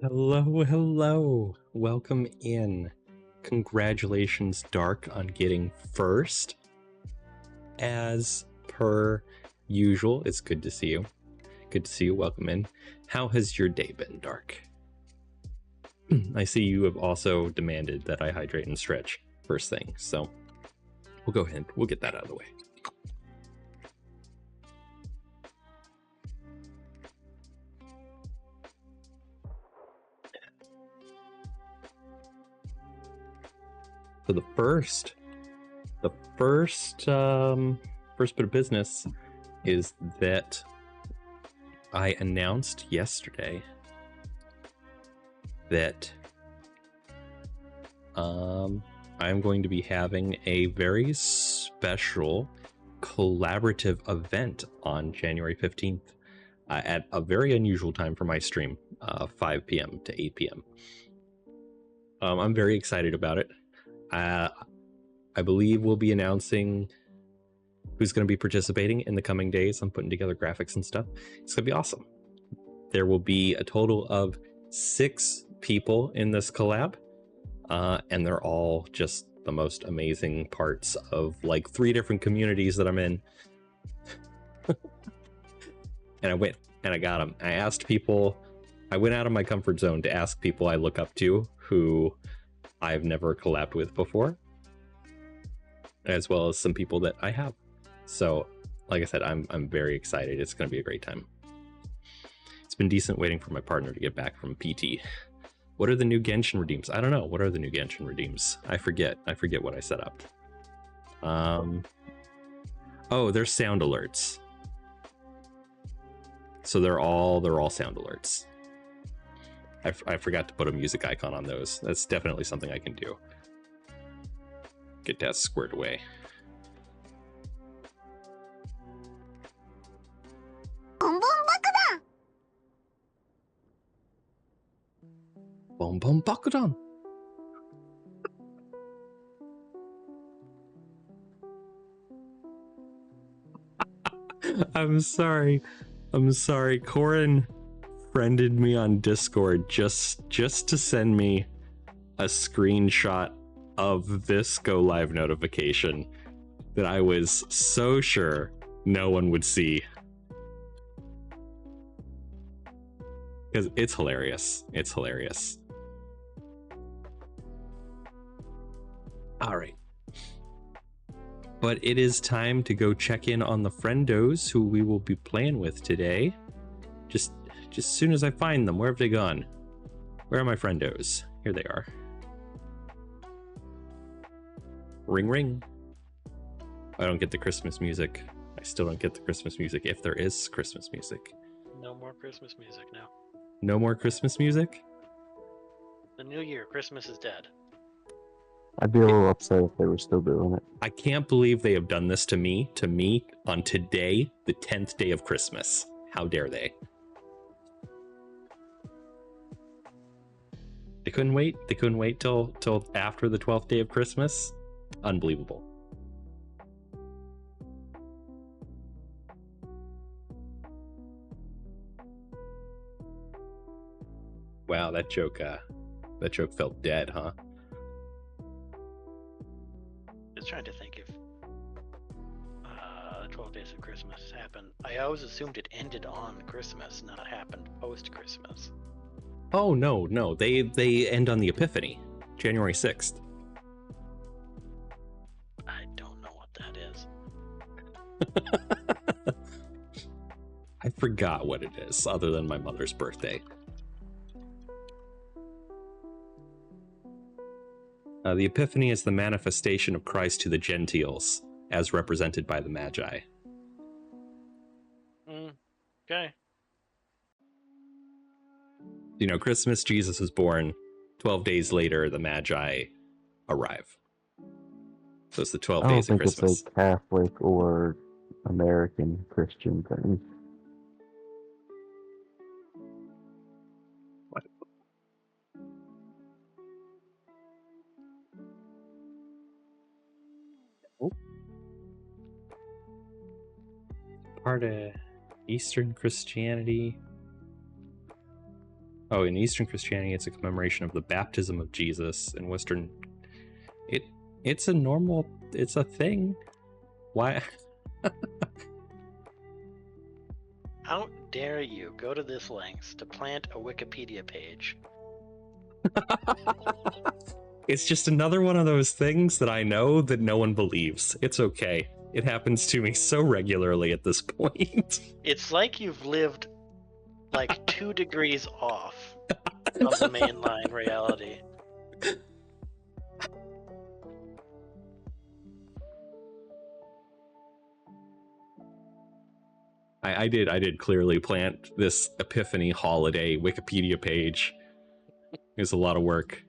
Hello, hello. Welcome in. Congratulations, Dark, on getting first. As per usual, it's good to see you. Good to see you. Welcome in. How has your day been, Dark? I see you have also demanded that I hydrate and stretch first thing, so we'll go ahead. We'll get that out of the way. So the first bit of business is that I announced yesterday that I'm going to be having a very special collaborative event on January 15th at a very unusual time for my stream, 5 p.m. to 8 p.m. I'm very excited about it. I believe we'll be announcing who's going to be participating in the coming days. I'm putting together graphics and stuff. It's going to be awesome. There will be a total of 6 people in this collab, and they're all just the most amazing parts of like 3 different communities that I'm in. And I went and I got them. I asked people, I went out of my comfort zone to ask people I look up to who I've never collabed with before, as well as some people that I have. So, like I said, I'm very excited. It's going to be a great time. It's been decent waiting for my partner to get back from PT. What are the new Genshin redeems? I don't know. What are the new Genshin redeems? I forget what I set up. Oh, they're sound alerts. So they're all sound alerts. I forgot to put a music icon on those. That's definitely something I can do. Get that squared away. Boom boom bakudan. I'm sorry. Corin friended me on Discord just to send me a screenshot of this go live notification that I was so sure no one would see. Because it's hilarious. It's hilarious. All right. But it is time to go check in on the friendos who we will be playing with today. Just as soon as I find them, where have they gone? Where are my friendos? Here they are. Ring ring. I don't get the Christmas music. I still don't get the Christmas music, if there is Christmas music. No more Christmas music now. No more Christmas music? The new year, Christmas is dead. I'd be a little upset if they were still doing it. I can't believe they have done this to me on today, the 10th day of Christmas. How dare they? They couldn't wait till after the 12th day of Christmas? Unbelievable. Wow, that joke felt dead, huh? Just trying to think if 12 Days of Christmas happened. I always assumed it ended on Christmas, not happened post-Christmas. Oh, no. They end on the Epiphany, January 6th. I don't know what that is. I forgot what it is, other than my mother's birthday. The Epiphany is the manifestation of Christ to the Gentiles, as represented by the Magi. Okay. You know, Christmas, Jesus is born. 12 days later, the Magi arrive. So it's the 12 days of Christmas. I don't think it's a Catholic or American Christian thing. What? Oh. Part of Eastern Christianity. Oh, in Eastern Christianity, it's a commemoration of the baptism of Jesus. In Western, it's a normal, it's a thing. Why? How dare you go to this lengths to plant a Wikipedia page? It's just another one of those things that I know that no one believes. It's okay. It happens to me so regularly at this point. It's like you've lived like 2 degrees off of the mainline reality. I did clearly plant this Epiphany holiday Wikipedia page. It was a lot of work.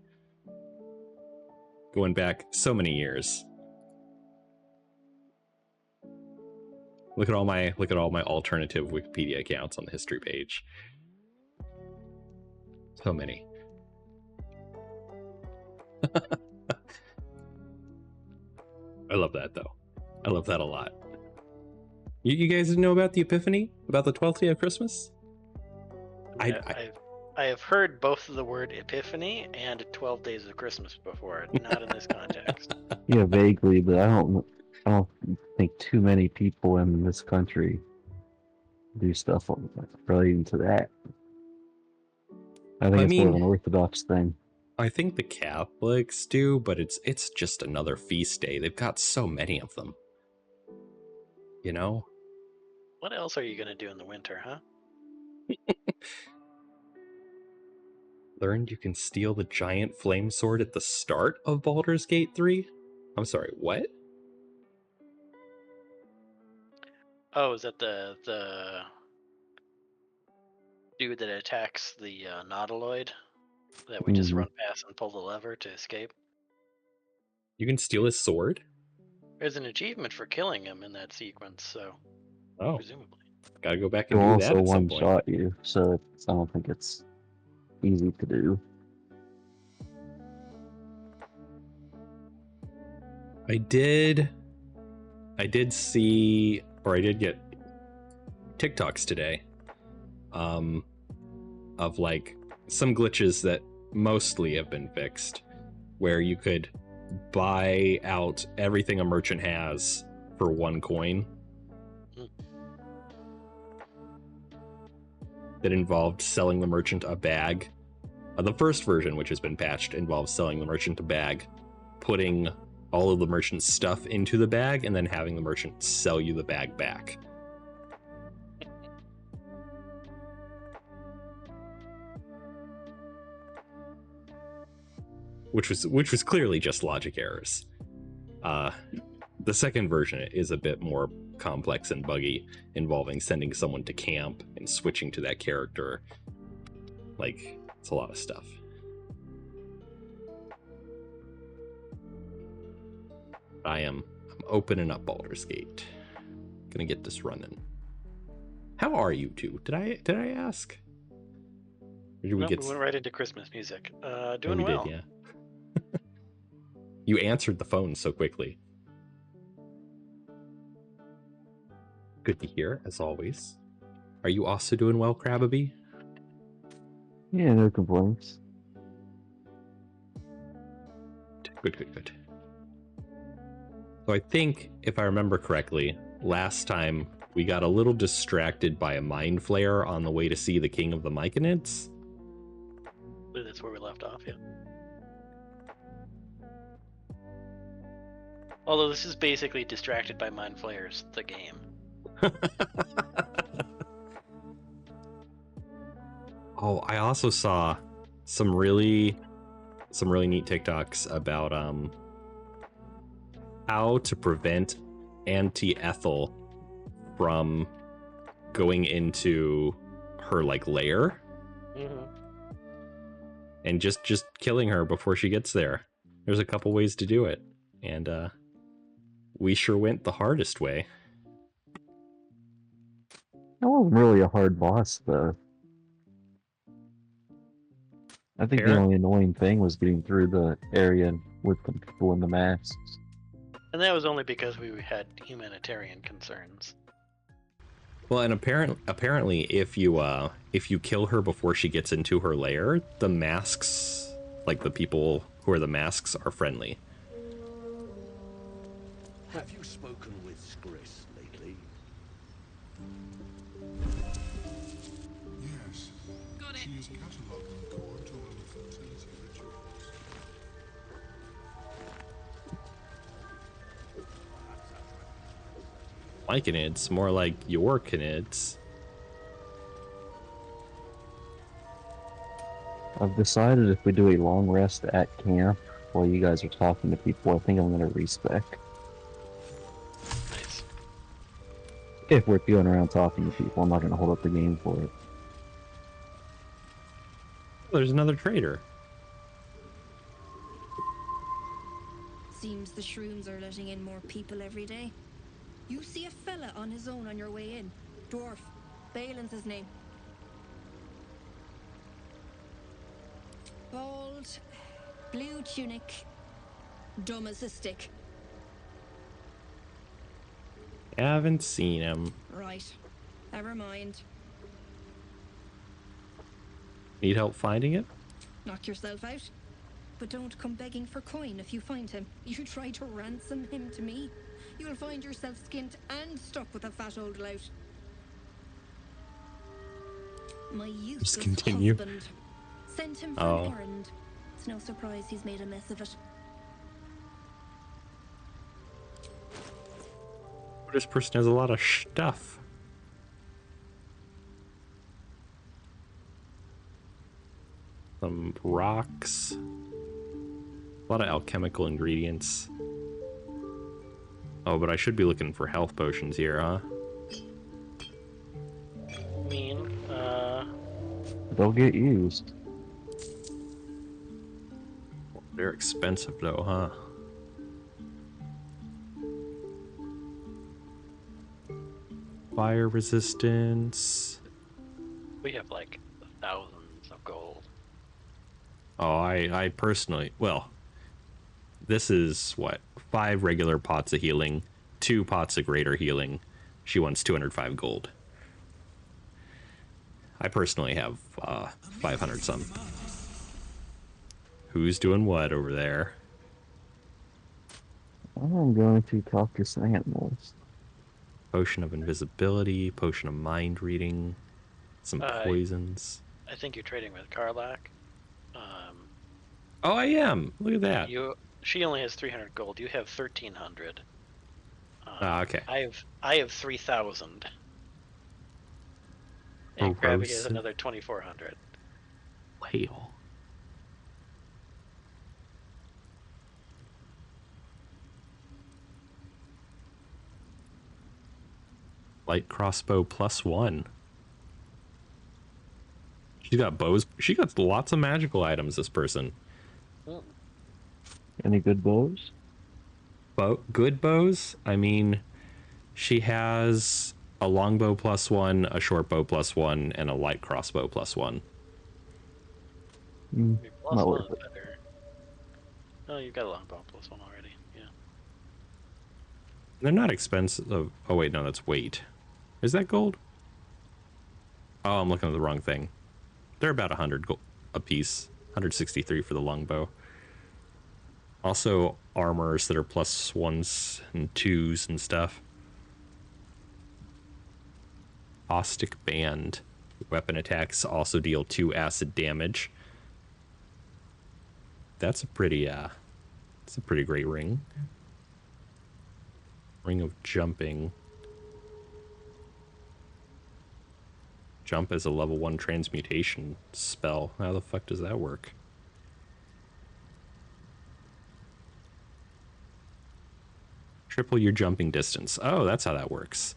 Going back so many years. Look at all my alternative Wikipedia accounts on the history page. So many. I love that though. I love that a lot. You guys didn't know about the Epiphany? About the 12th day of Christmas? Yeah, I have heard both of the word Epiphany and 12 Days of Christmas before, not in this context. Yeah, vaguely, but I don't think too many people in this country do stuff relating to that. I think it's more of an Orthodox thing. I think the Catholics do, but it's just another feast day. They've got so many of them. You know? What else are you going to do in the winter, huh? Learned you can steal the giant flame sword at the start of Baldur's Gate 3? I'm sorry, what? Oh, is that the dude that attacks the Nautiloid that we just run past and pull the lever to escape? You can steal his sword? There's an achievement for killing him in that sequence, so presumably. Gotta go back and He'll do that also at some point. one-shot you, so I don't think it's easy to do. I did see, or I did get TikToks today of like some glitches that mostly have been fixed, where you could buy out everything a merchant has for 1 coin. That involved selling the merchant a bag. The first version, which has been patched, involves selling the merchant a bag, putting all of the merchant's stuff into the bag, and then having the merchant sell you the bag back. Which was clearly just logic errors. The second version is a bit more complex and buggy, involving sending someone to camp and switching to that character. Like, it's a lot of stuff. I'm opening up Baldur's Gate. Gonna get this running. How are you two? Did I ask? Or did we We went right into Christmas music. Doing we well. did, yeah. You answered the phone so quickly. Good to hear, as always. Are you also doing well, Crababee? Yeah, no complaints. Good. So I think, if I remember correctly, last time we got a little distracted by a mind flare on the way to see the King of the Myconids. I believe that's where we left off, yeah. Although this is basically Distracted by Mind Flayers, the game. Oh, I also saw some really neat TikToks about how to prevent Auntie Ethel from going into her like lair and just killing her before she gets there. There's a couple ways to do it, and we sure went the hardest way. That wasn't really a hard boss, though. I think the only annoying thing was getting through the area with the people in the masks. And that was only because we had humanitarian concerns. Well, and apparently, if you kill her before she gets into her lair, the masks, like the people who are the masks, are friendly. Have you spoken with Skris lately? Yes. Got it. She is cataloguing core to one of the fertility rituals. Myconids, more like your canids. I've decided if we do a long rest at camp while you guys are talking to people, I think I'm going to respec. Nice. If we're going around talking to people, I'm not going to hold up the game for it. There's another trader. Seems the shrooms are letting in more people every day. You see a fella on his own on your way in. Dwarf. Balin's his name. Bald, blue tunic, dumb as a stick. Haven't seen him. Right. Never mind. Need help finding it? Knock yourself out. But don't come begging for coin if you find him. You try to ransom him to me, you'll find yourself skinned and stuck with a fat old lout. My useless continue. husband sent him for an errand. It's no surprise he's made a mess of it. This person has a lot of stuff. Some rocks. A lot of alchemical ingredients. Oh, but I should be looking for health potions here, huh? I mean, They'll get used. They're expensive though, huh? Fire resistance. we have like thousands of gold. Oh, I personally, well, this is what, 5 regular pots of healing, 2 pots of greater healing. She wants 205 gold. I personally have 500 some. Who's doing what over there? I'm going to talk to some animals. Potion of invisibility, potion of mind reading, some poisons. I think you're trading with Karlak. Oh, I am. Look at that. She only has 300 gold. You have 1,300. Okay. I have 3,000. And Krabby has another 2,400. Whale. Light crossbow +1. She's got bows. She got lots of magical items, this person. Any good bows? Good bows? I mean, she has a longbow +1, a short bow +1, and a light crossbow +1. Not worth it. Better. Oh, you've got a longbow +1 already. Yeah. They're not expensive. Oh, wait, no, that's weight. Is that gold? Oh, I'm looking at the wrong thing. They're about 100 gold a piece. 163 for the longbow. Also, armors that are +1s and 2s and stuff. Caustic Band. Weapon attacks also deal 2 acid damage. That's a pretty great ring. Ring of Jumping. Jump as a level 1 transmutation spell. How the fuck does that work? Triple your jumping distance. Oh, that's how that works.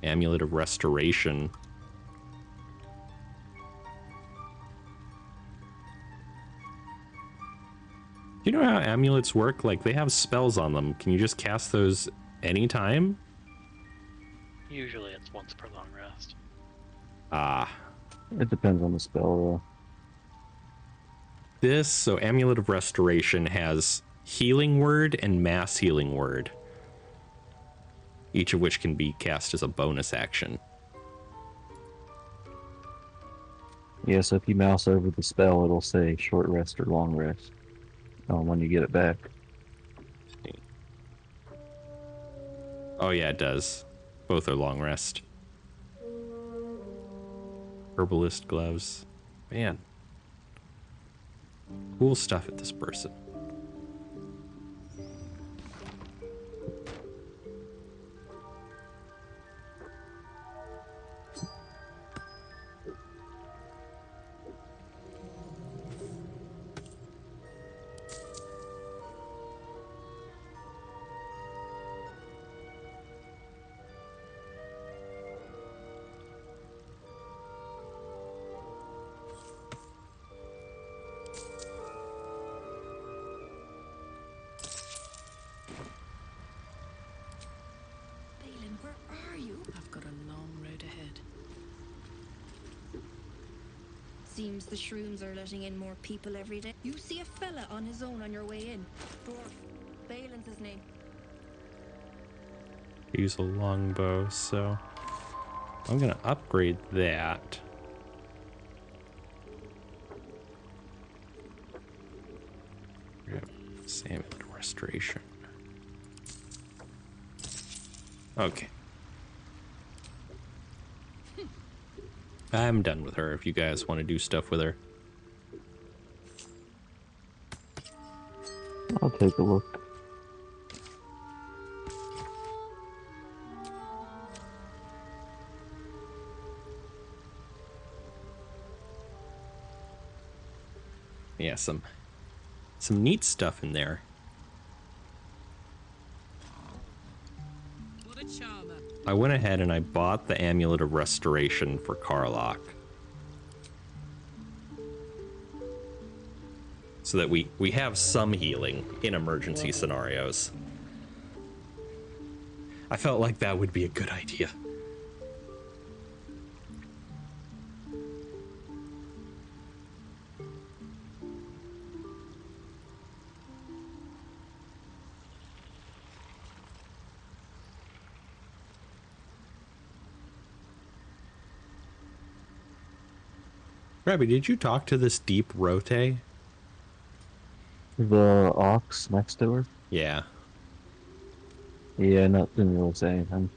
Amulet of Restoration. Do you know how amulets work? Like, they have spells on them. Can you just cast those anytime? Usually it's once per long rest. Ah. It depends on the spell, So Amulet of Restoration has Healing Word and Mass Healing Word. each of which can be cast as a bonus action. Yeah, so if you mouse over the spell, it'll say short rest or long rest when you get it back. Oh yeah, it does. Both are long rest. Herbalist gloves. Man. Cool stuff at this person. Balin, where are you? I've got a long road ahead. Seems the shrooms are letting in more people every day. You see a fella on his own on your way in. Dwarf. Balin's his name. Use a longbow, so I'm gonna upgrade that. Amulet restoration. Okay. I'm done with her if you guys want to do stuff with her. I'll take a look. Yeah, some neat stuff in there. What a charmer. I went ahead and I bought the Amulet of Restoration for Karlach. So that we have some healing in emergency scenarios. I felt like that would be a good idea. Rabbi, did you talk to this deep rote? The ox next to her? Yeah. Yeah, didn't really say anything.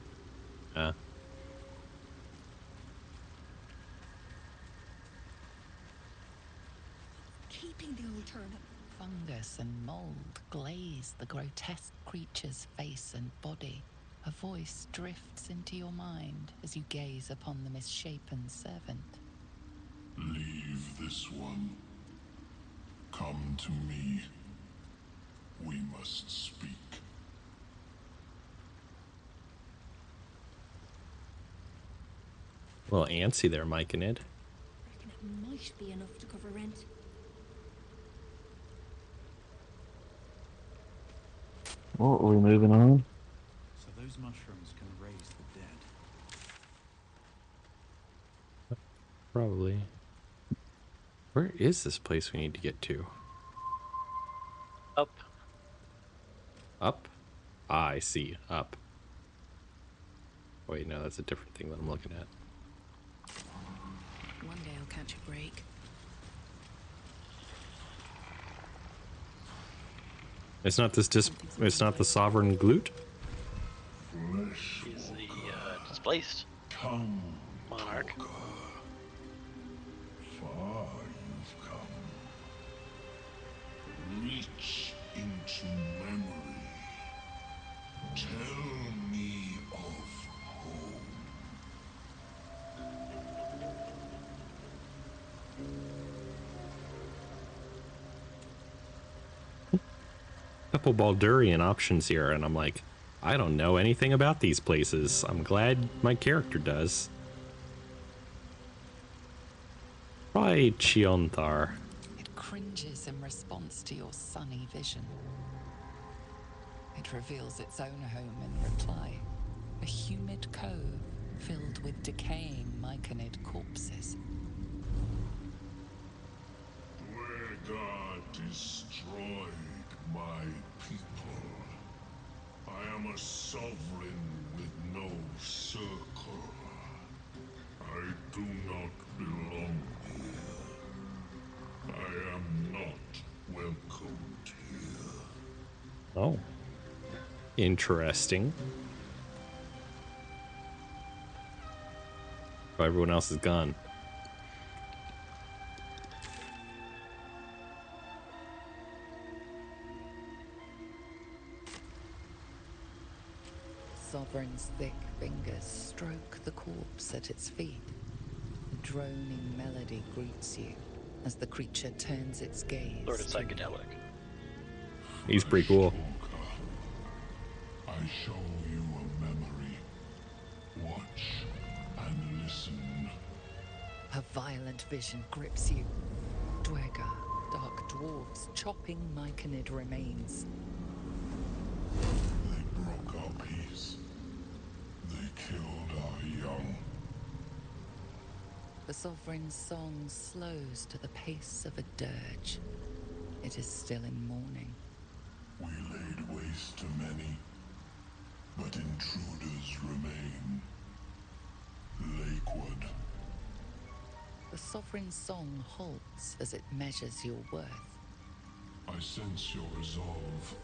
Keeping the old turnip. Fungus and mold glaze the grotesque creature's face and body. A voice drifts into your mind as you gaze upon the misshapen servant. Leave this one. Come to me. We must speak. Well, antsy there, Mike and Ed. Reckon it might be enough to cover rent. Well, are we moving on? So those mushrooms can raise the dead. Probably. Where is this place we need to get to? Up. Up? Ah, I see. Up. Wait, no, that's a different thing that I'm looking at. One day I'll catch a break. It's not this it's not the sovereign glute? He's the displaced Come, monarch. Talker. Far you've come. Reach into memory. Tell me of home. Couple Baldurian options here, and I'm like, I don't know anything about these places. I'm glad my character does. Probably Chionthar. It cringes in response to your sunny vision. It reveals its own home in reply. A humid cove filled with decaying myconid corpses. Where God destroyed my people, I am a sovereign with no circle. I do not belong here. I am not welcomed here. Oh. Interesting. Oh, everyone else is gone. Sovereign's thick fingers stroke the corpse at its feet. A droning melody greets you as the creature turns its gaze. Sort of to you. psychedelic. He's pretty cool. I show you a memory. Watch and listen. A violent vision grips you. Dwergar, dark dwarves chopping myconid remains. They broke our peace. They killed our young. The Sovereign's song slows to the pace of a dirge. It is still in mourning. We laid waste to many, but intruders remain. Lakewood. The Sovereign's song halts as it measures your worth. I sense your resolve.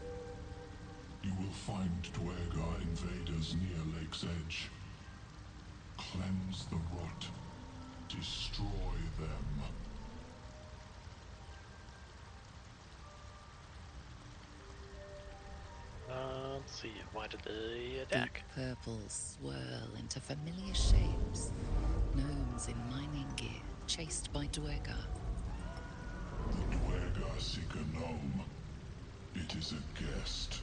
You will find Dwergar invaders near Lake's Edge. Cleanse the rot. Destroy them. Let's see. Why did they attack? Deep purples swirl into familiar shapes. Gnomes in mining gear, chased by Dwergar. The Dwergar seek a gnome. It is a guest.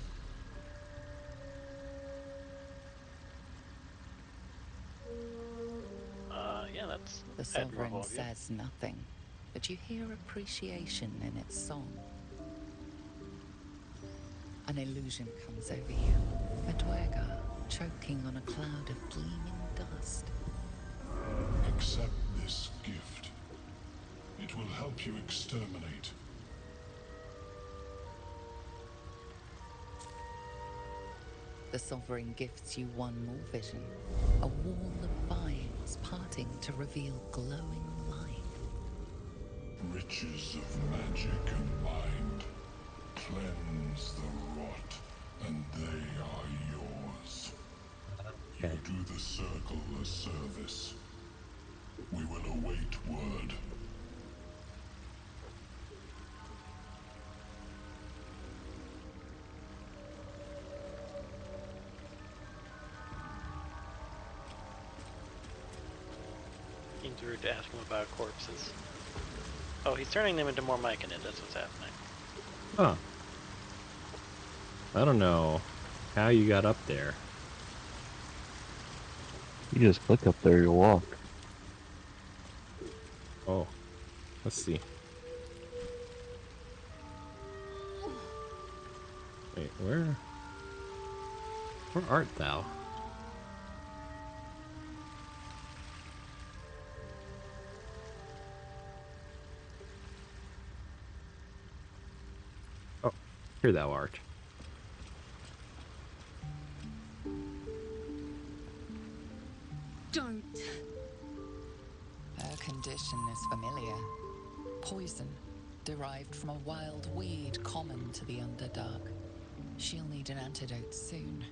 Yeah, that's The Sovereign admirable of you. says nothing, but you hear appreciation in its song. An illusion comes over you. A Dwergar choking on a cloud of gleaming dust. Accept this gift. It will help you exterminate. The Sovereign gifts you one more vision. A wall of vines parting to reveal glowing light. Riches of magic and mind. Cleanse the rot, and they are yours. Okay. You do the circle a service. We will await word. Seems rude to ask him about corpses. Oh, he's turning them into more myconid. That's what's happening. Huh. I don't know how you got up there. You just click up there, you'll walk. Oh. Let's see. Wait, where art thou? Oh, here thou art. Don't. Her condition is familiar. Poison, derived from a wild weed common to the Underdark. She'll need an antidote soon,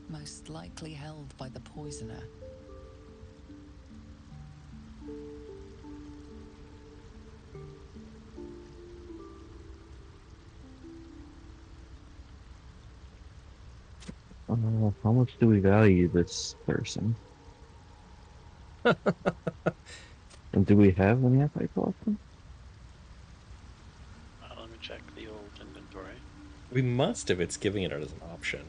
most likely held by the poisoner. How much do we value this person? And do we have any anti-collecting? Let me check the old inventory. We must if it's giving it as an option.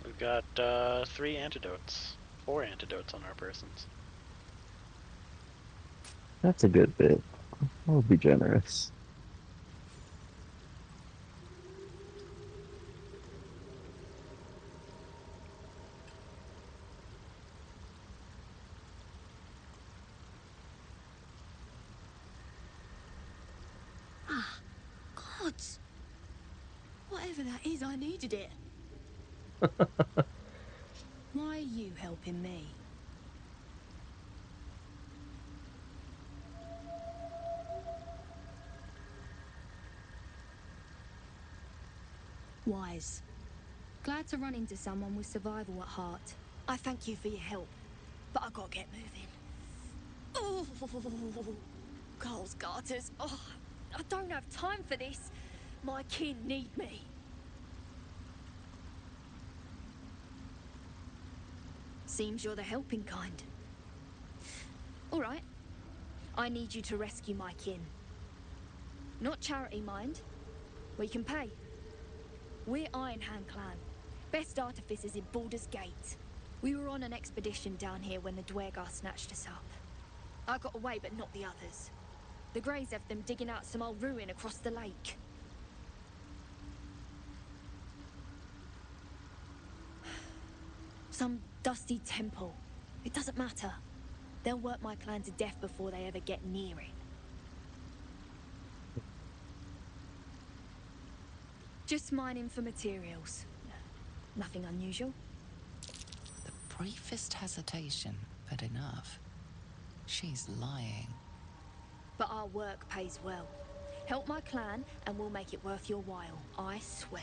We've got 3 antidotes. 4 antidotes on our persons. That's a good bit. I'll be generous. Gods. Whatever that is, I needed it. Why are you helping me? Wise. Glad to run into someone with survival at heart. I thank you for your help, but I gotta get moving. Oh, Carl's garters. Oh, I don't have time for this. My kin need me. Seems you're the helping kind. All right. I need you to rescue my kin. Not charity, mind. We can pay. We're Iron Hand Clan. Best artificers in Baldur's Gate. We were on an expedition down here when the Dwergar snatched us up. I got away, but not the others. The Greys have them digging out some old ruin across the lake. Some dusty temple. It doesn't matter. They'll work my clan to death before they ever get near it. Just mining for materials. Nothing unusual. The briefest hesitation, but enough. She's lying. But our work pays well. Help my clan and we'll make it worth your while. I swear.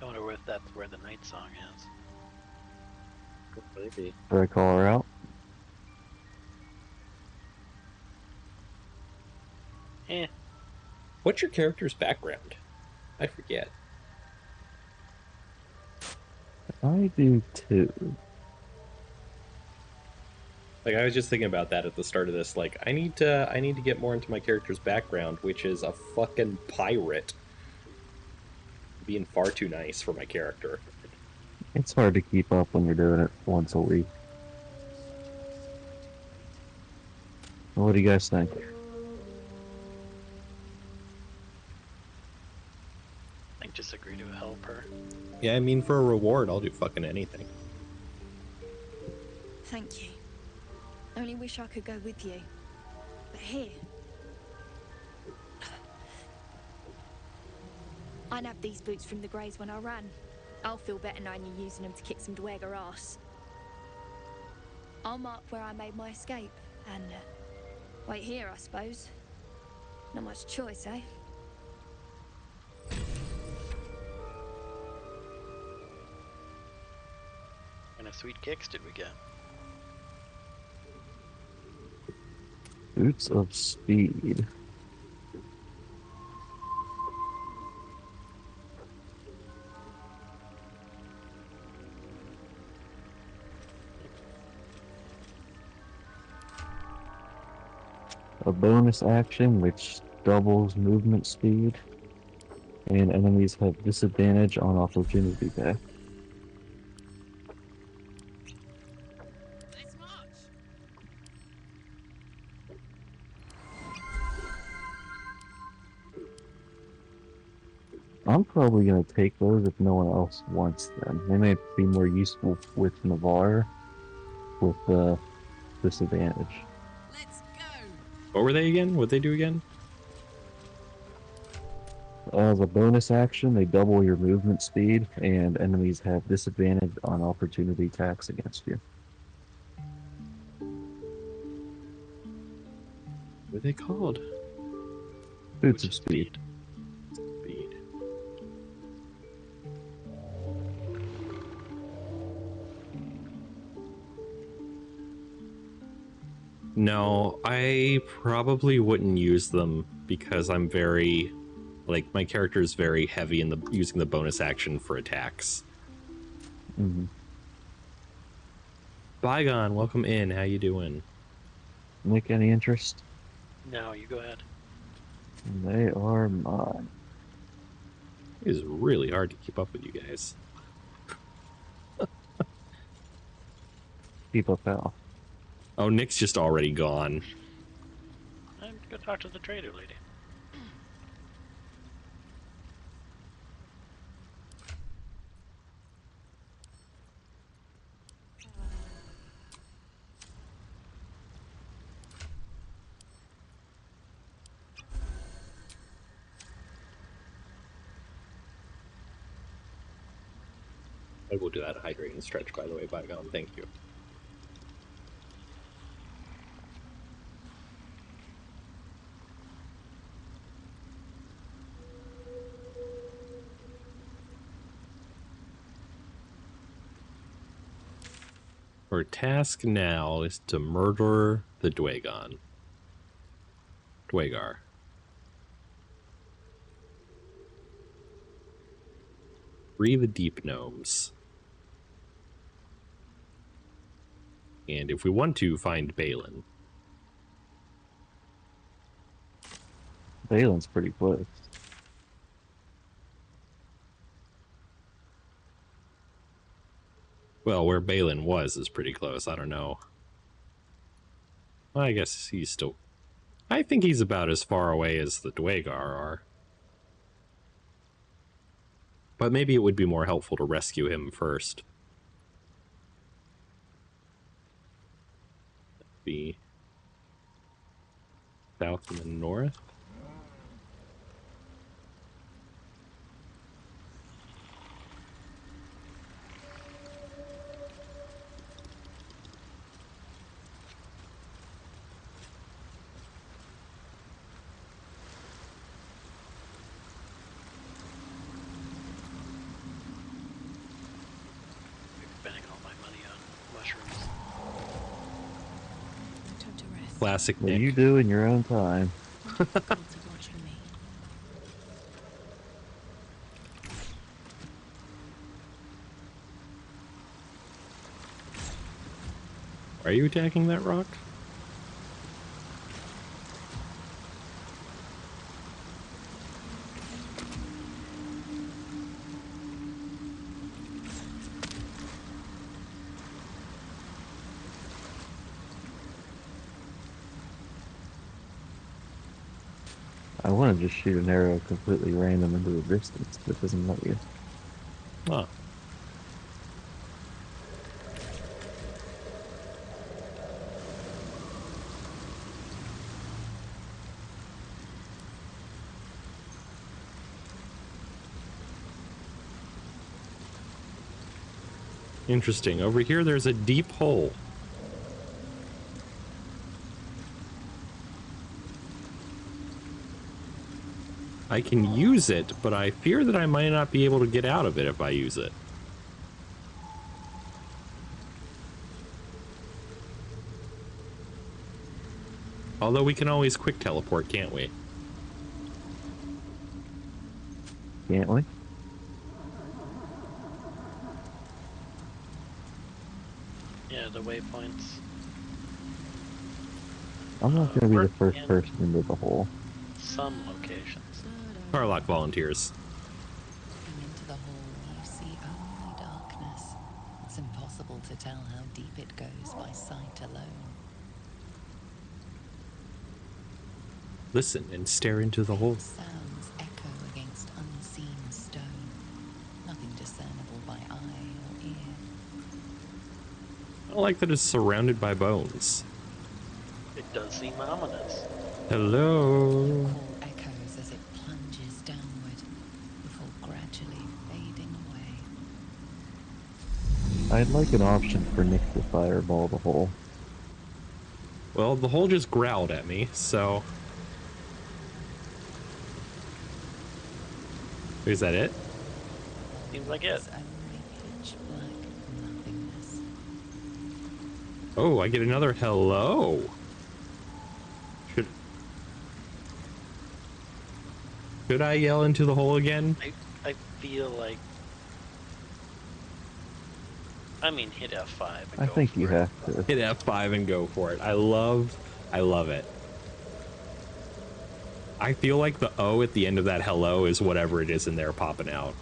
I wonder if that's where the night song is. Maybe. Should I call her out? Eh. What's your character's background? I forget. I do too. Like, I was just thinking about that at the start of this. Like, I need to get more into my character's background, which is a fucking pirate. Being far too nice for my character. It's hard to keep up when you're doing it once a week. What do you guys think? I think just agree to help her. Yeah, I mean, for a reward, I'll do fucking anything. Thank you. Only wish I could go with you. But here. I nabbed these boots from the Greys when I ran. I'll feel better knowing you're using them to kick some Dwergar ass. I'll mark where I made my escape, and wait here, I suppose. Not much choice, eh? What kind of sweet kicks did we get? Boots of Speed. A bonus action which doubles movement speed, and enemies have disadvantage on opportunity attack. I'm probably going to take those if no one else wants them. They may be more useful with Navarre with the disadvantage. Let's go! What were they again? What'd they do again? As a bonus action, they double your movement speed, and enemies have disadvantage on opportunity attacks against you. What are they called? Boots of Speed. Speed. No, I probably wouldn't use them because I'm very, like, my character is very heavy in the using the bonus action for attacks. Mm-hmm. Bygone, welcome in. How you doing? Nick, any interest? No, you go ahead. They are mine. It is really hard to keep up with you guys. Keep up, pal. Oh, Nick's just already gone. I'm go talk to the trader lady. I will do that hydrate and stretch, by the way, Bygone. Thank you. Our task now is to murder the Dwagar. Free the deep gnomes. And if we want to, find Balin. Balin's pretty close. Well, where Balin was is pretty close. I don't know. Well, I guess he's still... I think he's about as far away as the Dwagar are. But maybe it would be more helpful to rescue him first. That'd be south and then north. Classic What Nick. you do in your own time. Are you attacking that rock? I want to just shoot an arrow completely random into the distance, but it doesn't let you. Oh. Interesting. Over here, there's a deep hole. I can use it, but I fear that I might not be able to get out of it if I use it. Although we can always quick teleport, can't we? Can't we? Yeah, the waypoints. I'm not going to be the Work first in person into the hole. some locations. Carlock volunteers. Looking into the hole, you see only darkness. It's impossible to tell how deep it goes by sight alone. Listen and stare into the hole. Sounds echo against unseen stone. Nothing discernible by eye or ear. I don't like that it's surrounded by bones. It does seem ominous. Hello. Your call echoes as it plunges downward, before gradually fading away. I'd like an option for Nick to fireball the hole. Well, the hole just growled at me, so... Is that it? Seems like it. It's only pitch black nothingness. Oh, I get another hello. Should I yell into the hole again? I feel like... I mean, hit F5 and I go think for you it. have to. Hit F5 and go for it. I love it. I feel like the O at the end of that hello is whatever it is in there popping out.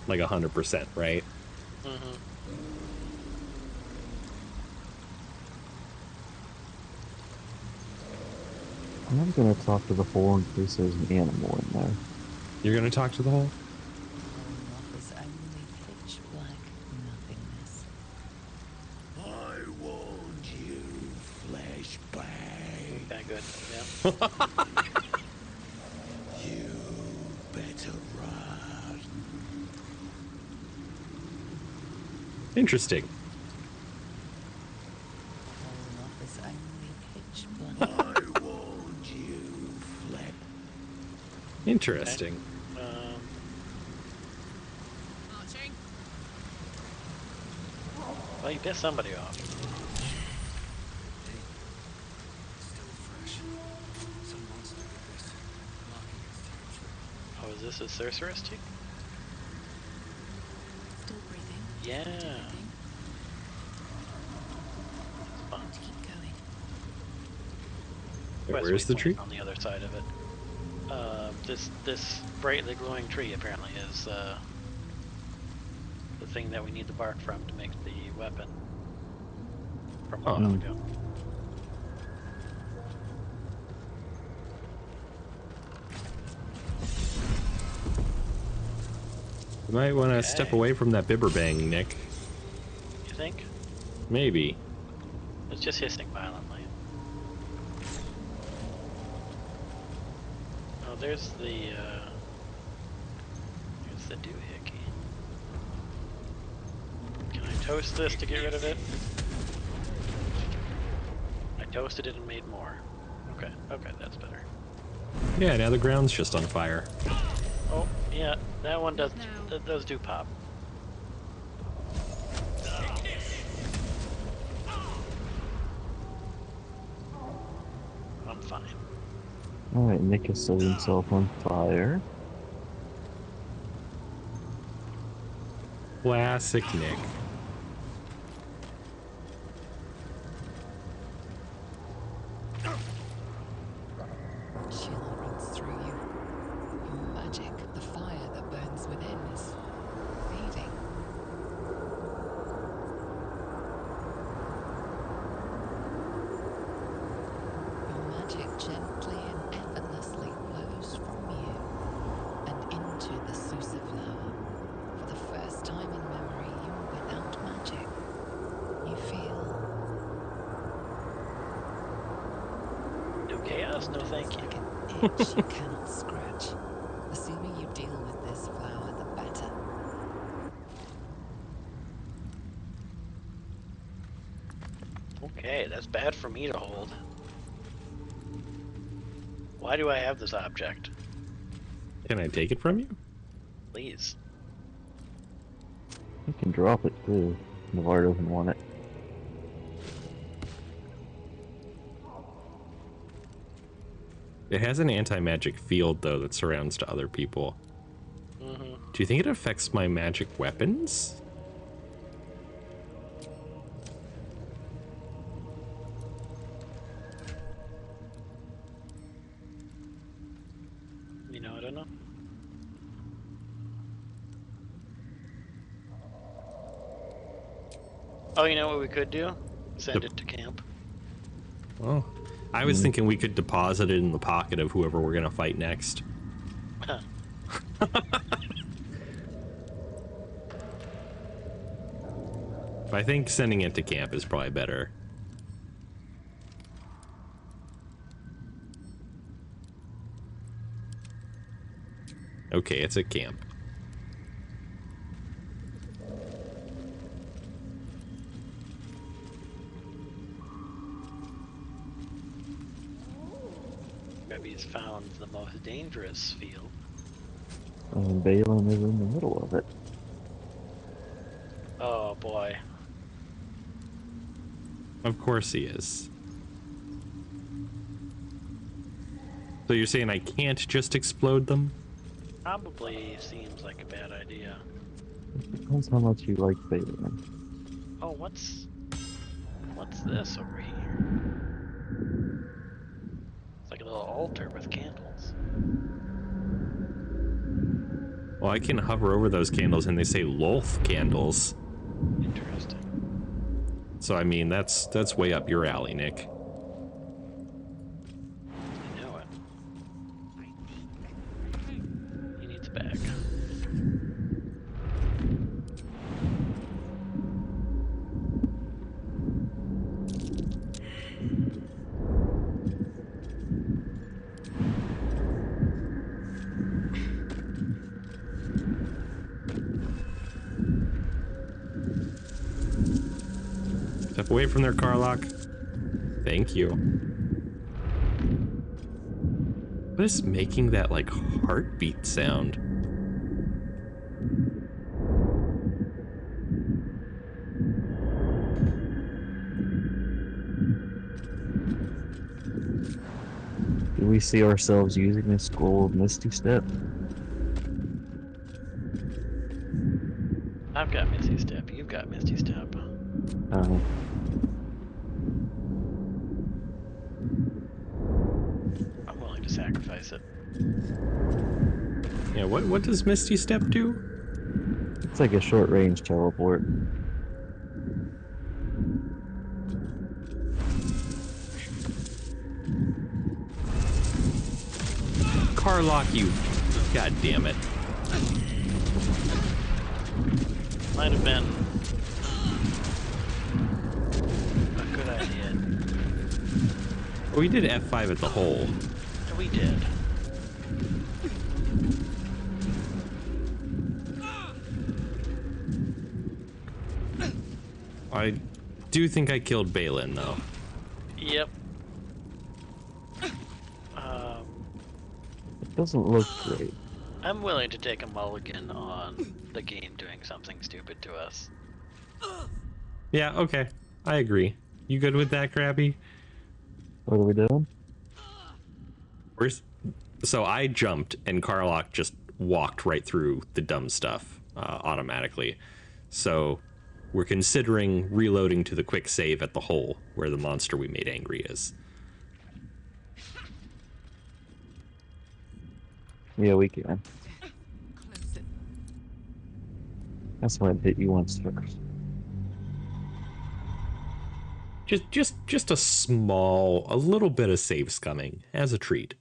Like 100%, right? Mm-hmm. I'm going to talk to the hole in case there's an animal in there. You're gonna talk to the hole? The hole offers only pitch black nothingness. I warned you, flashbang. Okay, good. Yeah. You better run. Interesting. All of is only pitch black. I warned you, Fleck. Interesting. Well, you pissed somebody off. Still fresh. Some monster did this, marking its territory. Oh, is this a sorceress too? Still breathing. Yeah. Breathing. Fun. To keep going. Where's the tree? On the other side of it. This brightly glowing tree apparently is the thing that we need the bark from to make the weapon from a while ago. You might want to step away from that bibberbang, Nick. You think? Maybe. It's just hissing violently. Oh, there's the doohickey. Can I toast this to get rid of it? I toasted it and made more. Okay, that's better. Yeah, now the ground's just on fire. Oh, yeah, that one does. Those do pop. I'm fine. Alright, Nick has set himself on fire. Classic Nick. Chill runs through you. Your magic, the fire that burns within, is fading. Your magic gently and effortlessly flows from you and into the Susa flower. For the first time in memory, you are without magic. You feel No chaos, no thank you. like an itch you cannot scratch. The sooner you deal with this flower, the better. Okay, that's bad for me to hold. Why do I have this object? Can I take it from you? Please. You can drop it too. Navarre doesn't want it. It has an anti-magic field, though, that surrounds to other people. Do you think it affects my magic weapons? You know, I don't know. Oh, you know what we could do? Send it to camp. Well, I was thinking we could deposit it in the pocket of whoever we're gonna fight next. Huh. But I think sending it to camp is probably better. Okay, it's at camp. Maybe he's found the most dangerous field. And Balin is in the middle of it. Oh boy. Of course he is. So you're saying I can't just explode them? Probably seems like a bad idea. It depends how much you like Balin. Oh, what's this over here? It's like a little altar with candles. Well, I can hover over those candles and they say Lolth candles. Interesting. So I mean that's way up your alley, Nick. I know it. He needs a bag. Step away from there, Carlock. Thank you. What is making that, like, heartbeat sound? Do we see ourselves using this scroll of Misty Step? I've got Misty Step. You've got Misty Step. Um, I'm willing to sacrifice it. Yeah, what does Misty Step do? it's like a short range teleport. Carlock, you... God damn it. Might have been a good idea. Well, we did F5 at the hole. We did. I do think I killed Balin, though. Yep. It doesn't look great. I'm willing to take a mulligan on the game doing something stupid to us. Yeah, okay. I agree. You good with that, Krabby? What are we doing? So I jumped, and Carlock just walked right through the dumb stuff automatically. So we're considering reloading to the quick save at the hole where the monster we made angry is. Yeah, we can. That's why I hit you once first. Just a little bit of save scumming as a treat.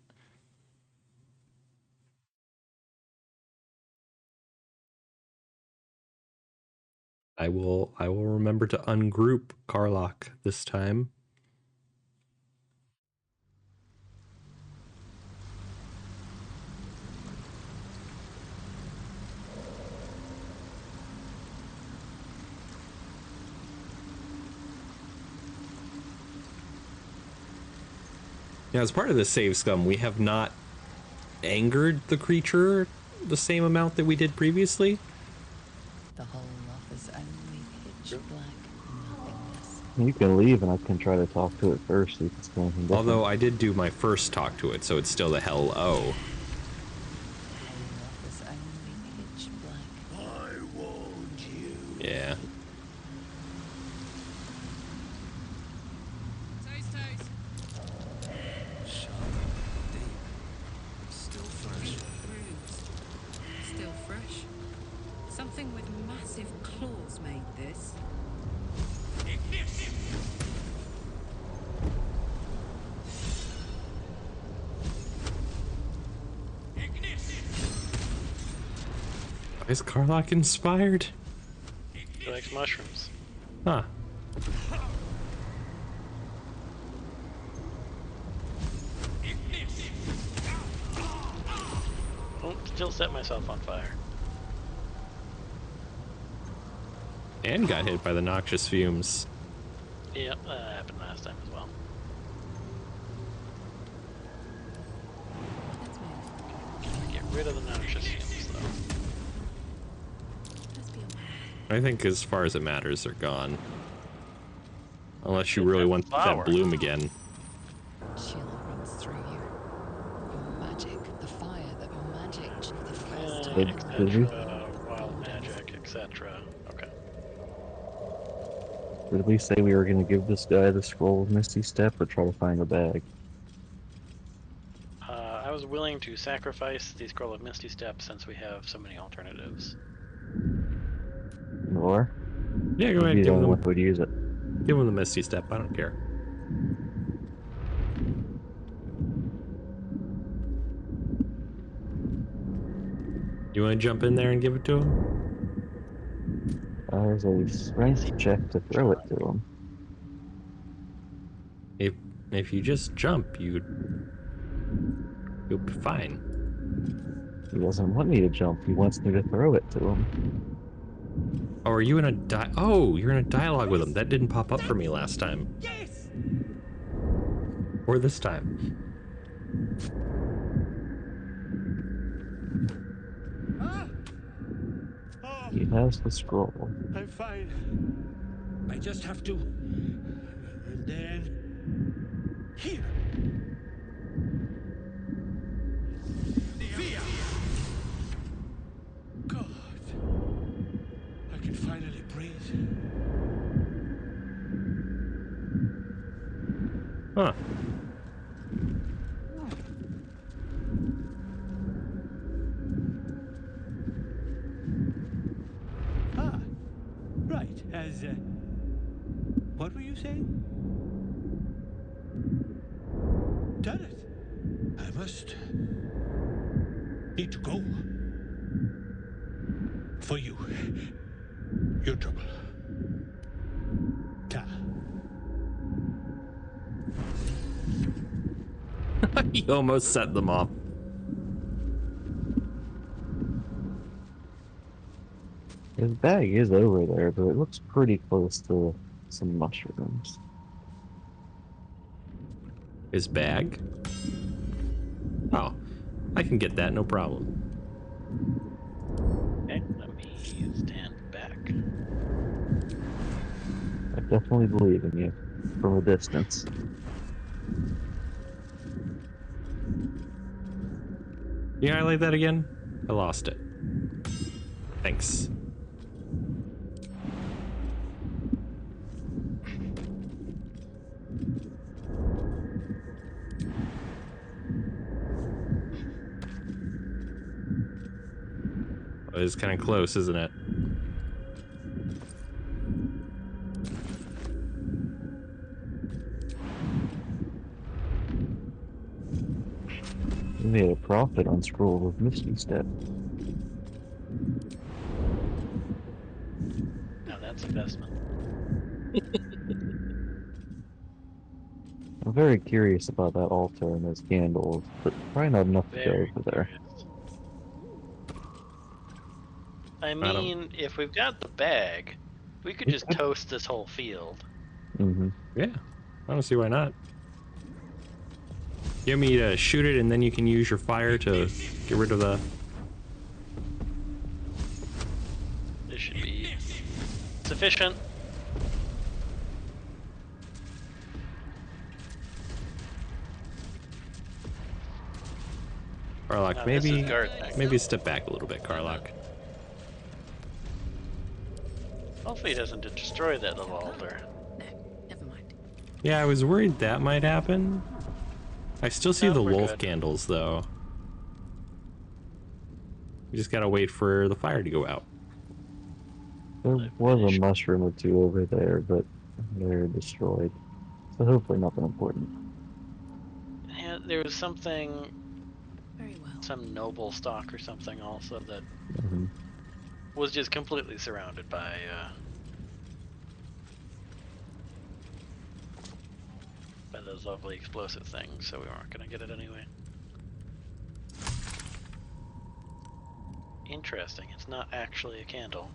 I will remember to ungroup Carlock this time. Now, as part of the save scum, we have not angered the creature the same amount that we did previously. The whole offers only pitch black nothingness. You can leave and I can try to talk to it first, see if it's going different. Although I did do my first talk to it, so it's still the hell O. The whole offers only pitch black. I warned you. Yeah. Sharp, deep, still fresh. Still fresh. Something with massive claws made this. Is Carlock inspired? He likes mushrooms. Huh. Don't still set myself on fire. And got hit by the noxious fumes. Yep, that happened last time as well. Let's move. Get rid of the noxious fumes, though. Let's be on. I think as far as it matters, they're gone. Unless you Get really that want flower. that bloom again. Chill runs through you. Your magic, the fire that magicked the first time. Etc. Wild magic, etc. Okay. Did we say we were going to give this guy the scroll of Misty Step or try to find a bag? I was willing to sacrifice the Scroll of Misty Step since we have so many alternatives. Or? Yeah, go ahead. Be the Give only one him, who would use it. give him the Misty Step. I don't care. You want to jump in there and give it to him? There's a strength check to throw it to him. If you just jump, you'll be fine. He doesn't want me to jump, he wants me to throw it to him. Oh, are you in a oh, you're in a dialogue with him. That didn't pop up for me last time. Yes! Or this time. Ah! Oh, He has the scroll. I'm fine. I just have to. And then. Here! Via! God. I can finally breathe. Huh. Ah, right. What were you saying? Done it. I must need to go. For you. Your trouble. Ta. You almost set them off. His bag is over there, but it looks pretty close to some mushrooms. His bag? Oh, I can get that, no problem. Okay, let me stand back. I definitely believe in you from a distance. Can you highlight that again? I lost it. Thanks. Oh, it's kind of close, isn't it? We made a profit on Scroll of Misty Step. Now that's investment. I'm very curious about that altar and those candles, but probably not enough to go Very over there. curious. I mean, if we've got the bag, we could just toast this whole field. Mm-hmm. Yeah, I don't see why not. You want me to shoot it and then you can use your fire to get rid of the... This should be sufficient. Karlach, Now, this is maybe gardening. step back a little bit, Karlach. Hopefully he doesn't destroy that little altar. No, never mind. Yeah, I was worried that might happen. I still see No, the we're wolf good. candles, though. We just gotta wait for the fire to go out. There was a mushroom or two over there, but they're destroyed. So hopefully nothing important. Yeah, there was something, Very well. some noble stock or something also that Mm-hmm. was just completely surrounded by those lovely explosive things, so we weren't gonna get it anyway. Interesting, it's not actually a candle.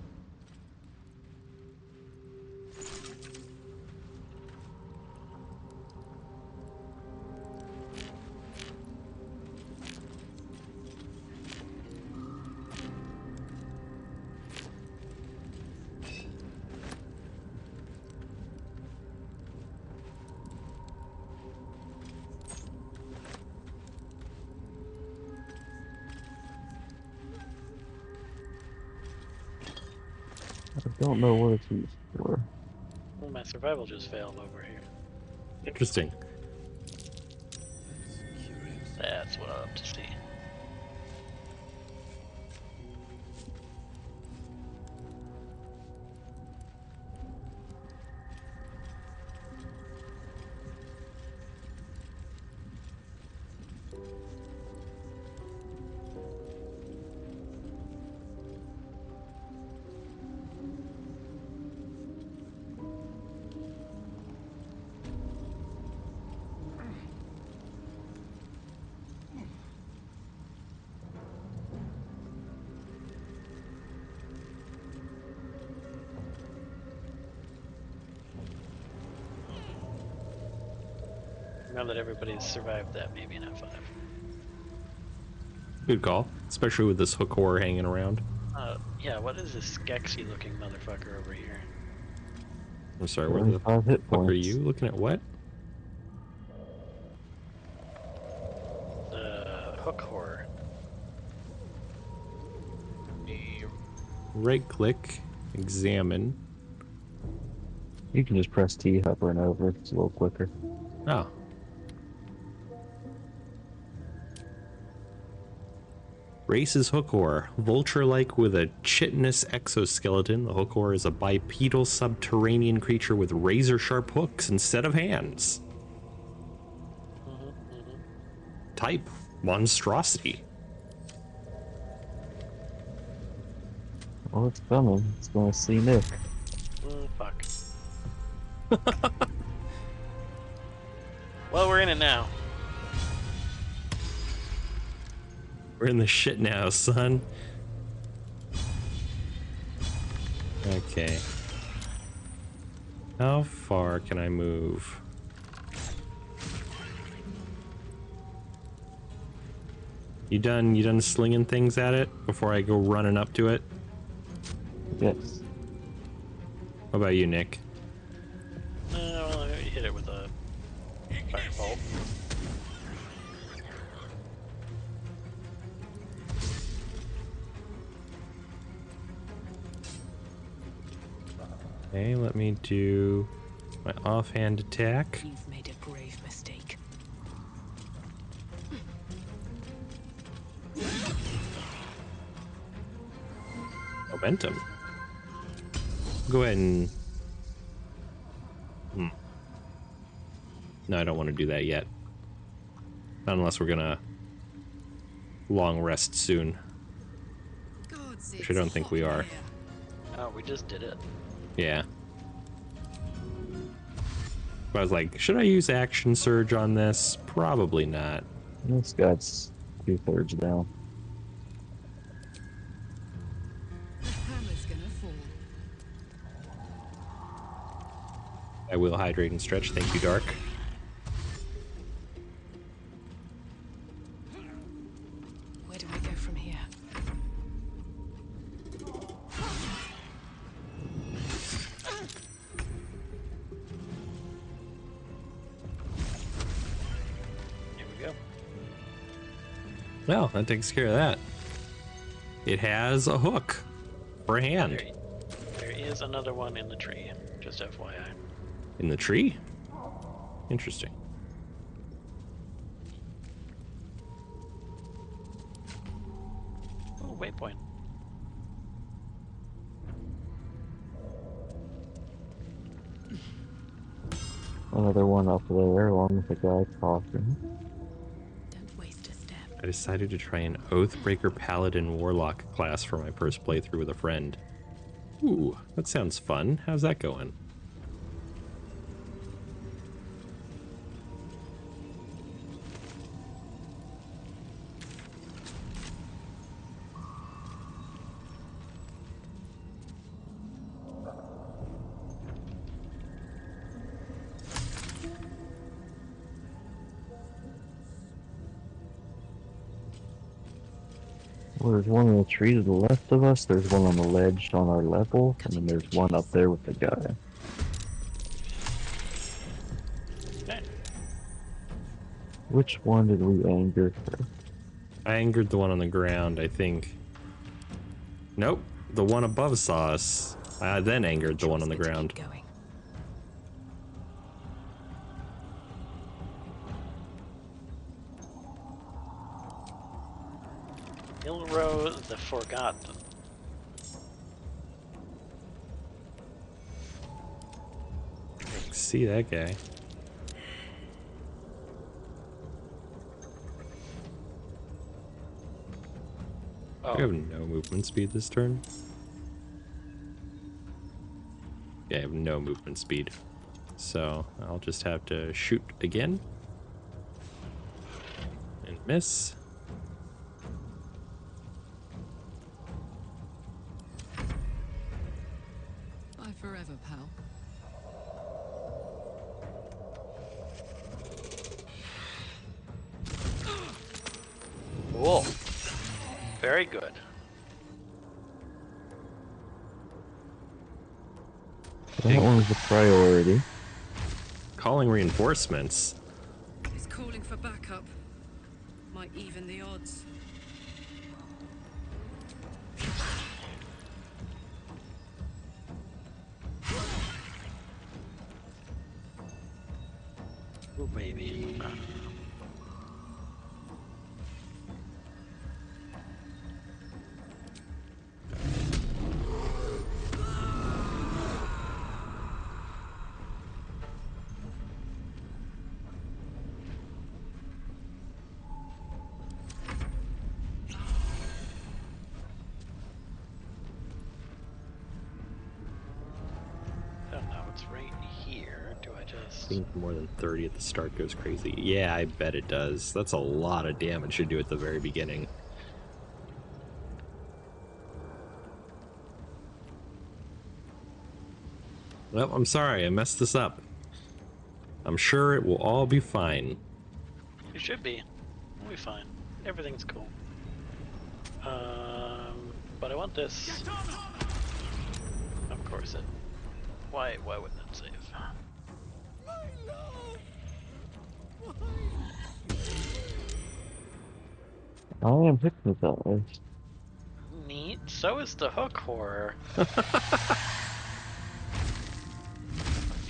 I don't know what it's used for. Well, my survival just failed over here. Interesting. That's what I'll have to see. Now that everybody's survived that, maybe an F5. Good call, especially with this hook horror hanging around. Yeah, what is this skexy looking motherfucker over here? I'm sorry, where the fuck are you? Looking at what? The hook horror. Right click, examine. You can just press T over and over. It's a little quicker. Oh. Race is hook horror. Vulture-like with a chitinous exoskeleton, the hook horror is a bipedal subterranean creature with razor-sharp hooks instead of hands. Type, monstrosity. Well, it's coming. It's going to see Nick. Fuck. Well, we're in it now. We're in the shit now, son. Okay. How far can I move? You done slinging things at it before I go running up to it? Yes. What about you, Nick? Well, I hit it with a firebolt. Okay, let me do my offhand attack. You've made a grave mistake. Momentum. Go ahead and... No, I don't want to do that yet. Not unless we're gonna long rest soon. Which I don't think we are. Oh, we just did it. Yeah. But I was like, should I use action surge on this? Probably not. This guy's 2/3 down. The hammer's gonna fall. I will hydrate and stretch. Thank you, Dark. Where do I go from here? Here we go. Well, that takes care of that. It has a hook for a hand. There is another one in the tree, just FYI. In the tree? Interesting. Oh, waypoint. Another one up there, along with the guy talking. Don't waste a step. I decided to try an Oathbreaker Paladin Warlock class for my first playthrough with a friend. Ooh, that sounds fun. How's that going? Well, there's one in the tree to the left of us, there's one on the ledge on our level, and then there's one up there with the guy. Okay. Which one did we anger first? I angered the one on the ground, I think. Nope, the one above saw us. I then angered the one on the ground. Keep going. Ilro the Forgotten. See that guy. Oh, I have no movement speed this turn. Yeah, I have no movement speed. So I'll just have to shoot again. And miss. Bye forever, pal. Cool. Very good. That one's a priority. Calling reinforcements. He's calling for backup. Might even the odds. Ooh, baby. Don't know, it's right here. Do I just... Being more than 30 at the start goes crazy. Yeah, I bet it does. That's a lot of damage to do at the very beginning. Well, I'm sorry, I messed this up. I'm sure it will all be fine. It should be. We'll be fine. Everything's cool. But I want this. Of course it. Why wouldn't it save? I am hypnotized. Neat. So is the hook horror.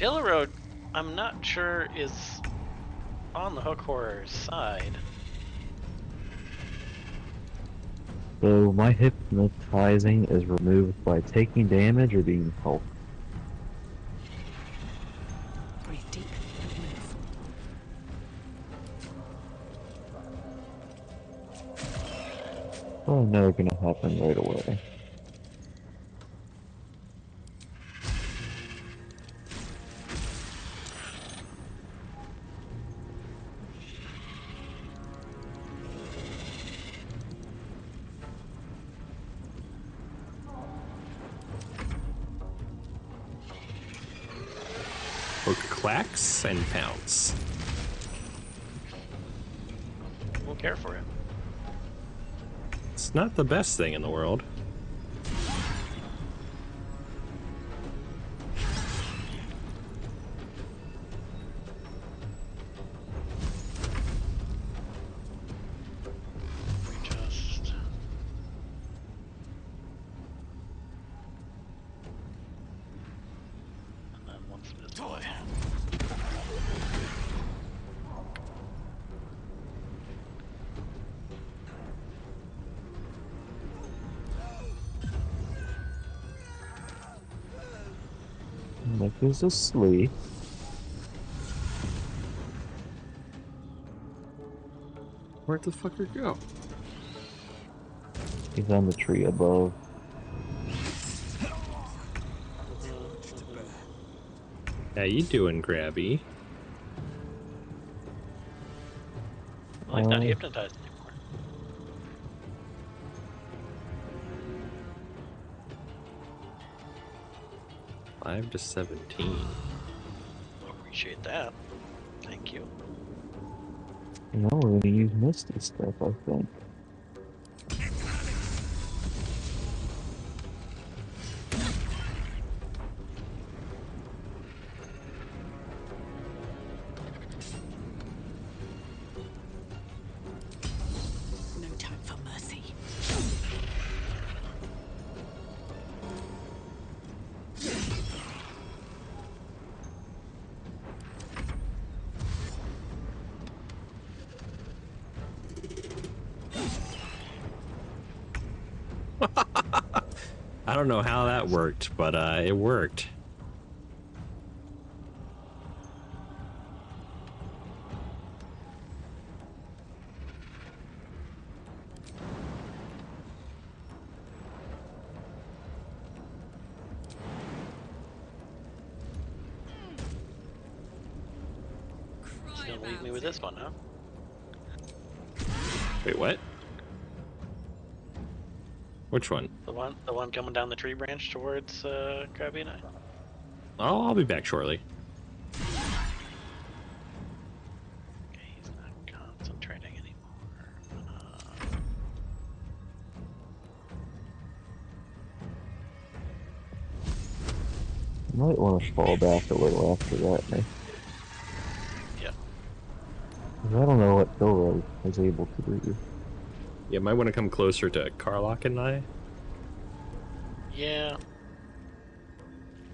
Road, I'm not sure, is on the hook horror's side. So my hypnotizing is removed by taking damage or being helped. Breathe deep and move. Oh no, gonna happen right away. Hook clacks and pounce. We'll care for it. It's not the best thing in the world. Just... And then once this way. Nick is asleep. Where'd the fucker go? He's on the tree above. How you doing, Grabby? Well, he's not hypnotized anymore. 5 to 17. Appreciate that. Thank you. You know, we're gonna use Misty stuff, I think. No time for mercy. I don't know how that worked, but it worked. He's gonna leave me with this one, huh? Wait, what? Which one? The one coming down the tree branch towards Krabby and I. Oh, I'll be back shortly. Okay, he's not concentrating anymore. Might want to fall back a little after that, maybe. Yeah. I don't know what Dora was able to do. You might want to come closer to Karlach and I. Yeah.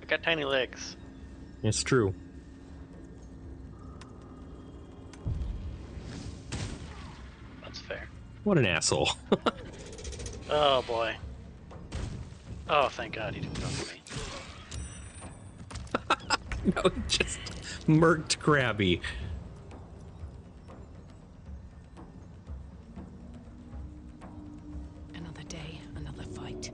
I got tiny legs. It's true. That's fair. What an asshole. Oh boy. Oh, thank God he didn't come to me. No, he just murked Krabby. Another day, another fight.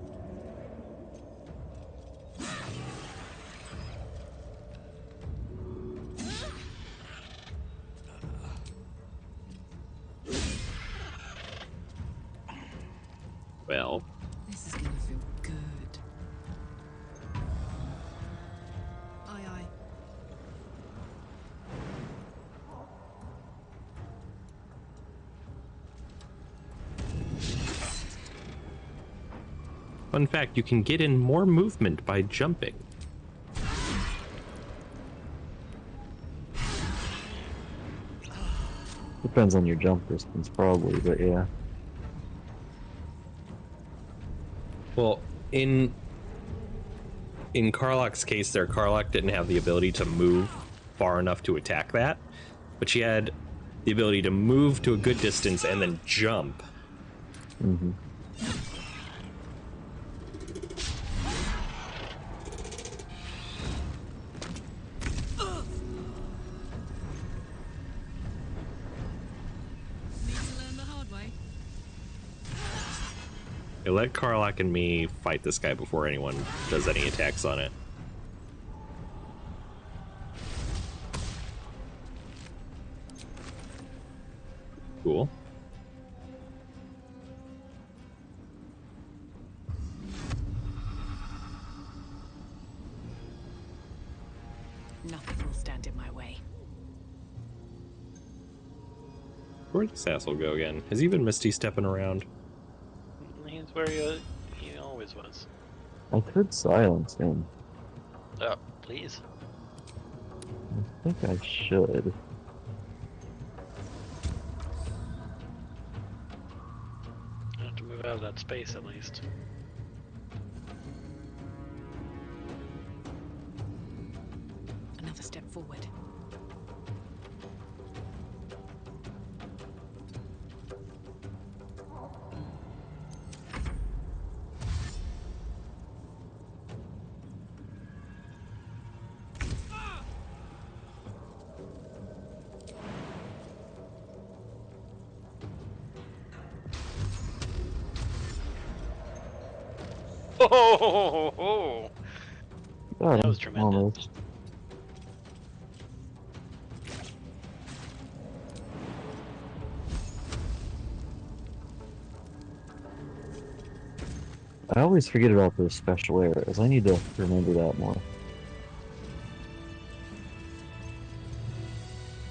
Well, This is gonna feel good. Aye, aye. fun fact, you can get in more movement by jumping. Depends on your jump distance, probably, but yeah. Well, in Karlach's case there, Karlach didn't have the ability to move far enough to attack that, but she had the ability to move to a good distance and then jump. Mm-hmm. Need to learn the hard way. Hey, let Karlach and me fight this guy before anyone does any attacks on it. Cool. Nothing will stand in my way. Where'd this asshole go again? Has he been Misty stepping around? He's where he always was. I could silence him. Oh, please. I think I should. I have to move out of that space at least. Another step forward. Oh! Got That him, was tremendous. almost. I always forget about those special areas. I need to remember that more.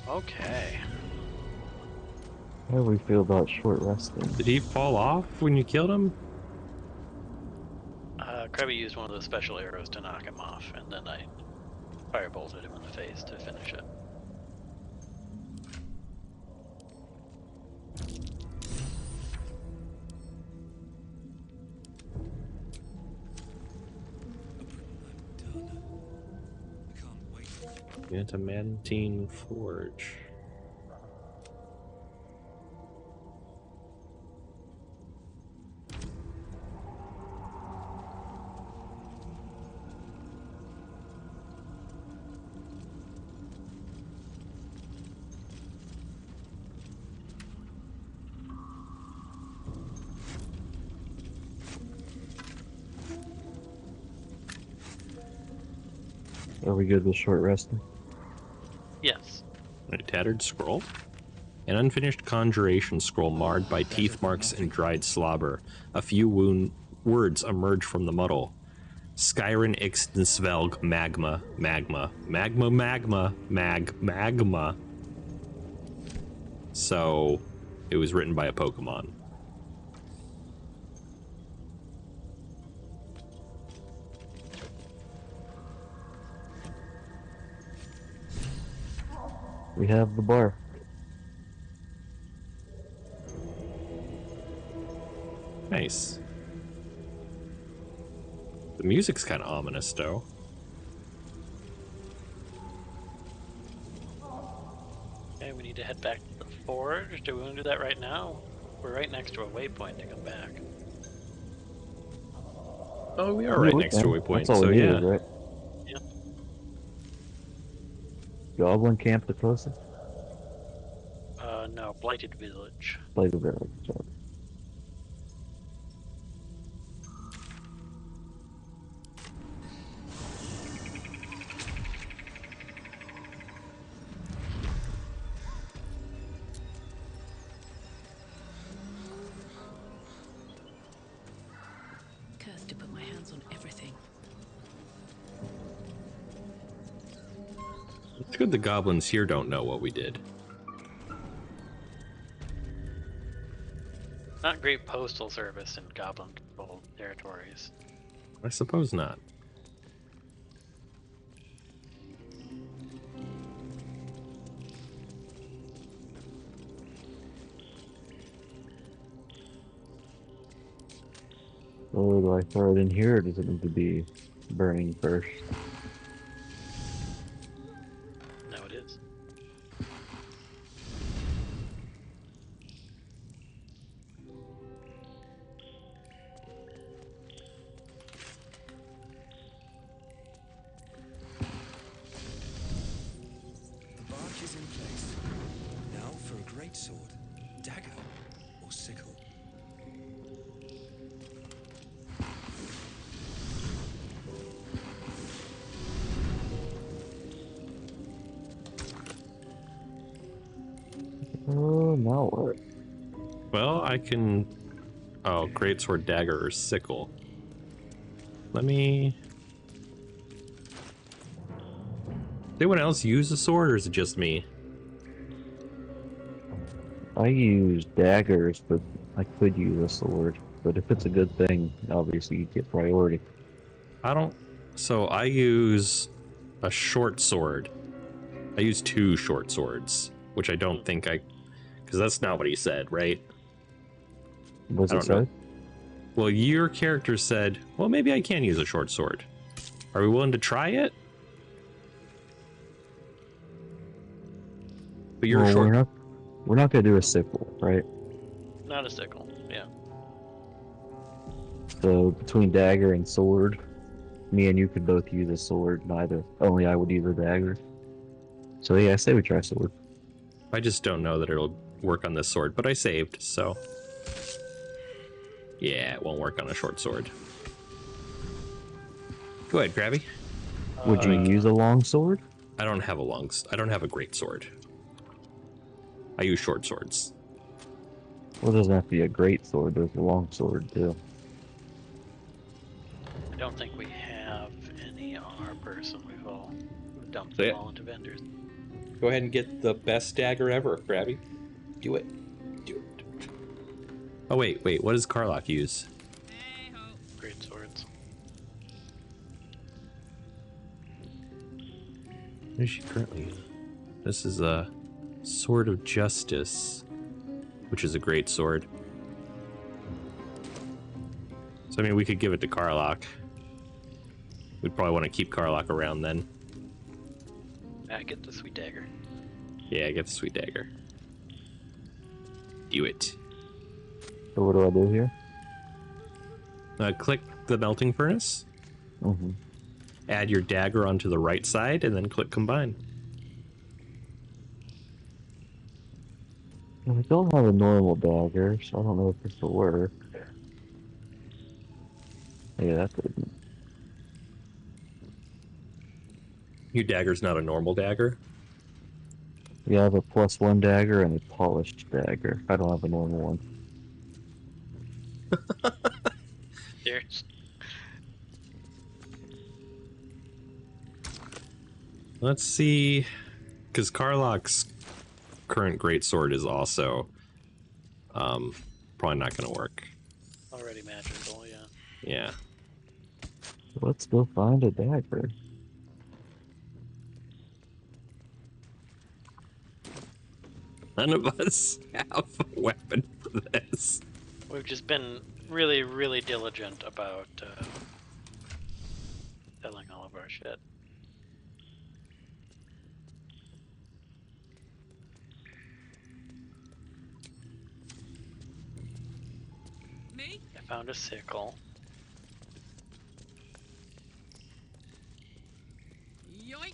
Okay. How do we feel about short resting? Did he fall off when you killed him? Krabby used one of those special arrows to knock him off, and then I firebolted him in the face to finish it. Into Mantine Forge. Are we good with short resting? Yes. A tattered scroll. An unfinished conjuration scroll marred by teeth marks and dried slobber. A few words emerge from the muddle. Skyren Ixtensvelg magma, magma, magma, magma, magma. So, it was written by a Pokemon. We have the bar. Nice. The music's kind of ominous, though. Okay, we need to head back to the forge. Do we want to do that right now? We're right next to a waypoint to come back. Oh, we are right next to a waypoint, That's all so we yeah. needed, right? Yeah. Goblin Camp the closest? No, Blighted Village. Blighted Village. So. Cursed to put my hands on everything. It's good the goblins here don't know what we did. Not great postal service in goblin-controlled territories. I suppose not. Oh, do I throw it in here, or does it need to be burning first? No, it is. The bark is in place. Now for a great sword, dagger, or sickle. Oh, now what? Well, I can... Oh, greatsword, dagger, or sickle. Let me... Did anyone else use a sword, or is it just me? I use daggers, but I could use a sword. But if it's a good thing, obviously you get priority. I don't... So I use a short sword. I use 2 short swords, which I don't think I... Because that's not what he said, right? What's I it don't know. say? Well, your character said, well, maybe I can use a short sword. Are we willing to try it? But you're Well, short. we're not gonna do a sickle, right? Not a sickle, yeah. So between dagger and sword, me and you could both use a sword. Neither, only I would use a dagger. So yeah, I say we try sword. I just don't know that it'll work on this sword, but I saved, so... Yeah, it won't work on a short sword. Go ahead, Krabby. Would you use a long sword? I don't have a great sword. I use short swords. Well, it doesn't have to be a great sword. There's a long sword too. I don't think we have any on our person. We've dumped So, them yeah. all into vendors. Go ahead and get the best dagger ever, Krabby. Do it. Do it. Oh, wait. What does Karlach use? Great swords. What is she currently using? This is a Sword of Justice, which is a great sword. So, I mean, we could give it to Karlach. We'd probably want to keep Karlach around then. I get the sweet dagger. Yeah, get the sweet dagger. Do it. So what do I do here? Click the melting furnace. Mm-hmm. Add your dagger onto the right side, and then click combine. I don't have a normal dagger, so I don't know if this will work. Yeah, that didn't. Your dagger's not a normal dagger? We have a +1 dagger and a polished dagger. I don't have a normal one. There's Let's see, because Karlach's current greatsword is also probably not going to work. already magical, yeah. Yeah. Let's go find a dagger. None of us have a weapon for this. We've just been really, really diligent about selling all of our shit. Me? I found a sickle. Yoink!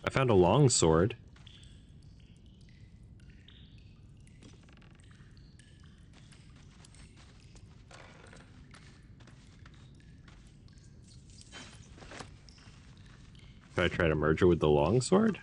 I found a long sword. Should I try to merge it with the long sword?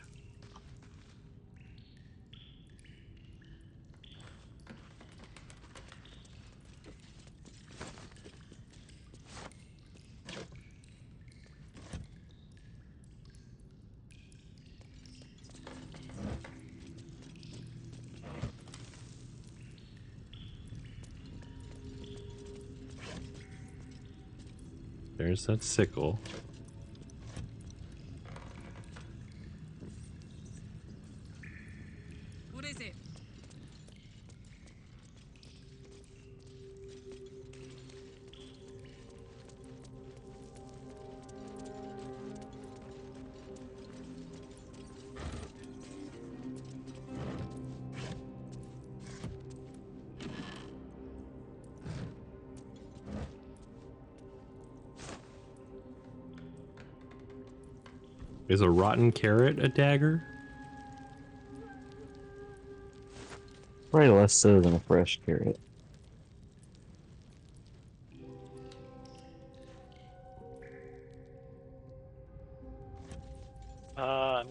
There's that sickle. What is it? Is a rotten carrot a dagger? Probably less so than a fresh carrot.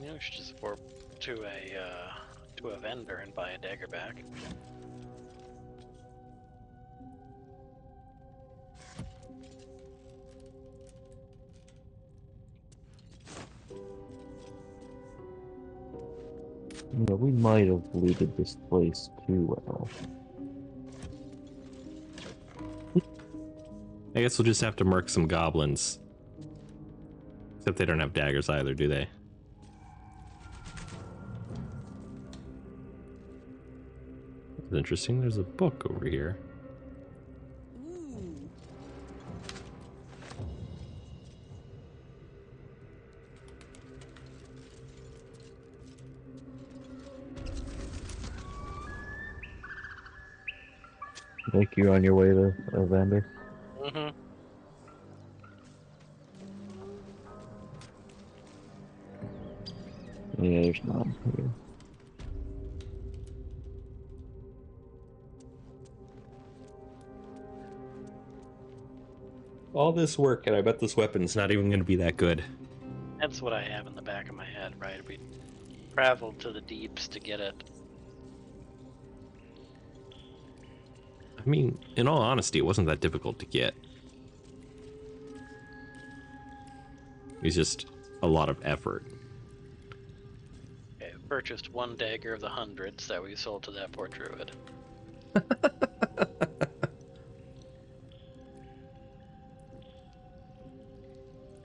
Maybe we should just warp to a vendor and buy a dagger back. Yeah, we might have looted this place too well. I guess we'll just have to murk some goblins. Except they don't have daggers either, do they? That's interesting. There's a book over here. Ooh. Think you're on your way to a vendor? Mm-hmm. Yeah, there's none here. All this work, and I bet this weapon's not even going to be that good. That's what I have in the back of my head, right? We traveled to the deeps to get it. I mean, in all honesty, it wasn't that difficult to get. It's just a lot of effort. Okay, purchased one dagger of the hundreds that we sold to that poor druid.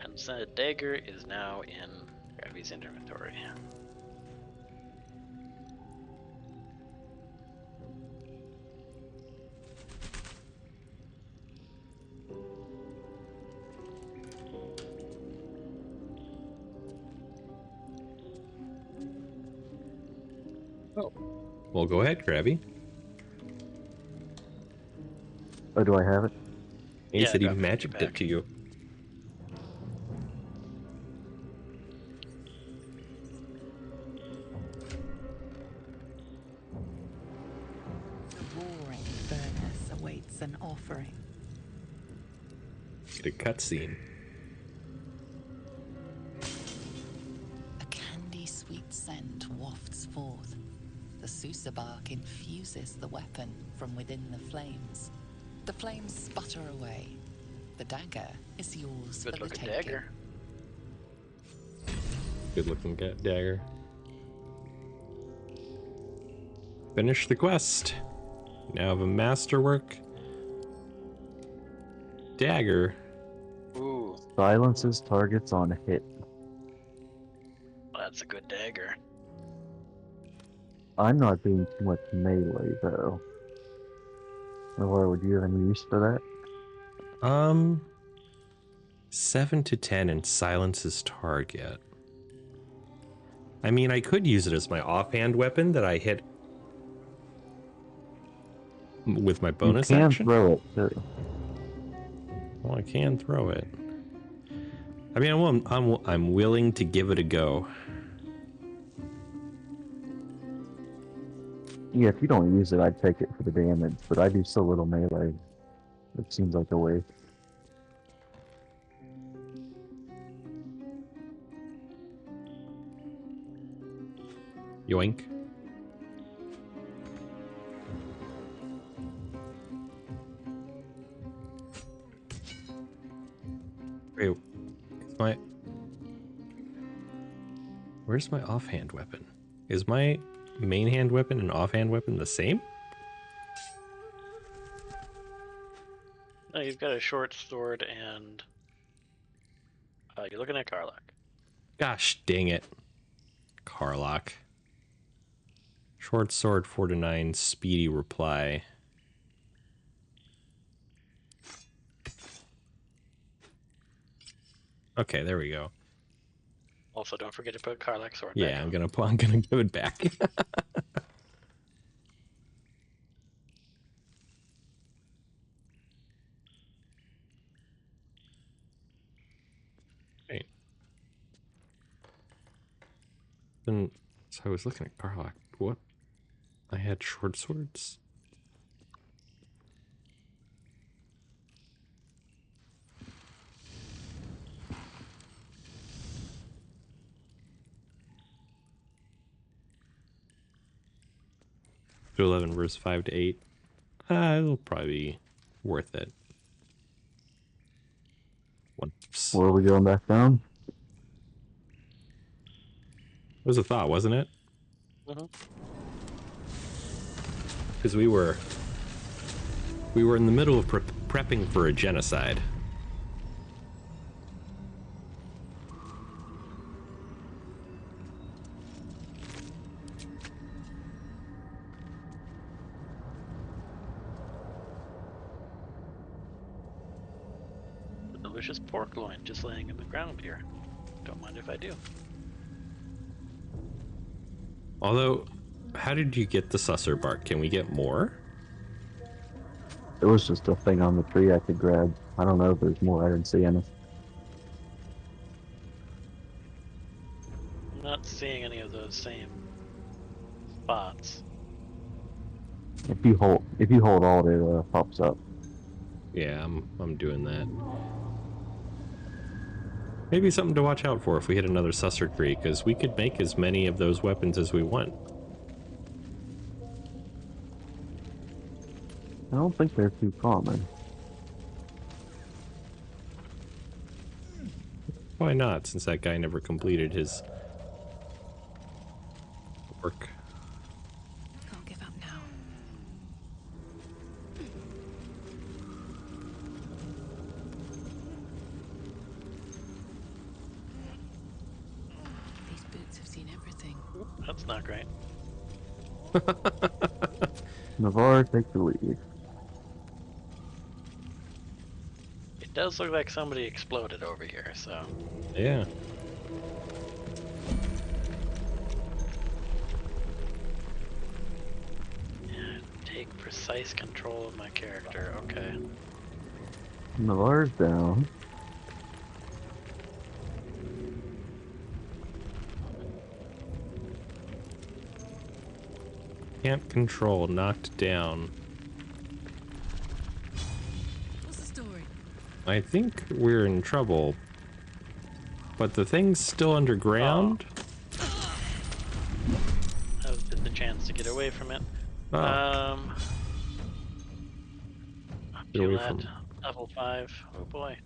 And said dagger is now in Gabby's inventory. Oh. Well, go ahead, Krabby. Oh, do I have it? He Yeah, said he got magicked back. it to you. The roaring furnace awaits an offering. Get a cutscene. A candy-sweet scent wafts forth. The Susa bark infuses the weapon from within the flames. The flames sputter away. The dagger is yours for Good the looking taking. dagger. Good looking dagger. Finish the quest. Now have a masterwork dagger. Ooh, Silences targets on hit. that's a good dagger. I'm not doing too much melee though. Or would you have any use for that? 7 to 10 and silences target. I mean, I could use it as my offhand weapon that I hit with my bonus action. You can throw it too. Well, I can throw it. I mean, I'm willing to give it a go. Yeah, if you don't use it, I'd take it for the damage, but I do so little melee. It seems like a waste. Yoink. Wait, where's my offhand weapon? Is my main hand weapon and offhand weapon the same? No, you've got a short sword and you're looking at Karlach. Gosh dang it. Karlach. Short sword 4 to 9, speedy reply. Okay, there we go. Also, don't forget to put Karlach's sword Yeah, back I'm gonna give it back. Right. Then, so I was looking at Karlach. What? I had short swords. To 11 versus 5 to 8. It'll probably be worth it. Once. Where are we going back down? It was a thought, wasn't it? Because we were in the middle of prepping for a genocide. Delicious pork loin just laying in the ground here. Don't mind if I do. Although, how did you get the susser bark? Can we get more? It was just a thing on the tree I could grab. I don't know if there's more. I didn't see any. I'm not seeing any of those same spots. If you hold alt, it pops up. Yeah, I'm doing that. Maybe something to watch out for if we hit another susser tree, because we could make as many of those weapons as we want. I don't think they're too common. Why not, since that guy never completed his work? Can't give up now. These boots have seen everything. That's not great. Navarre, take the lead. It does look like somebody exploded over here, so. Yeah. Take precise control of my character, okay. Navarre's down. Can't control, knocked down. What's the story? I think we're in trouble. But the thing's still underground? That was just a chance to get away from it. Oh. Get away Gillette, from- level 5. Oh boy.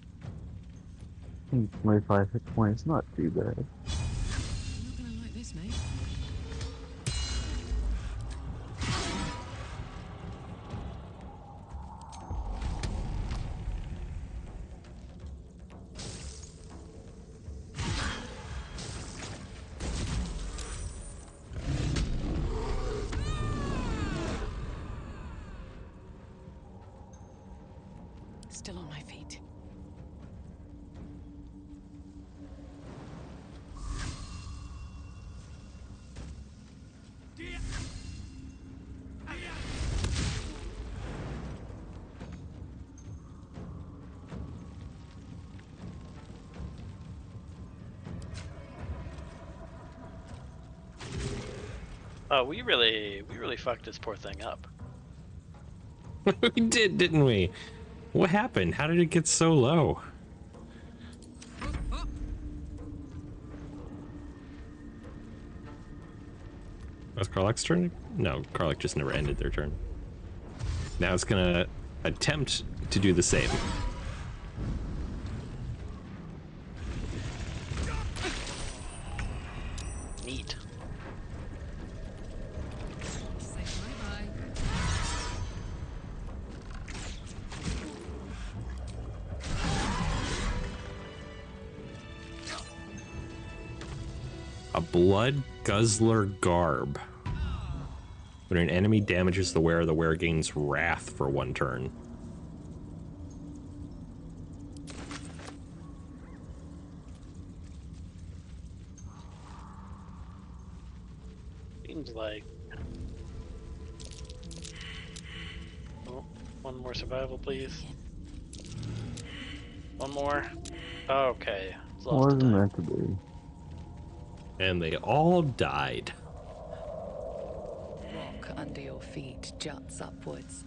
25 hit points, not too bad. You're not gonna like this, mate. Still on my feet. Oh, we really fucked this poor thing up. We did, didn't we? What happened? How did it get so low? Was Karlach's turn? No, Karlach just never ended their turn. Now it's gonna attempt to do the same. Neat. Say bye-bye. A blood guzzler garb. When an enemy damages the wearer gains wrath for 1 turn. Seems like. Oh, one more survival, please. One more. Okay. It's lost to Wasn't time. meant to be. And they all died. Rock under your feet juts upwards,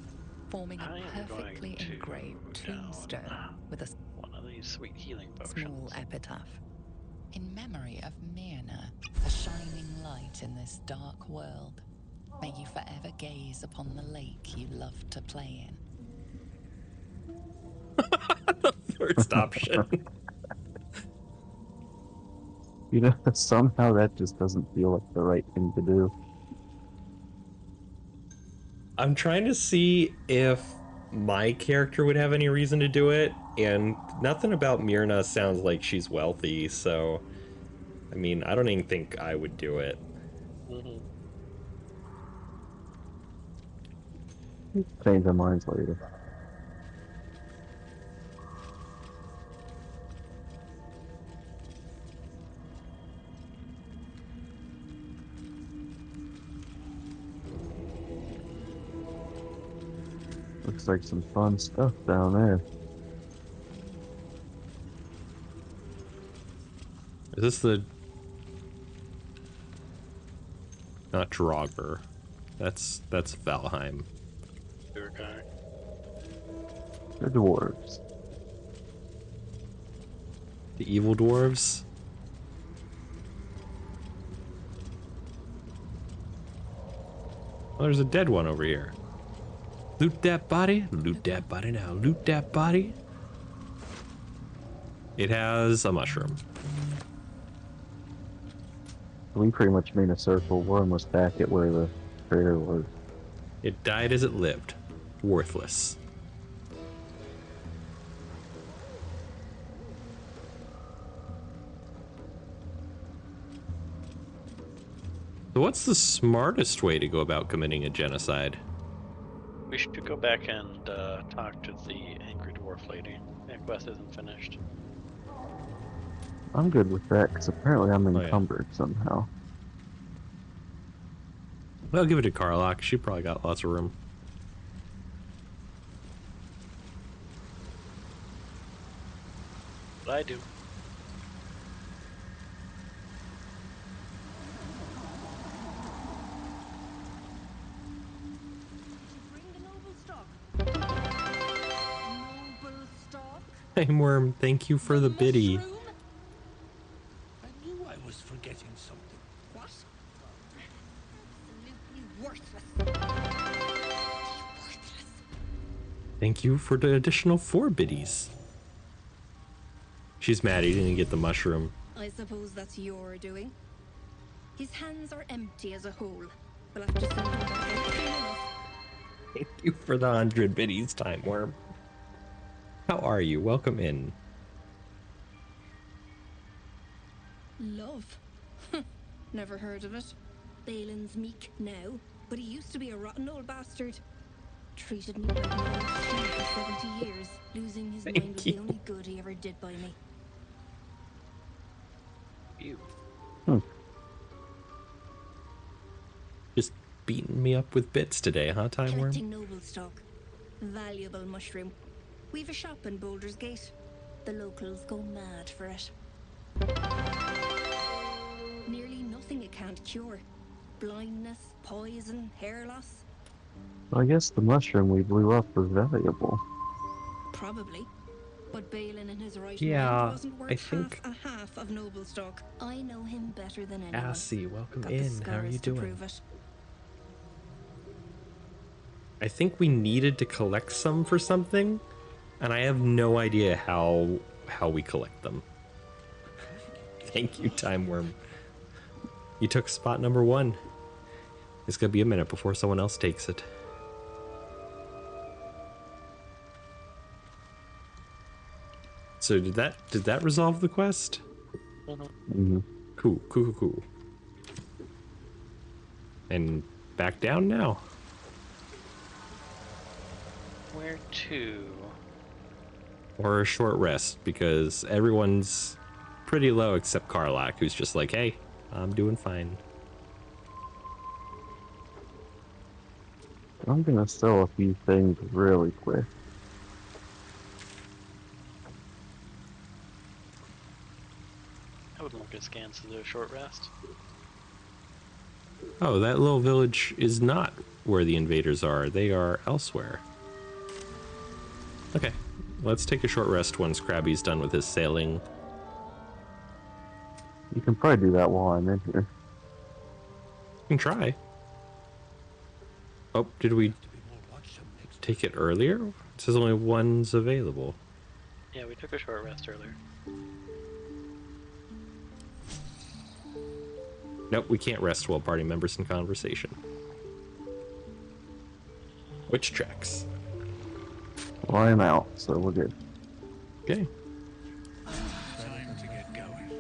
forming I a am going perfectly to engraved down tombstone with a one of these sweet healing small potions. epitaph. In memory of Myrna, a shining light in this dark world, may you forever gaze upon the lake you loved to play in. First option. You know, somehow that just doesn't feel like the right thing to do. I'm trying to see if my character would have any reason to do it, and nothing about Myrna sounds like she's wealthy, so I mean, I don't even think I would do it. Mm-hmm. Change their minds later. Looks like some fun stuff down there. Is this the... Not Draugr. That's Valheim. Okay. The dwarves. The evil dwarves? Oh, there's a dead one over here. Loot that body. Loot that body now. Loot that body. It has a mushroom. We pretty much made a circle. We're almost back at where the prayer was. It died as it lived. Worthless. So what's the smartest way to go about committing a genocide? We should go back and talk to the angry dwarf lady. That quest isn't finished. I'm good with that, because apparently I'm yeah. encumbered somehow. I'll give it to Karlach. She probably got lots of room. But I do. Bring the noble stock. Noble stock? Worm, thank you for the biddy. mushroom? I knew I was forgetting something. What? Absolutely worthless. Worthless. Thank you for the additional 4 biddies. She's mad he didn't get the mushroom. I suppose that's your doing. His hands are empty as a whole. We'll have to send him back out soon enough. Thank you for the 100 biddies, Time Worm. How are you? Welcome in. Love? Never heard of it. Balin's meek now, but he used to be a rotten old bastard. Treated me like an old fool for 70 years. Losing his mind was the only good he ever did by me. You. Just beating me up with bits today, huh, Time Worm? Collecting noble stock. Valuable mushroom. We've a shop in Baldur's Gate. The locals go mad for it. Nearly nothing it can't cure. Blindness, poison, hair loss. I guess the mushroom we blew up was valuable. Probably. But Balin in his right Yeah, mind wasn't worth I think... half of noble stock. I know him better than anyone. Cassie, welcome Got in. How are you scars to doing? prove it. I think we needed to collect some for something, and I have no idea how we collect them. Thank you, Time Worm. You took spot number 1. It's gonna be a minute before someone else takes it. So did that resolve the quest? Mm-hmm. Cool. And back down now. Where to? Or a short rest, because everyone's pretty low except Karlak, who's just like, hey, I'm doing fine. I'm gonna sell a few things really quick. I would look at scans to do a short rest. Oh, that little village is not where the invaders are. They are elsewhere. Okay, let's take a short rest once Krabby's done with his sailing. You can probably do that while I'm in here. You can try. Oh, did we take it earlier? It says only one's available. Yeah, we took a short rest earlier. Nope, we can't rest while party members in conversation. Which tracks? Well, I'm out, so we're good. Okay, Time to get going.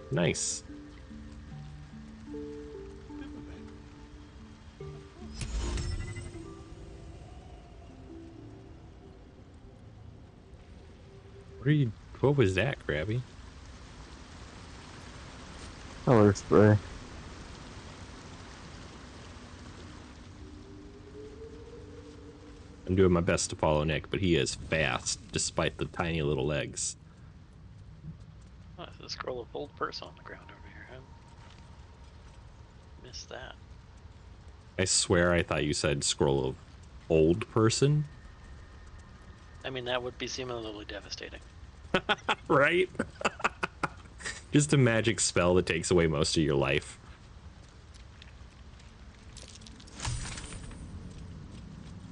nice. What was that, Krabby? Color spray. I'm doing my best to follow Nick, but he is fast, despite the tiny little legs. Oh, there's a scroll of old person on the ground over here, huh? Missed that. I swear I thought you said scroll of old person. I mean, that would be similarly devastating. Right? Just a magic spell that takes away most of your life.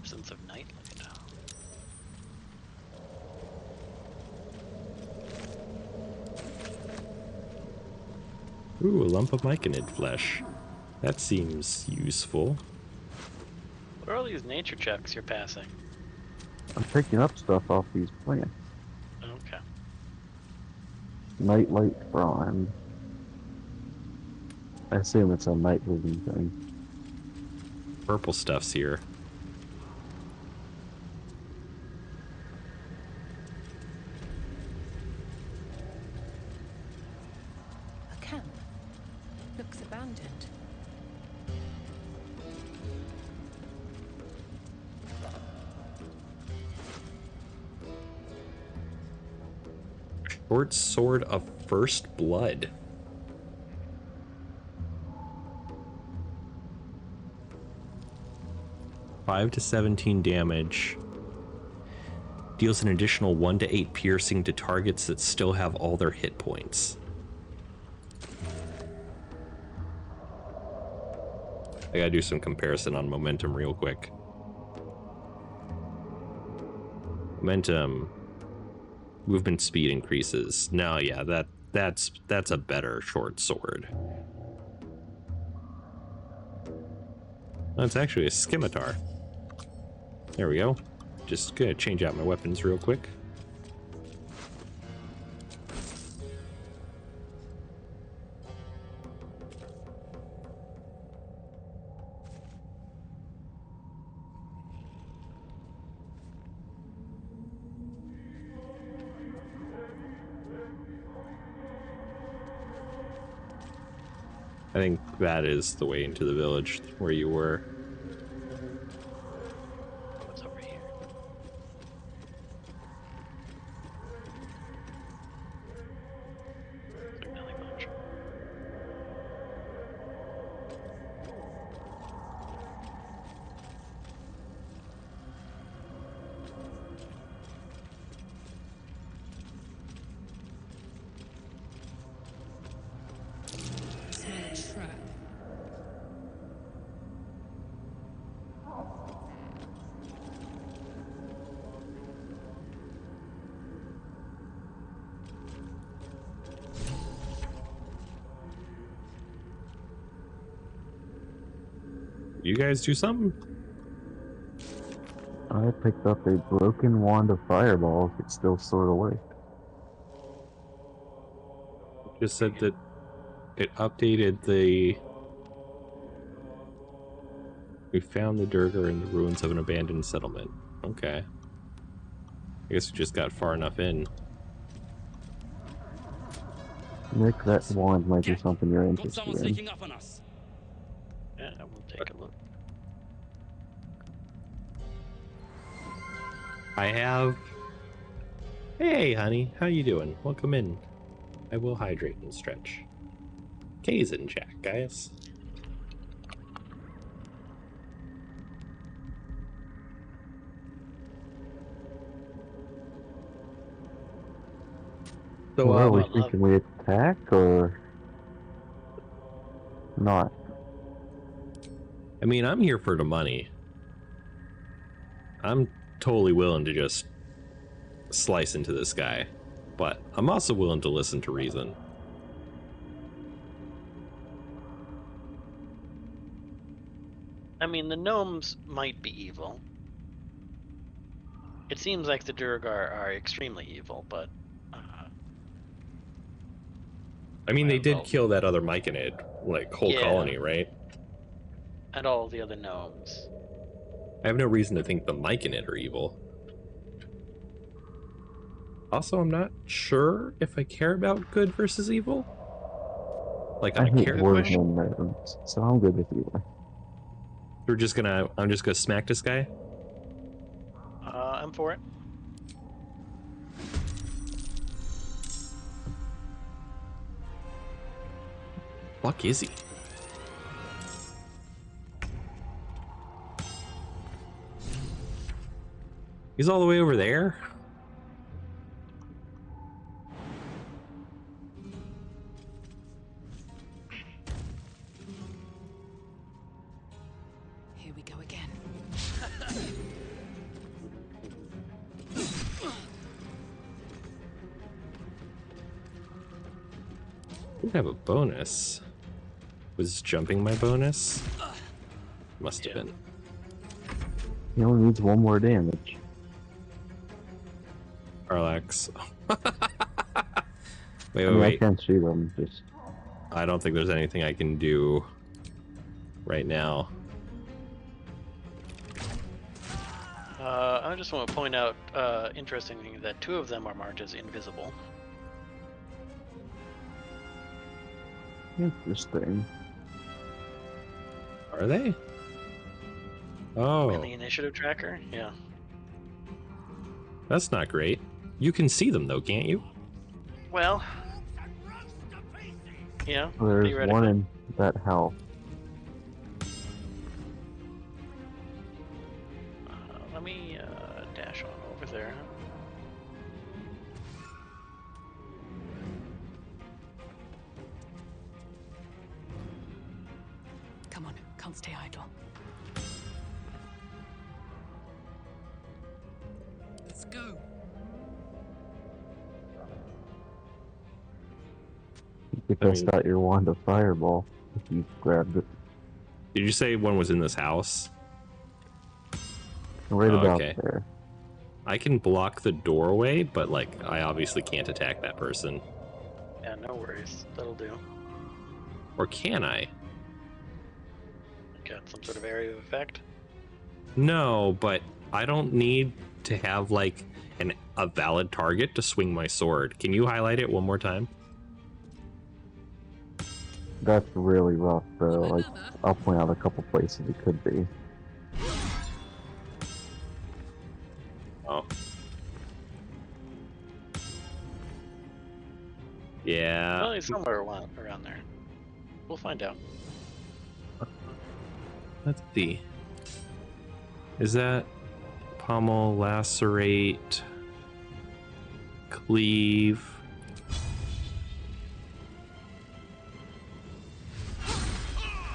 Absence of night, look at how. Ooh, a lump of myconid flesh. That seems useful. What are all these nature checks you're passing? I'm picking up stuff off these plants. Okay. Nightlight frond. I assume it's a night vision thing. Purple stuff's here. A camp. Looks abandoned. Short sword of first blood. Five to 17 damage. Deals an additional 1 to 8 piercing to targets that still have all their hit points. I gotta do some comparison on momentum real quick. Momentum. Movement speed increases. No, yeah, that's a better short sword. That's actually a scimitar. There we go. Just gonna change out my weapons real quick. I think that is the way into the village where you were. What's over here? Like nothing much. Smell a trap. You guys do something? I picked up a broken wand of fireballs. It's still stored away. Just said that it updated the... We found the Durgar in the ruins of an abandoned settlement. Okay. I guess we just got far enough in. Nick, that wand might be something you're Got interested someone in. sneaking up on us. Yeah, I will take a look. I have... Hey, honey. How you doing? Welcome in. I will hydrate and stretch. K's in chat, guys. So, Well, are we love- thinking we attack or not? I mean, I'm here for the money. I'm totally willing to just slice into this guy, but I'm also willing to listen to reason. I mean, the gnomes might be evil. It seems like the Durgar are extremely evil, but I mean, they did well, kill that other Myconid, like, whole Yeah. colony, right? and all the other gnomes. I have no reason to think the Myconid are evil. Also, I'm not sure if I care about good versus evil. Like, I on a hate character war question. gnomes, so I'm good with either. I'm just gonna smack this guy. I'm for it. Fuck is he? He's all the way over there? Here we go again. I did have a bonus. Was jumping my bonus? Must have been. He only needs one more damage. Arlax. I mean, I can't shoot him, just... I don't think there's anything I can do right now. I just want to point out, interestingly, that 2 of them are marked as invisible. Interesting. Are they? Oh, In the initiative tracker? Yeah. that's not great. You can see them though, can't you? Well, yeah, There's theoretically. one in that house. Let me dash on over there. Come on, can't stay idle. Let's go. You could test out your wand of fireball if you grabbed it. Did you say one was in this house? Right Oh, about okay. there. I can block the doorway, but like I obviously can't attack that person. Yeah, no worries. That'll do. Or can I? Got some sort of area of effect. No, but I don't need to have like a valid target to swing my sword. Can you highlight it one more time? That's really rough, though. Like, I'll point out a couple places it could be. Oh. Yeah. Well, he's somewhere around there. We'll find out. Let's see. Is that pommel, lacerate, cleave?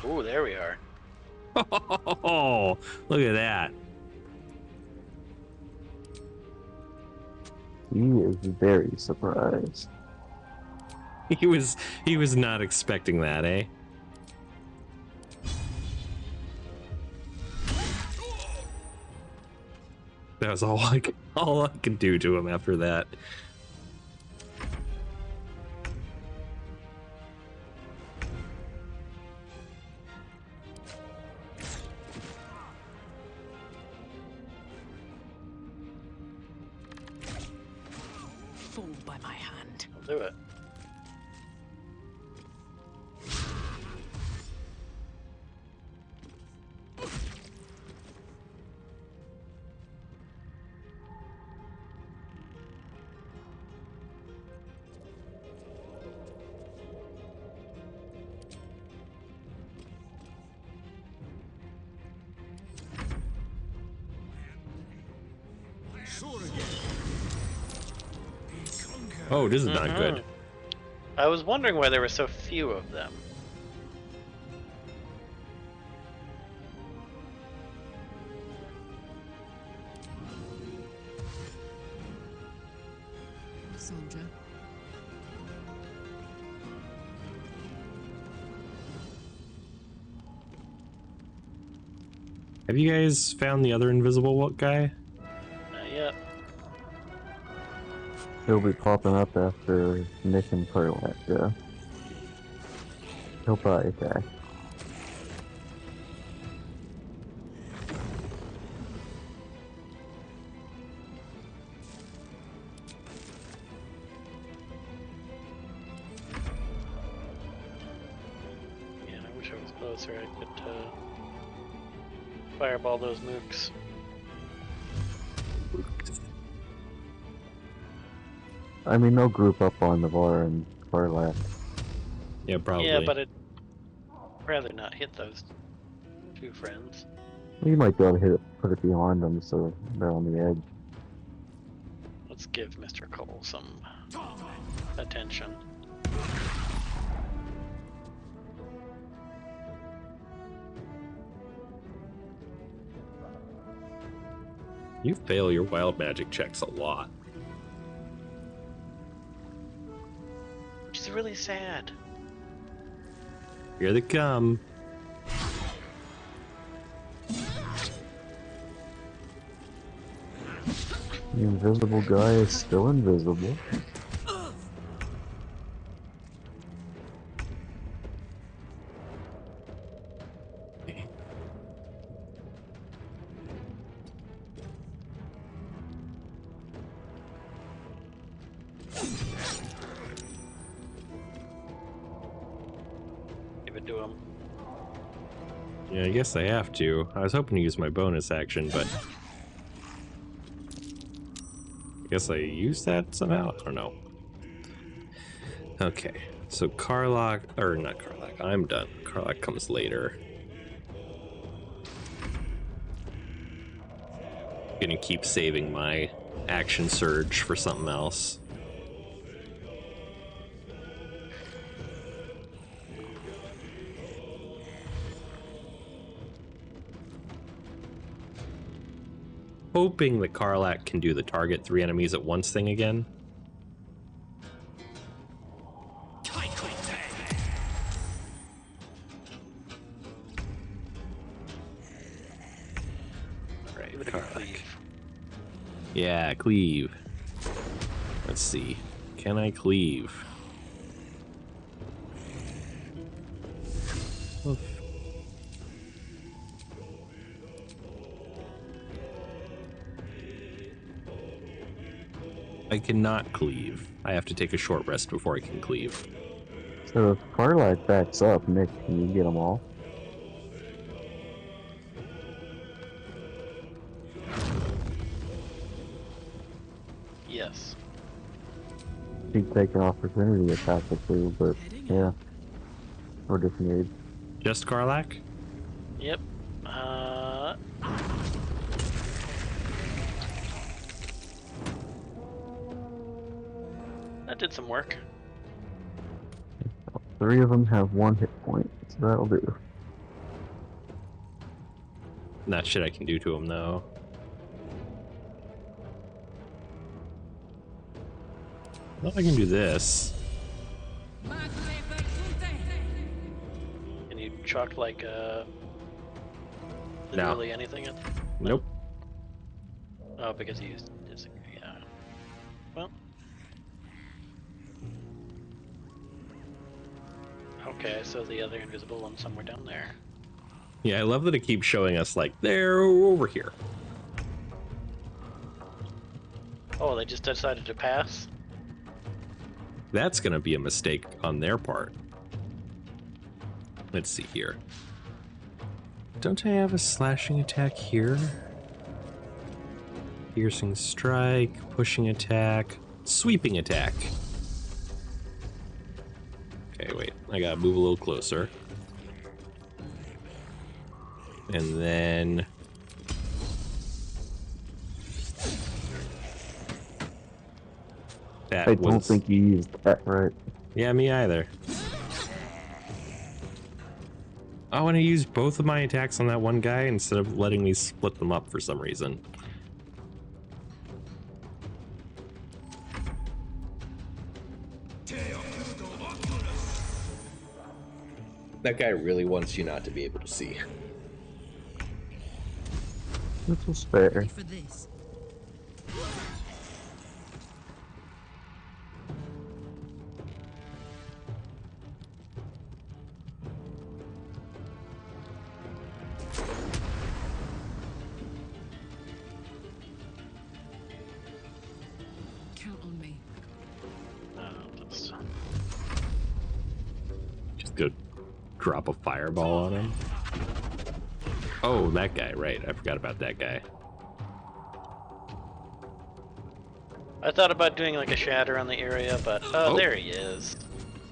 Oh, there we are. Oh, look at that. He is very surprised. He was not expecting that, eh? That was all I could do to him after that. Fall by my hand. I'll do it. Oh, this is not good. I was wondering why there were so few of them. Soldier. Have you guys found the other invisible guy? Not yet. He'll be popping up after Nick and Perlat go. He'll probably attack. Man, I wish I was closer. I could fireball those mooks. I mean, they'll group up on the bar and Perlat. Yeah, probably. Yeah, but I'd rather not hit those two friends. You might be able to hit it, put it behind them so they're on the edge. Let's give Mr. Cole some attention. You fail your wild magic checks a lot. Which is really sad. Here they come. The invisible guy is still invisible. Give it to him. Yeah, I guess I have to. I was hoping to use my bonus action, but I guess I used that somehow? I don't know. Okay, so Karlach, or not Karlach, I'm done. Karlach comes later. Gonna keep saving my action surge for something else. Hoping that Karlach can do the target 3 enemies at once thing again. Alright, Karlach. Yeah, cleave. Let's see. Can I cleave? Oof. I cannot cleave. I have to take a short rest before I can cleave. So if Carlac backs up, Nick, can you get them all? Yes. Keep taking opportunity attack or two, but yeah. Or disengage. Just Karlak? Yep. That did some work. 3 of them have 1 hit point, so that'll do. Not shit I can do to him, though. Well, I can do this. Can you chuck like No. literally anything at them? Nope. Oh, because he used yeah. Well. Okay, so the other invisible one's somewhere down there. Yeah, I love that it keeps showing us, like, they're over here. Oh, they just decided to pass? That's gonna be a mistake on their part. Let's see here. Don't I have a slashing attack here? Piercing strike, pushing attack, sweeping attack. Okay, wait. I gotta move a little closer. And then... that I don't think you used that right. Yeah, me either. I want to use both of my attacks on that one guy instead of letting me split them up for some reason. That guy really wants you not to be able to see. This was fair. For this. Count on me. Just go drop a fireball on him. Oh, that guy, right. I forgot about that guy. I thought about doing like a shatter on the area, but oh, there he is.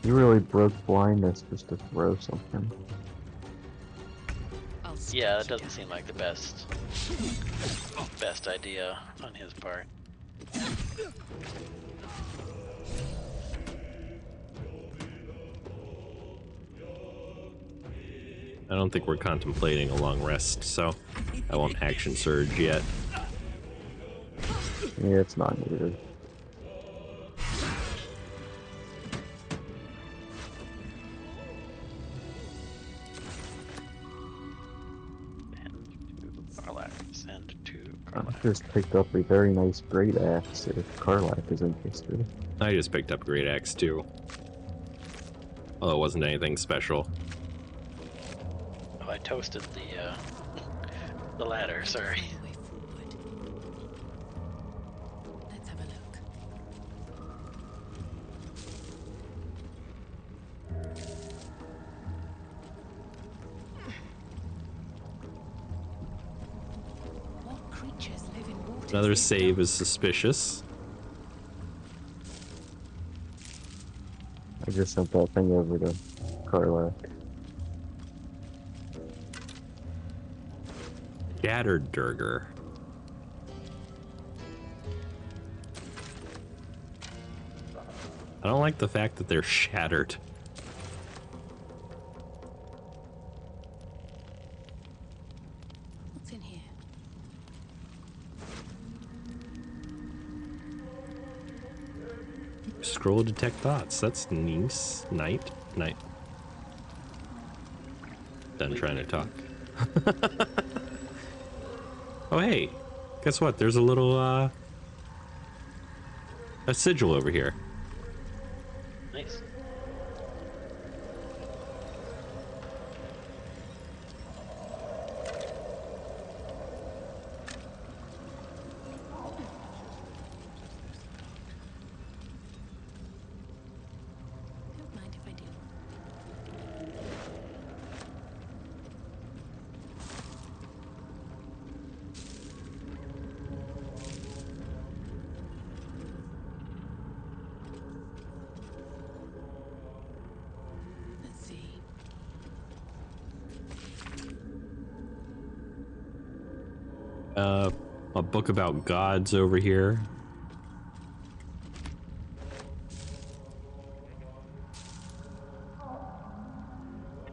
You really broke blindness just to throw something. Yeah, that doesn't seem like the best idea on his part. I don't think we're contemplating a long rest, so I won't action surge yet. Yeah, it's not needed. Send to I just picked up a very nice great axe if Karlak is interested. I just picked up Great Axe too. Although it wasn't anything special. Oh, I toasted the ladder, sorry. Let's have a look. What creatures live in water? Another save is suspicious. I just sent that thing over to Karlak. Shattered Durger. I don't like the fact that they're shattered. What's in here? Scroll detect thoughts. That's nice. Night. Done trying to talk. Oh hey, guess what? There's a little a sigil over here. Nice. Don't mind if I do. A book about gods over here.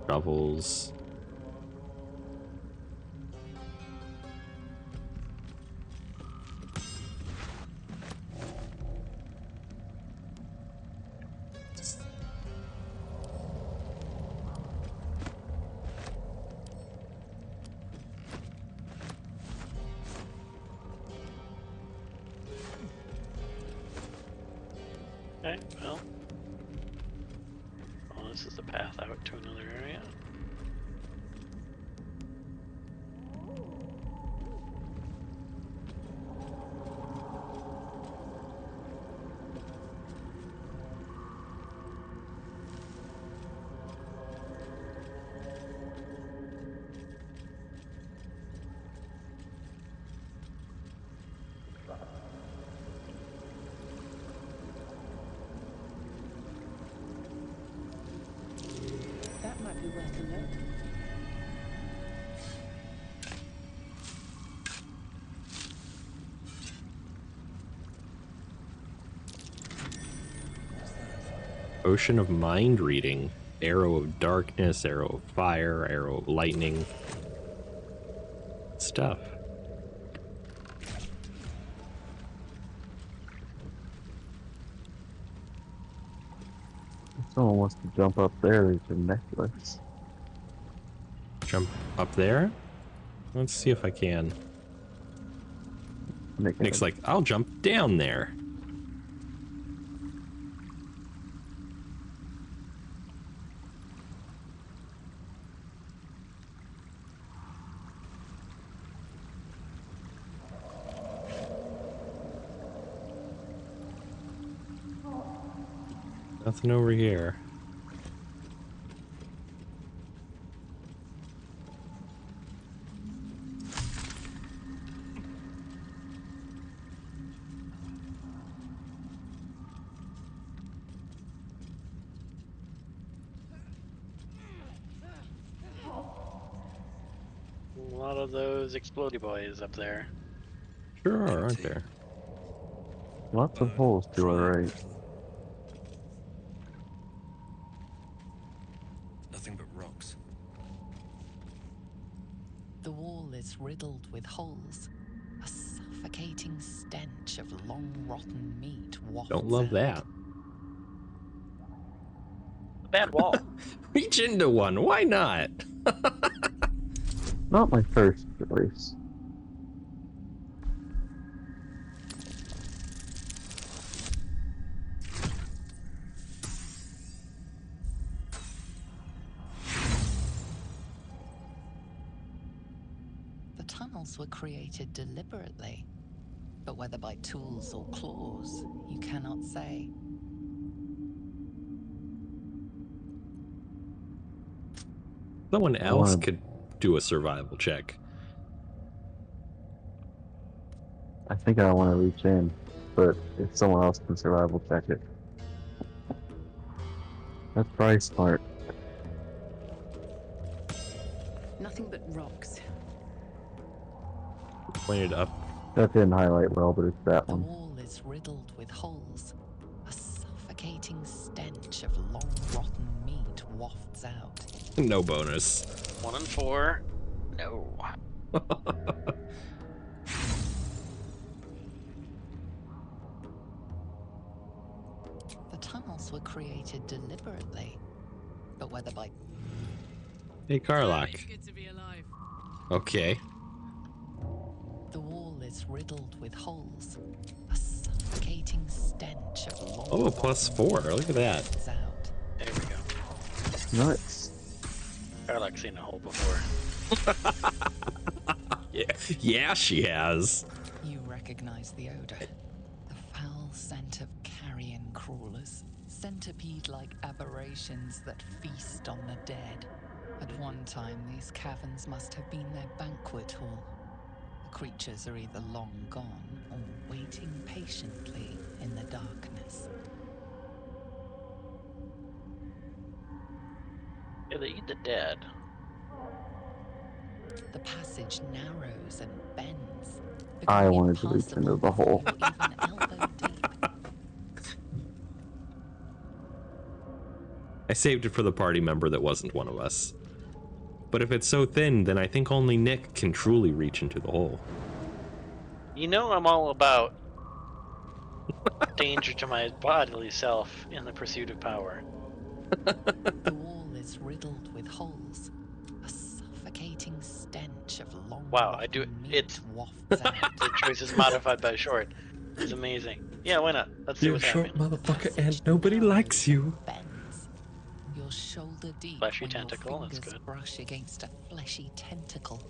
Shovels. Okay, well. Oh, this is the path out to another area. That might be worth a look. Ocean of mind reading. Arrow of darkness, arrow of fire, arrow of lightning. Stuff. If someone wants to jump up there, there's a necklace. Jump up there? Let's see if I can. Nick's like, I'll jump down there. Nothing over here. A lot of those explodey boys up there. Sure are, aren't there? Lots of holes to our right. Nothing but rocks. The wall is riddled with holes. A suffocating stench of long rotten meat wafts Don't love out. that. A bad wall. Reach into one. Why not? Not my first choice. The tunnels were created deliberately, but whether by tools or claws, you cannot say. Someone else could do a survival check. I think I want to reach in, but if someone else can survival check it. That's probably smart. Nothing but rocks. Pointed up. That didn't highlight well, but it's that The one. wall is riddled with holes. A suffocating stench of long rotten meat wafts out. No bonus. 1 and 4. No. The tunnels were created deliberately, but whether by... Hey, Carlock. It's good to be alive. Okay. The wall is riddled with holes. A suffocating stench of long... Oh, +4. Look at that. wafts out. There we go. Nuts. Carlock's seen a hole before. Yeah, she has. You recognize the odor. The foul scent of carrion crawlers. Centipede-like aberrations that feast on the dead. At one time, these caverns must have been their banquet hall. The creatures are either long gone or waiting patiently in the darkness. Yeah, they eat the dead. The passage narrows and bends. I wanted to reach into the hole. Even elbow deep. I saved it for the party member that wasn't one of us. But if it's so thin, then I think only Nick can truly reach into the hole. You know I'm all about danger to my bodily self in the pursuit of power. The wall is riddled with holes. A suffocating stench of long Wow, I do it. Wafts out. The choice is modified by short. It's amazing. Yeah, why not? Let's see what's happening. Motherfucker, and nobody likes you. Bends. Your shoulder deep. Fleshy when tentacle, your that's fingers good. brush against a fleshy tentacle.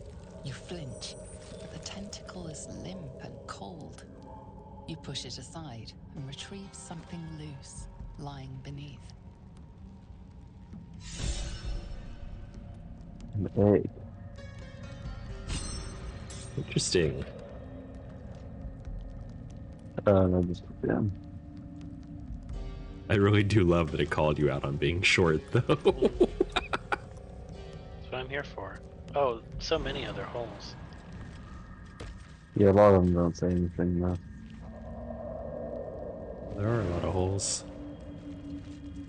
You flinch, but the tentacle is limp and cold. You push it aside and retrieve something loose lying beneath. An egg. Interesting. Just them. I really do love that it called you out on being short, though. That's what I'm here for. Oh, so many other holes. Yeah, a lot of them don't say anything though. There are a lot of holes.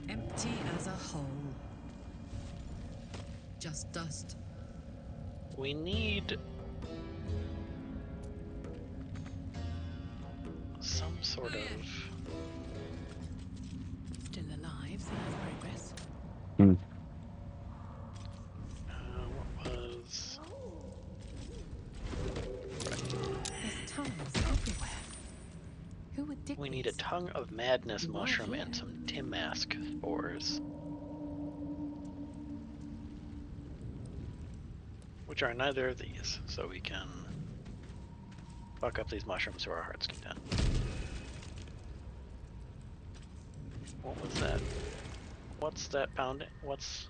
Empty as a hole. Just dust. We need some sort of. Still alive, so that's progress. What was? There's tongues everywhere. Who would dig We need a these? tongue of madness You are mushroom here. and some Timask spores, which are neither of these, so we can fuck up these mushrooms to our heart's content. What was that? What's that pounding? What's?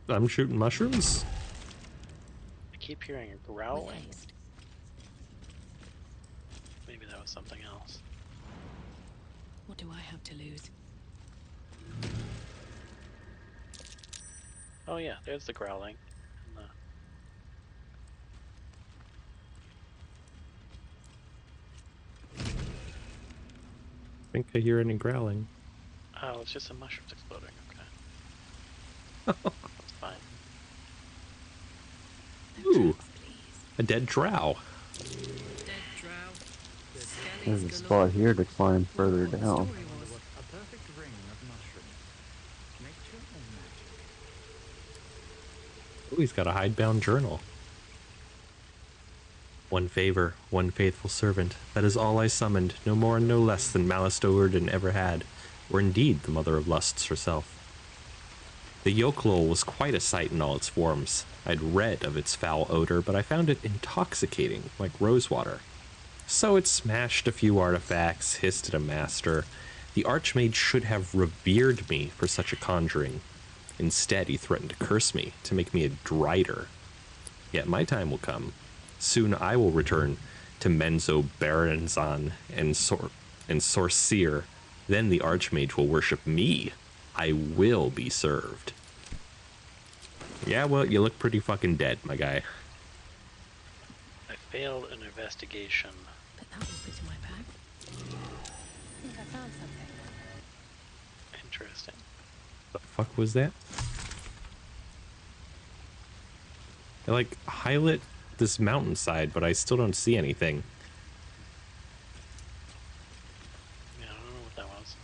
I'm shooting mushrooms. I keep hearing a With growling. haste. Maybe that was something else. What do I have to lose? Oh yeah, there's the growling. And I think I hear any growling. oh, it's just the mushrooms exploding. Okay. That's fine. No Ooh. traps, please. A dead drow. Dead drow. There's a Skellies spot galore. here to climb further What the down. story was. A perfect ring of mushrooms. Nature or magic? Ooh, he's got a hidebound journal. One favor, one faithful servant. That is all I summoned, no more and no less than Malice Do'Urden ever had, or indeed the mother of lusts herself. The yokelol was quite a sight in all its forms. I'd read of its foul odor, but I found it intoxicating, like rosewater. So it smashed a few artifacts, hissed at a master. The Archmage should have revered me for such a conjuring. Instead, he threatened to curse me, to make me a drider. Yet my time will come. Soon I will return to Menzo Baranzan and Sorceer. Then the Archmage will worship me. I will be served. Yeah, well, you look pretty fucking dead, my guy. I failed an investigation. Put that whoopers in my bag. I think I found something. Interesting. The fuck was that? I like highlight this mountainside, but I still don't see anything. Yeah, I don't know what that was.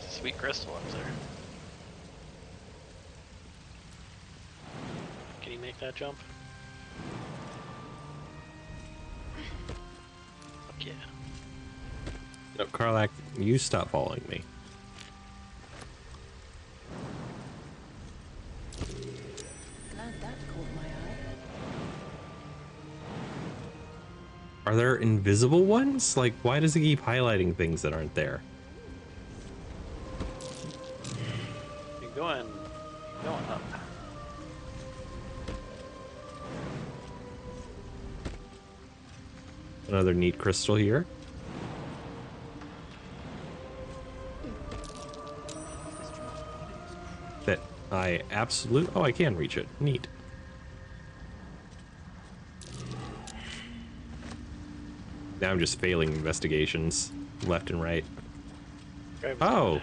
It's a sweet crystal up there. Can you make that jump? Fuck yeah. No, Karlak, you stop following me. Glad that caught my eye. Are there invisible ones? Like, why does it keep highlighting things that aren't there? You're going up. Another neat crystal here. That I absolutely... Oh, I can reach it. Neat. Now I'm just failing investigations left and right. Oh,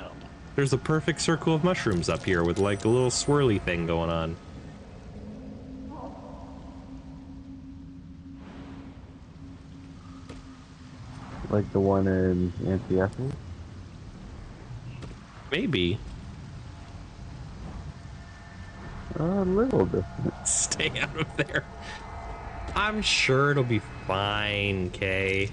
there's a perfect circle of mushrooms up here with like a little swirly thing going on. Like the one in Antiochia? Maybe. A little different. Stay out of there. I'm sure it'll be fine, Kay.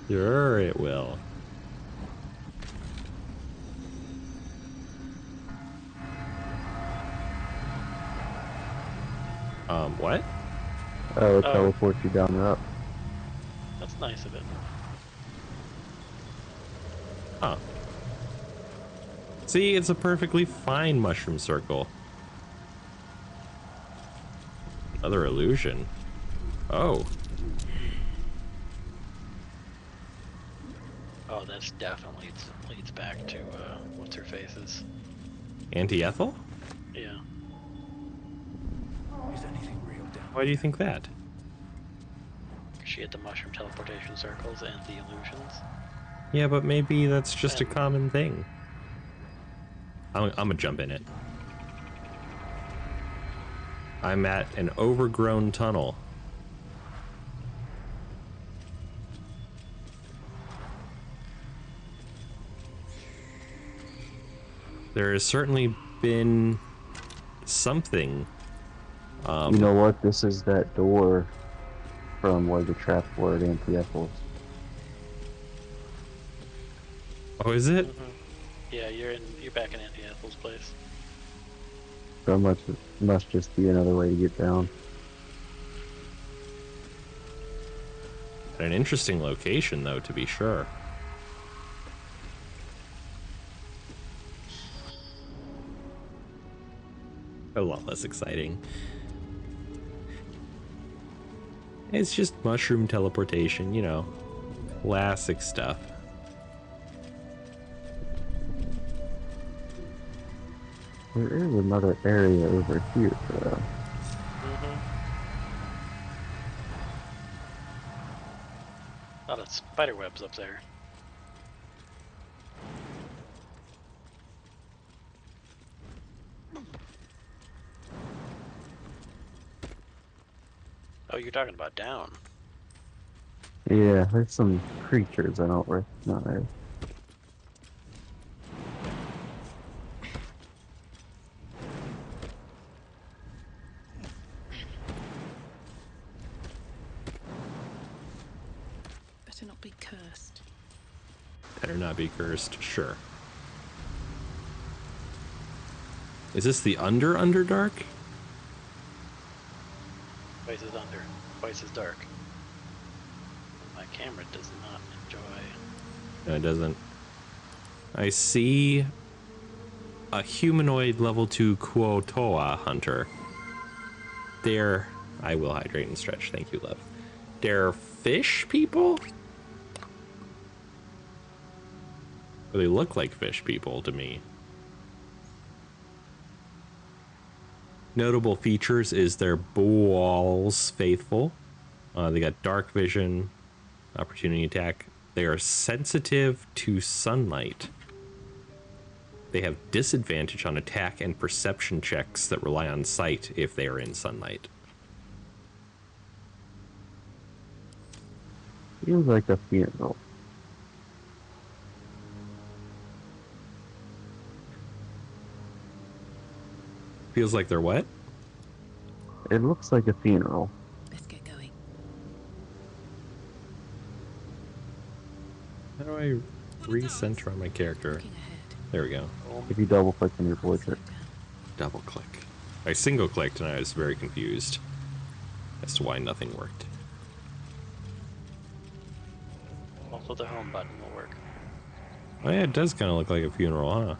Sure it will. What? Oh, it teleports you down up. That's nice of it. Huh. See, it's a perfectly fine mushroom circle. Another illusion. Oh. Oh, that's definitely leads back to what's her face's. Auntie Ethel? Yeah. Is anything real down? Why do you think that? She had the mushroom teleportation circles and the illusions. Yeah, but maybe that's just a common thing. I'm gonna jump in it. I'm at an overgrown tunnel. There has certainly been something. You know what? This is that door from where the trap word Antiochia. Oh, is it? Mm-hmm. Yeah, you're back in Auntie Ethel's place. So must just be another way to get down. An interesting location, though, to be sure. A lot less exciting. It's just mushroom teleportation, you know. Classic stuff. There is another area over here, though. Mm-hmm. A lot of spider webs up there. Oh, you're talking about down. Yeah, there's some creatures I don't recognize. Better not be cursed. Better not be cursed, sure. Is this the Underdark? Twice as under, twice as dark. My camera does not enjoy. No, it doesn't. I see a humanoid level 2 Kuotoa hunter. They're... I will hydrate and stretch, thank you, love. They're fish people? Or they look like fish people to me. Notable features is their balls faithful. They got dark vision, opportunity attack. They are sensitive to sunlight. They have disadvantage on attack and perception checks that rely on sight if they are in sunlight. Feels like a funeral. Feels like they're what? It looks like a funeral. Let's get going. How do I recenter on my character? There we go. If you double click on your portrait. Double click. I single clicked and I was very confused as to why nothing worked. Also, the home button will work. Oh yeah, it does kind of look like a funeral, huh?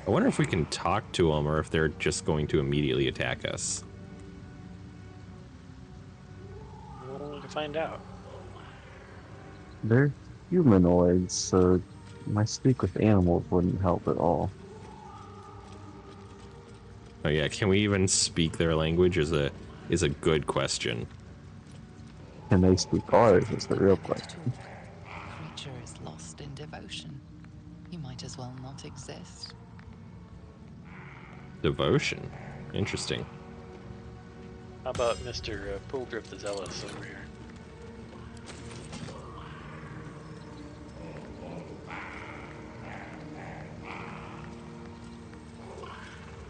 I wonder if we can talk to them or if they're just going to immediately attack us. We'll find out. They're humanoids, so my speak with animals wouldn't help at all. Oh yeah, can we even speak their language is a good question. Can they speak ours is the real question. Creature is lost in devotion. You might as well not exist. Devotion. Interesting. How about Mr. Pooldrip the Zealous over here?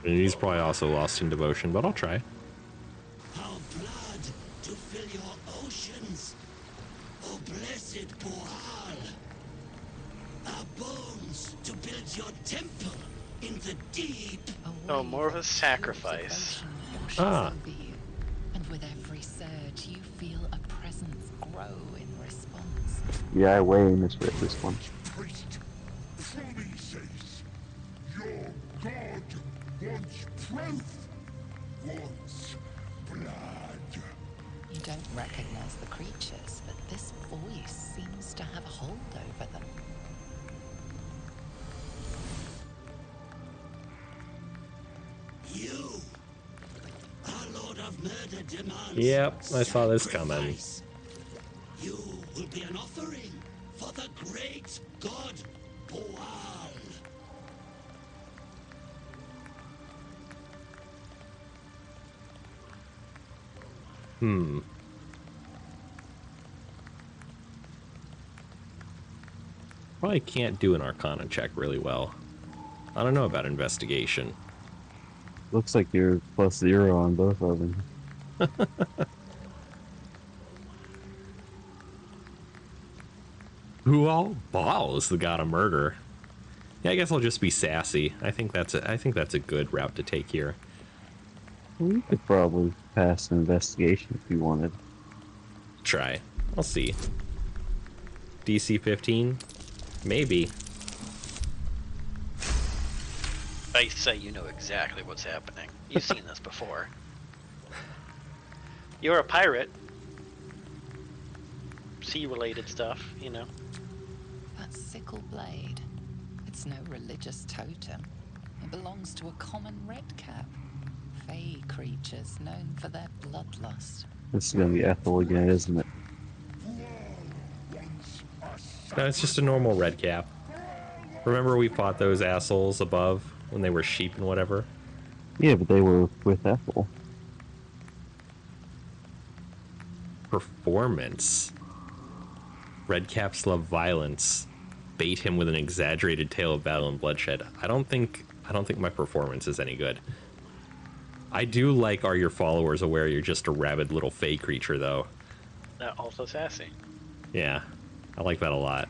And he's probably also lost in devotion, but I'll try. Our blood to fill your oceans, O blessed Boal. Our bones to build your temple in the deep. Oh, more of a sacrifice. Ah. Over you, and with every surge, you feel a presence grow in response. Yeah, I way misread this one. Priest, truly says, your God wants proof, wants blood. You don't recognize the creatures, but this voice seems to have a hold over them. You, our Lord of Murder, demands. Yep, I saw this coming. You will be an offering for the great god Boal. Probably can't do an Arcana check really well. I don't know about investigation. Looks like you're +0 on both of them. Who all Baal is the god of murder? Yeah, I guess I'll just be sassy. I think that's a good route to take here. Well, you could probably pass an investigation if you wanted. Try. I'll see. DC 15? Maybe. I say you know exactly what's happening. You've seen this before. You're a pirate. Sea-related stuff, you know. That sickle blade, it's no religious totem. It belongs to a common redcap. Fey creatures known for their bloodlust. This is gonna be Ethel again, isn't it? No, it's just a normal red cap. Remember we fought those assholes above when they were sheep and whatever? Yeah, but they were with Ethel. Performance. Red caps love violence. Bait him with an exaggerated tale of battle and bloodshed. I don't think my performance is any good. I do like Are Your Followers Aware You're Just a Rabid Little Fey Creature, though. Also sassy. Yeah, I like that a lot.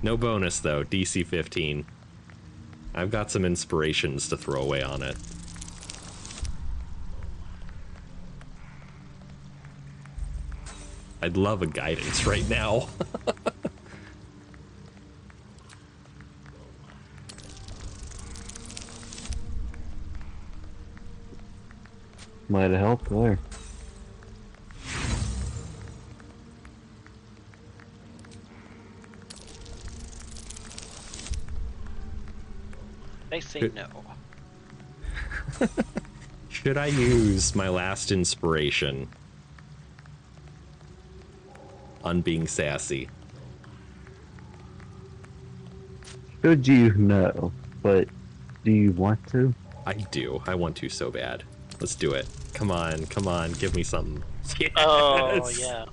No bonus, though. DC 15. I've got some inspirations to throw away on it. I'd love a guidance right now. Might have helped there. They say no. Should I use my last inspiration on being sassy? Should you? No. But do you want to? I do. I want to so bad. Let's do it. Come on, come on, give me something. Yes! Oh, yeah.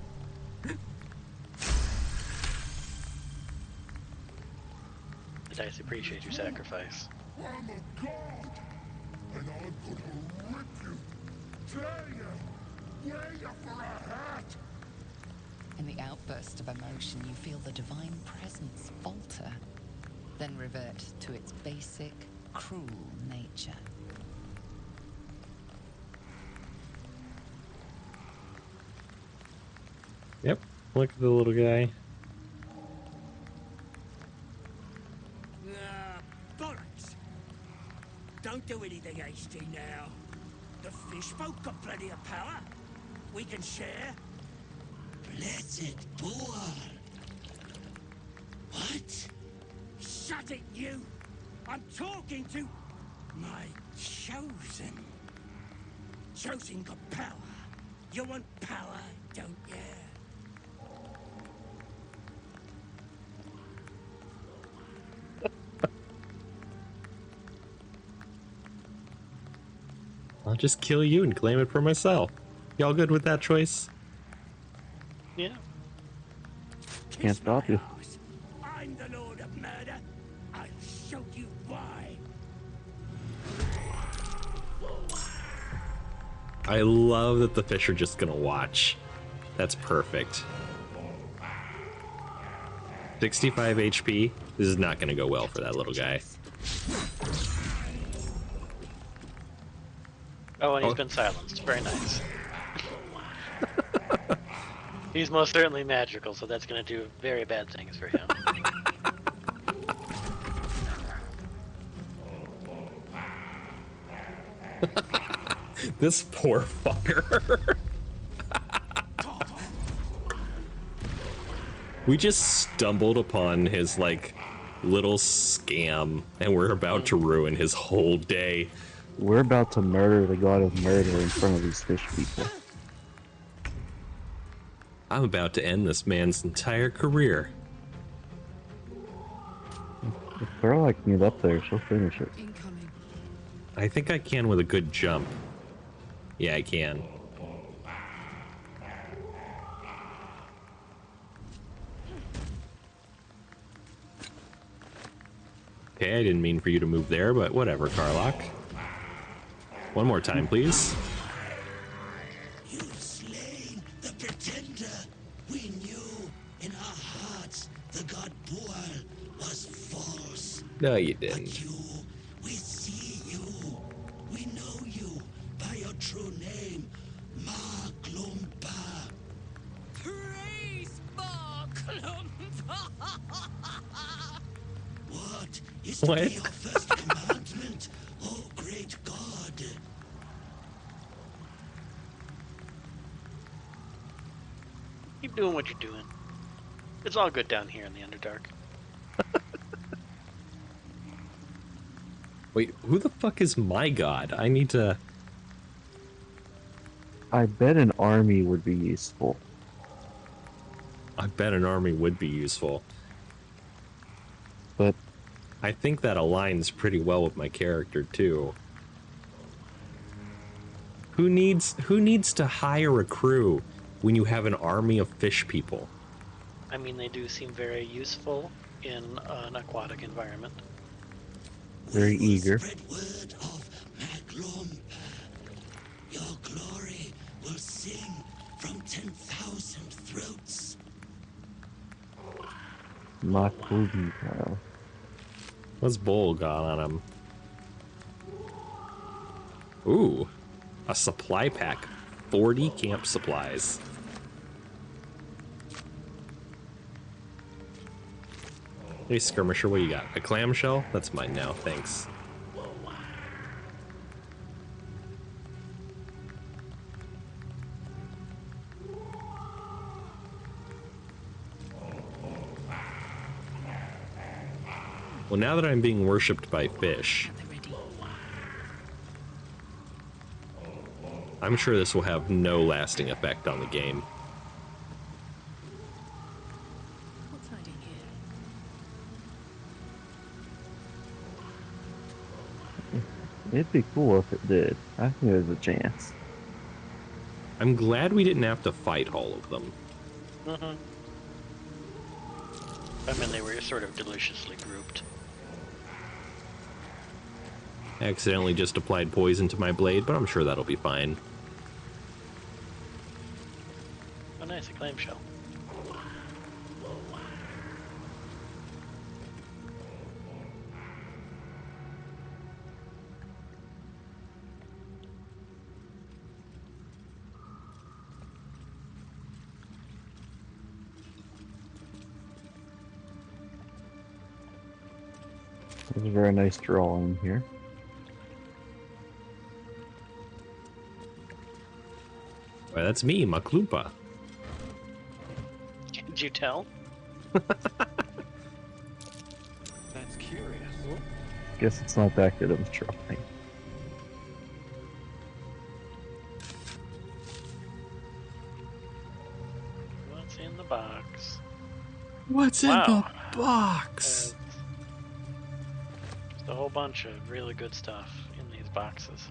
The dice appreciate your sacrifice. I'm a god, and I'm gonna rip you, tear you, wear you for a hat. In the outburst of emotion, you feel the divine presence falter, then revert to its basic, cruel nature. Yep, look at the little guy. Bollocks! Don't do anything hasty now. The fish folk got plenty of power. We can share. Blessed boar. What? Shut it, you! I'm talking to my chosen. Chosen got power. You want power, don't you? I'll just kill you and claim it for myself. Y'all good with that choice? Yeah. Can't stop you. I'm the Lord of Murder. I'll show you why. I love that the fish are just gonna watch. That's perfect. 65 HP. This is not gonna go well for that little guy. Oh, and he's been silenced. Very nice. He's most certainly magical, so that's going to do very bad things for him. This poor fucker. We just stumbled upon his, like, little scam, and we're about to ruin his whole day. We're about to murder the god of murder in front of these fish people. I'm about to end this man's entire career. If Caroline can get up there, she'll finish it. Incoming. I think I can with a good jump. Yeah, I can. Okay, I didn't mean for you to move there, but whatever, Karlach. One more time, please. You've slain the pretender. We knew in our hearts the god Boal was false. No, you didn't. But you, we see you. We know you by your true name, Maglumpa. Praise Marklump! What is to be your first commandment, oh great god? Keep doing what you're doing. It's all good down here in the Underdark. Wait, who the fuck is my god? I need to... I bet an army would be useful. I bet an army would be useful. But I think that aligns pretty well with my character, too. Who needs to hire a crew when you have an army of fish people? I mean, they do seem very useful in an aquatic environment. very eager. Spread word of Maglumpa. Your glory will sing from 10,000 throats. Maglumpa. What's Bull got on him? Ooh, a supply pack. 40 camp supplies. Hey, skirmisher, what you got? A clamshell? That's mine now, thanks. Well, now that I'm being worshipped by fish, I'm sure this will have no lasting effect on the game. What's hiding here? It'd be cool if it did. I think there's a chance. I'm glad we didn't have to fight all of them. Mm-hmm. I mean, they were sort of deliciously grouped. I accidentally just applied poison to my blade, but I'm sure that'll be fine. Oh, nice, a clamshell. There's a very nice drawing here. Why, that's me, Maklumpa. Can't you tell? That's curious. Guess it's not that good of a try. What's in the box? What's Wow. in the box? Just a whole bunch of really good stuff in these boxes.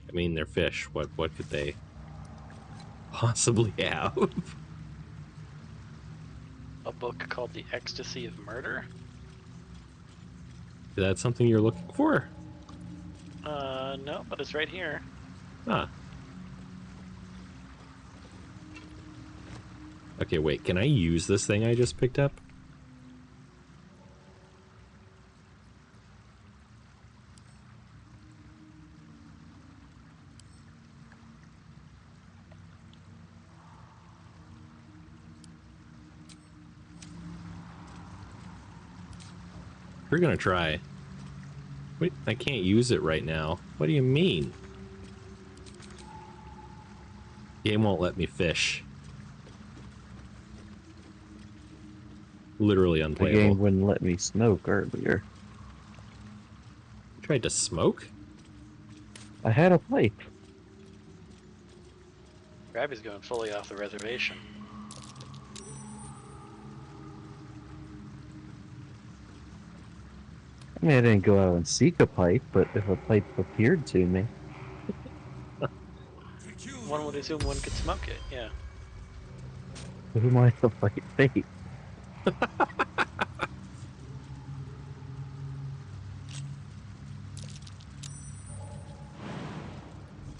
I mean, they're fish. What could they possibly have? A book called The Ecstasy of Murder? Is that something you're looking for? No, but it's right here. Ah. Okay, wait, can I use this thing I just picked up? We're gonna try. Wait, I can't use it right now. What do you mean? Game won't let me fish. Literally The unplayable. game wouldn't let me smoke earlier. You tried to smoke? I had a pipe. Grabby's going fully off the reservation. I mean, I didn't go out and seek a pipe, but if a pipe appeared to me, One would assume one could smoke it, yeah. who might have fight fate?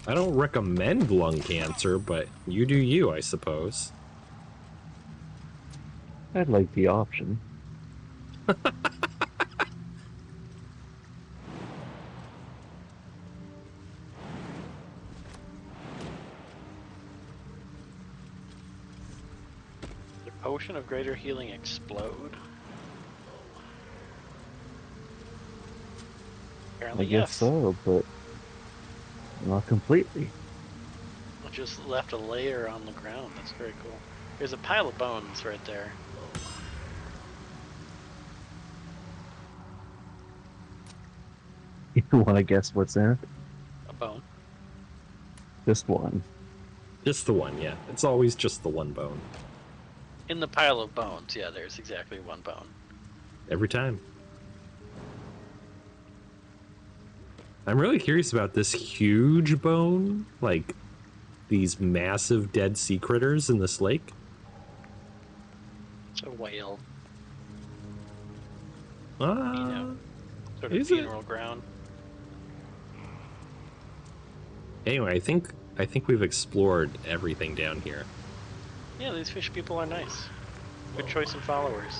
I don't recommend lung cancer, but you do you, I suppose. I'd like the option. The potion of greater healing explode? Apparently, I guess yes. so, but not completely. It just left a layer on the ground. That's very cool. There's a pile of bones right there. You want to guess what's in it? A bone. Just one. Just the one, yeah. It's always just the one bone. In the pile of bones, yeah, there's exactly one bone. Every time. I'm really curious about this huge bone. Like, these massive dead sea critters in this lake. It's a whale. Ah, Sort of is it? funeral ground. Anyway, I think we've explored everything down here. Yeah, these fish people are nice. Good choice in followers.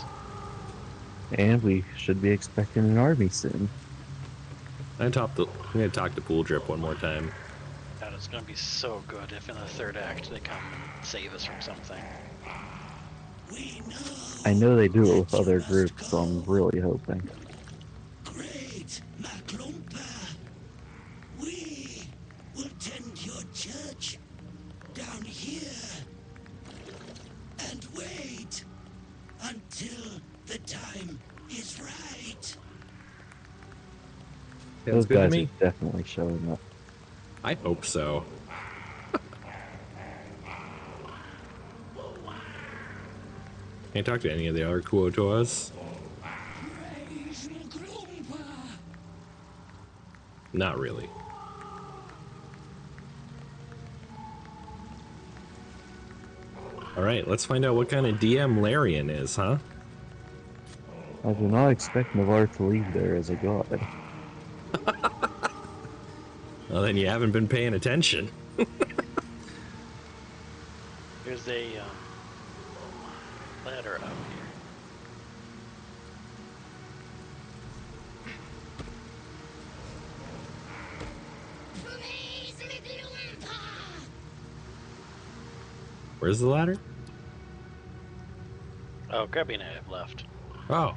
And we should be expecting an army soon. I'm gonna talk to Pool Drip one more time. God, it's gonna be so good if in the third act they come and save us from something. I know they do it with other groups, so I'm really hoping. Great Maklumpa, we will tend your church down here and wait until the time is right. Those good to guys me. are definitely showing up. I hope so. Can't talk to any of the other Kuotoas. Praise Maklumpa. Not really. Alright, let's find out what kind of DM Larian is, huh? I do not expect Navarre to leave there as a god. Well, then you haven't been paying attention. There's a ladder up here. Praise Maklumpa. Where's the ladder? Oh, Grubby and I have left. Oh.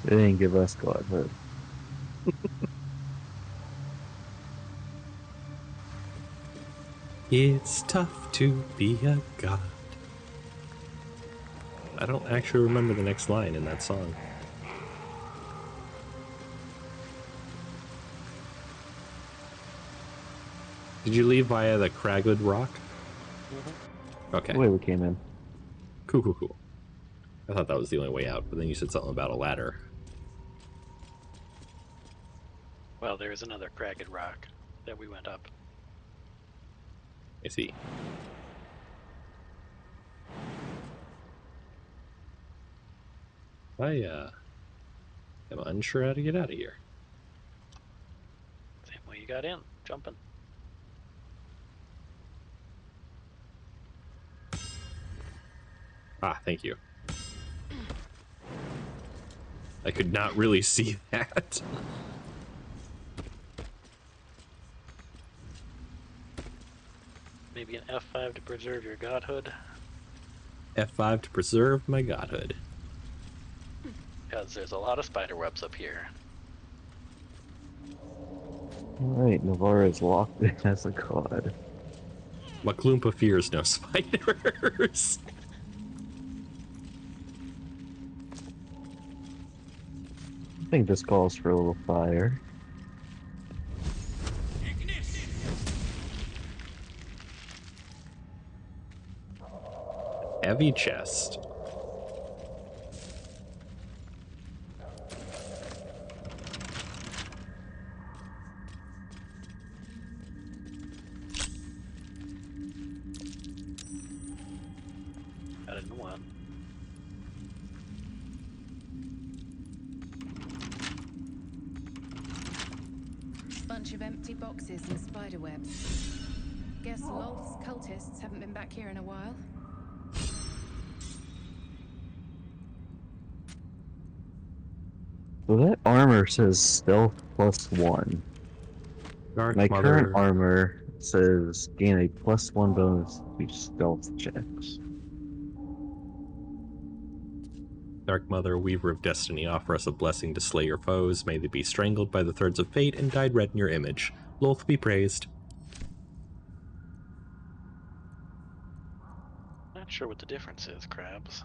They didn't give us godhood. It's tough to be a god. I don't actually remember the next line in that song. Did you leave via the Cragwood Rock? Mm-hmm. Okay. The way we came in. Cool. I thought that was the only way out, but then you said something about a ladder. Well, there's another cragged rock that we went up. I see. I am unsure how to get out of here. Same way you got in, jumping. Ah, thank you. I could not really see that. Maybe an F5 to preserve your godhood. F5 to preserve my godhood. Because there's a lot of spider webs up here. Alright, Navarre is locked in as a god. Maklumpa fears no spiders. I think this calls for a little fire. Heavy chest. Got a new one. Bunch of empty boxes and spider webs. Guess Lolth's cultists haven't been back here in a while. So that armor says stealth +1. Dark My Mother. current armor says gain a +1 bonus to stealth checks. Dark Mother, Weaver of Destiny, offer us a blessing to slay your foes. May they be strangled by the threads of fate and dyed red in your image. Lolth be praised. Not sure what the difference is, crabs.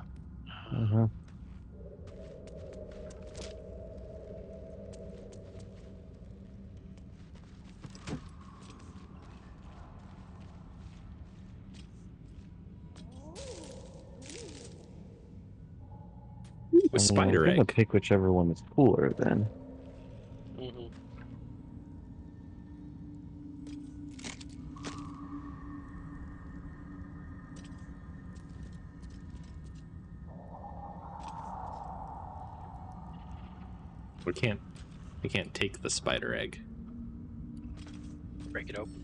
With spider I'm gonna egg. pick whichever one is cooler then. Mm-hmm. We can't take the spider egg. Break it open.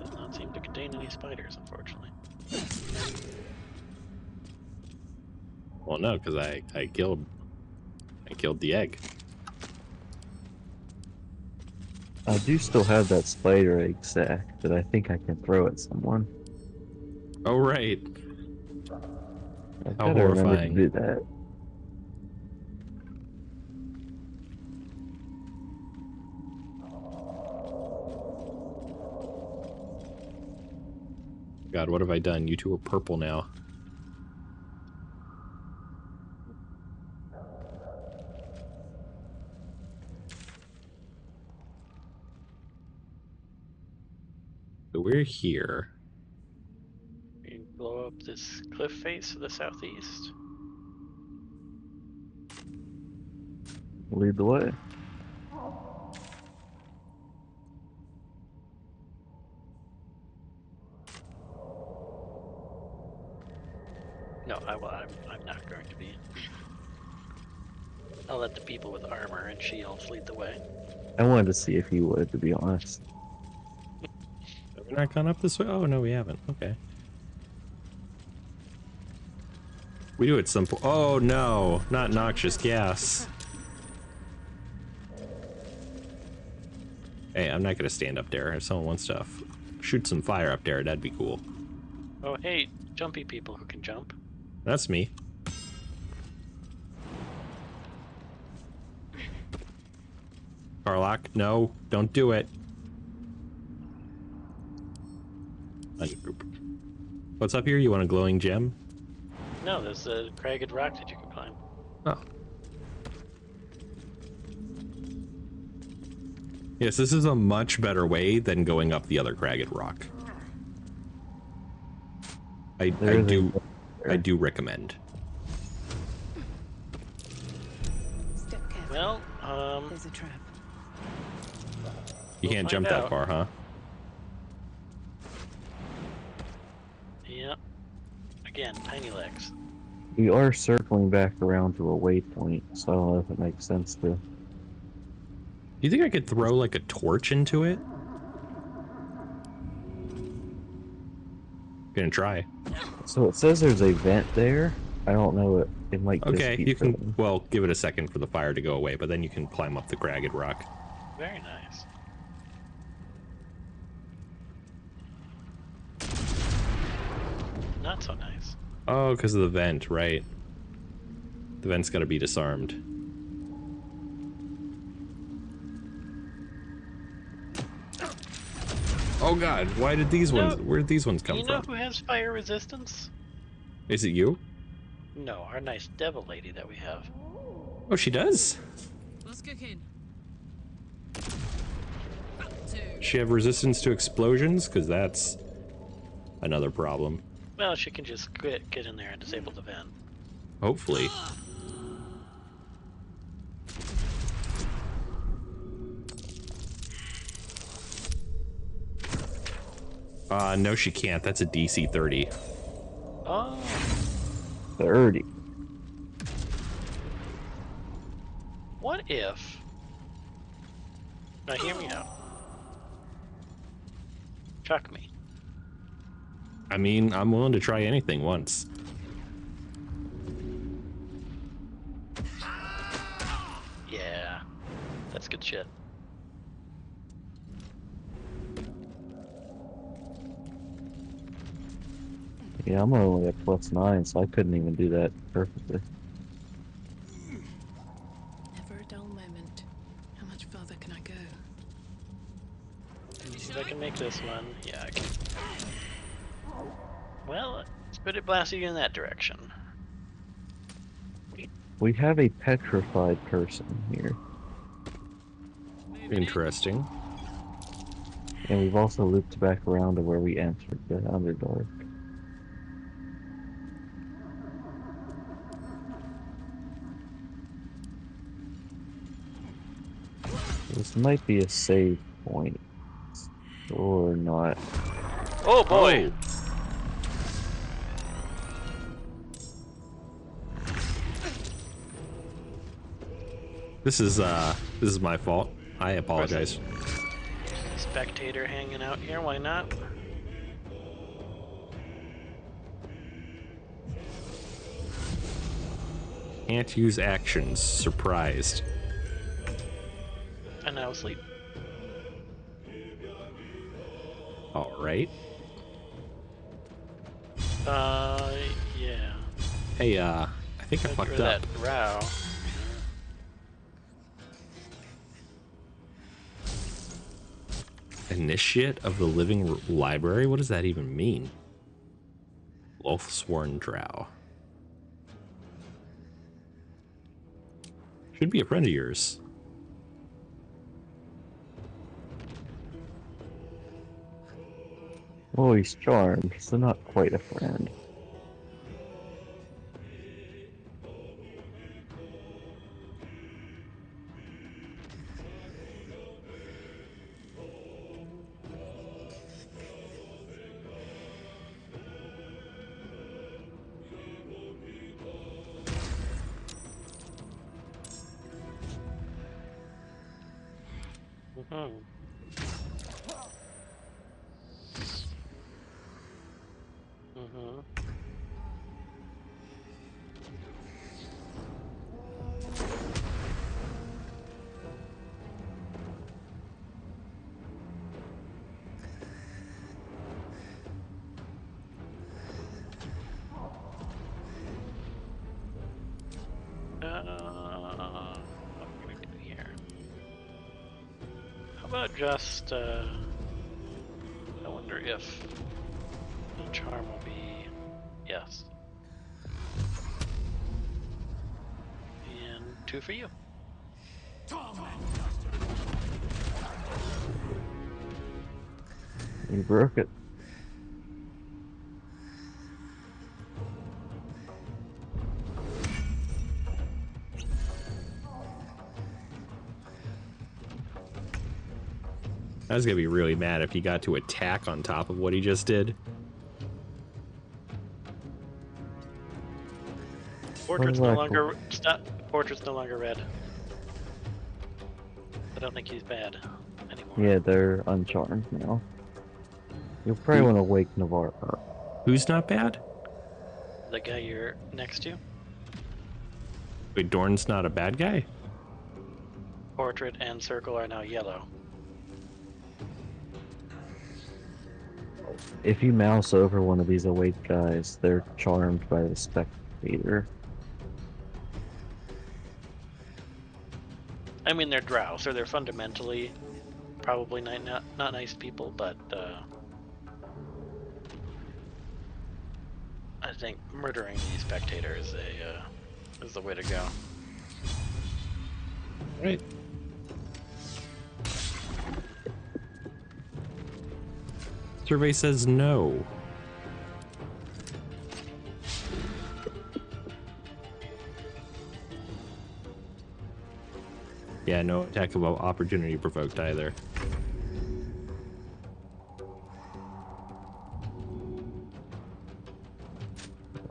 Does not seem to contain any spiders, unfortunately. Well, no, because I killed the egg. I do still have that spider egg sack that I think I can throw at someone. Oh, right. I've How gotta remember to horrifying. do that. God, what have I done? You two are purple now. So we're here. You blow up this cliff face to the southeast. Lead the way. No, I'm not going to be. I'll let the people with armor and shields lead the way. I wanted to see if you would, to be honest. Have we not gone up this way? Oh, no, we haven't. Okay. We do at some point. Oh, no. Not noxious gas. Hey, I'm not gonna stand up there. If someone wants to shoot some fire up there, that'd be cool. Oh, hey, jumpy people who can jump. That's me. Carlock, no, don't do it. Ungroup. What's up here? You want a glowing gem? No, there's a cragged rock that you can climb. Oh. Yes, this is a much better way than going up the other cragged rock. I do recommend. Step careful. Well, There's a trap. You can't jump that far, huh? Yep. Again, tiny legs. We are circling back around to a waypoint, so I don't know if it makes sense to. Do you think I could throw like a torch into it? Gonna try. So it says there's a vent there. I don't know it might just Okay, be you can. filling. Well, give it a second for the fire to go away, but then you can climb up the cragged rock. Very nice. Not so nice. Oh, because of the vent, right? The vent's got to be disarmed. Oh God! Why did these ones? Where did these ones come You know from? who has fire resistance? Is it you? No, our nice devil lady that we have. Oh, she does. Let's kick in. She have resistance to explosions? Because that's another problem. Well, she can just get in there and disable the vent. Hopefully. No, she can't. That's a DC 30. Oh. 30. What if? Now hear me out. Chuck me. I mean, I'm willing to try anything once. Yeah. That's good shit. Yeah, I'm only at +9, so I couldn't even do that perfectly. Never a dull moment. How much farther can I go? Let me see if I can make this one. Yeah, I can. Well, let's put it blasting in that direction. We have a petrified person here. Interesting. And we've also looped back around to where we entered the Underdark. This might be a save point. Or not. Oh boy! This is my fault. I apologize. Spectator hanging out here, why not? Can't use actions. Surprised. And now asleep. All right. Yeah. Hey, I think I fucked up. That row. Initiate of the Living Library? What does that even mean? Loathsworn Drow. Should be a friend of yours. Oh, he's charmed, so not quite a friend. Mm-hmm. Mm-hmm. What am I gonna do here? How about just, I wonder if the charm will be, yes. And 2 for you. You broke it. I was gonna be really mad if he got to attack on top of what he just did. Portrait's no longer Portrait's no longer red. I don't think he's bad anymore. Yeah, they're uncharmed now. You'll probably want to wake Navarre up. Who's not bad? The guy you're next to. Wait, Dorn's not a bad guy? Portrait and Circle are now yellow. If you mouse over one of these awake guys, they're charmed by the spectator. I mean, they're drow, so they're fundamentally probably not nice people, but I think murdering the spectator is the way to go. Right. Survey says no. Yeah, no attack of opportunity provoked either.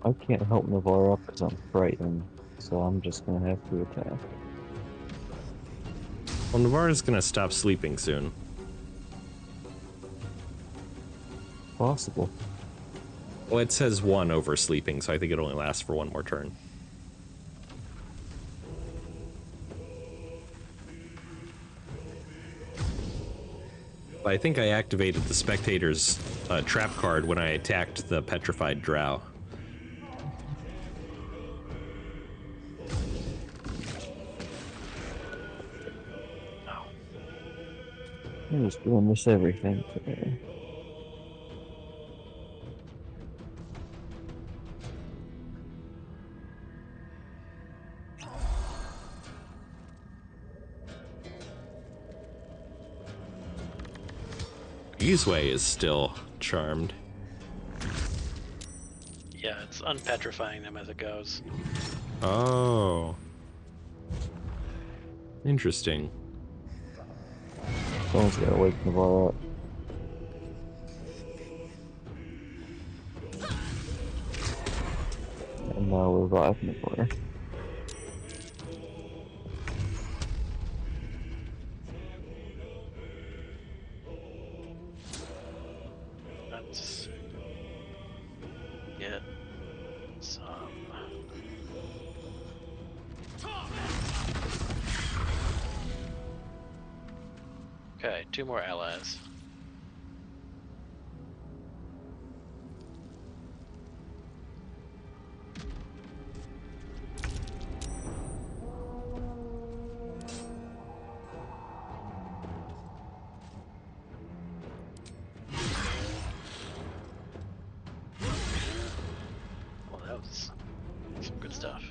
I can't help Navarre up because I'm frightened, so I'm just gonna have to attack. Well, Navarre's gonna stop sleeping soon. Possible. Well, it says 1 oversleeping, so I think it only lasts for 1 more turn. I think I activated the spectator's trap card when I attacked the petrified drow. I'm just doing this everything today. Easeway is still charmed. Yeah, it's unpetrifying them as it goes. Oh. Interesting. Someone's gotta wake Navarre up. And now we're revive Navarre. Let's get some. Okay, 2 more allies. Well, that was some good stuff.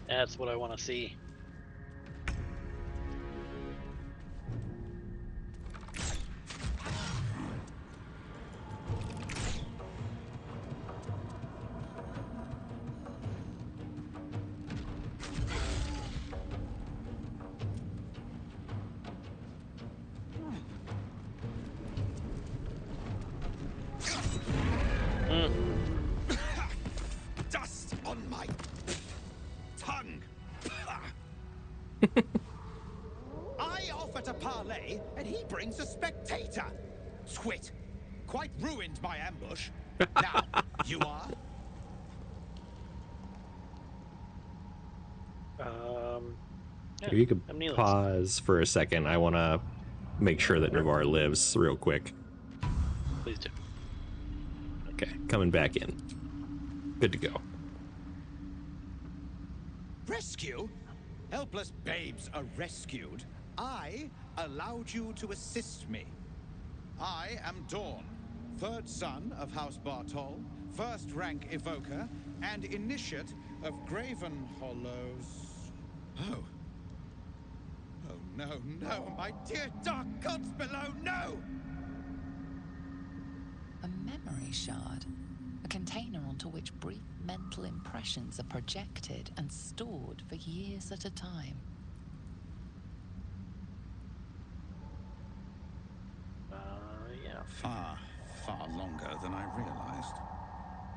That's what I want to see. Dust on my tongue. I offer to parley, and he brings a spectator. Twit. Quite ruined my ambush. Now, you are? Yeah, If you could I'm kneeling. pause for a second, I want to make sure that Navarre lives real quick. Please do. Okay, coming back in. Good to go. Rescue? Helpless babes are rescued. I allowed you to assist me. I am Dawn, third son of House Bartol, first rank evoker, and initiate of Graven Hollows. Oh. Oh no, no, my dear dark gods below, no! A memory shard. A container onto which brief mental impressions are projected and stored for years at a time. Yeah. Far, far longer than I realized.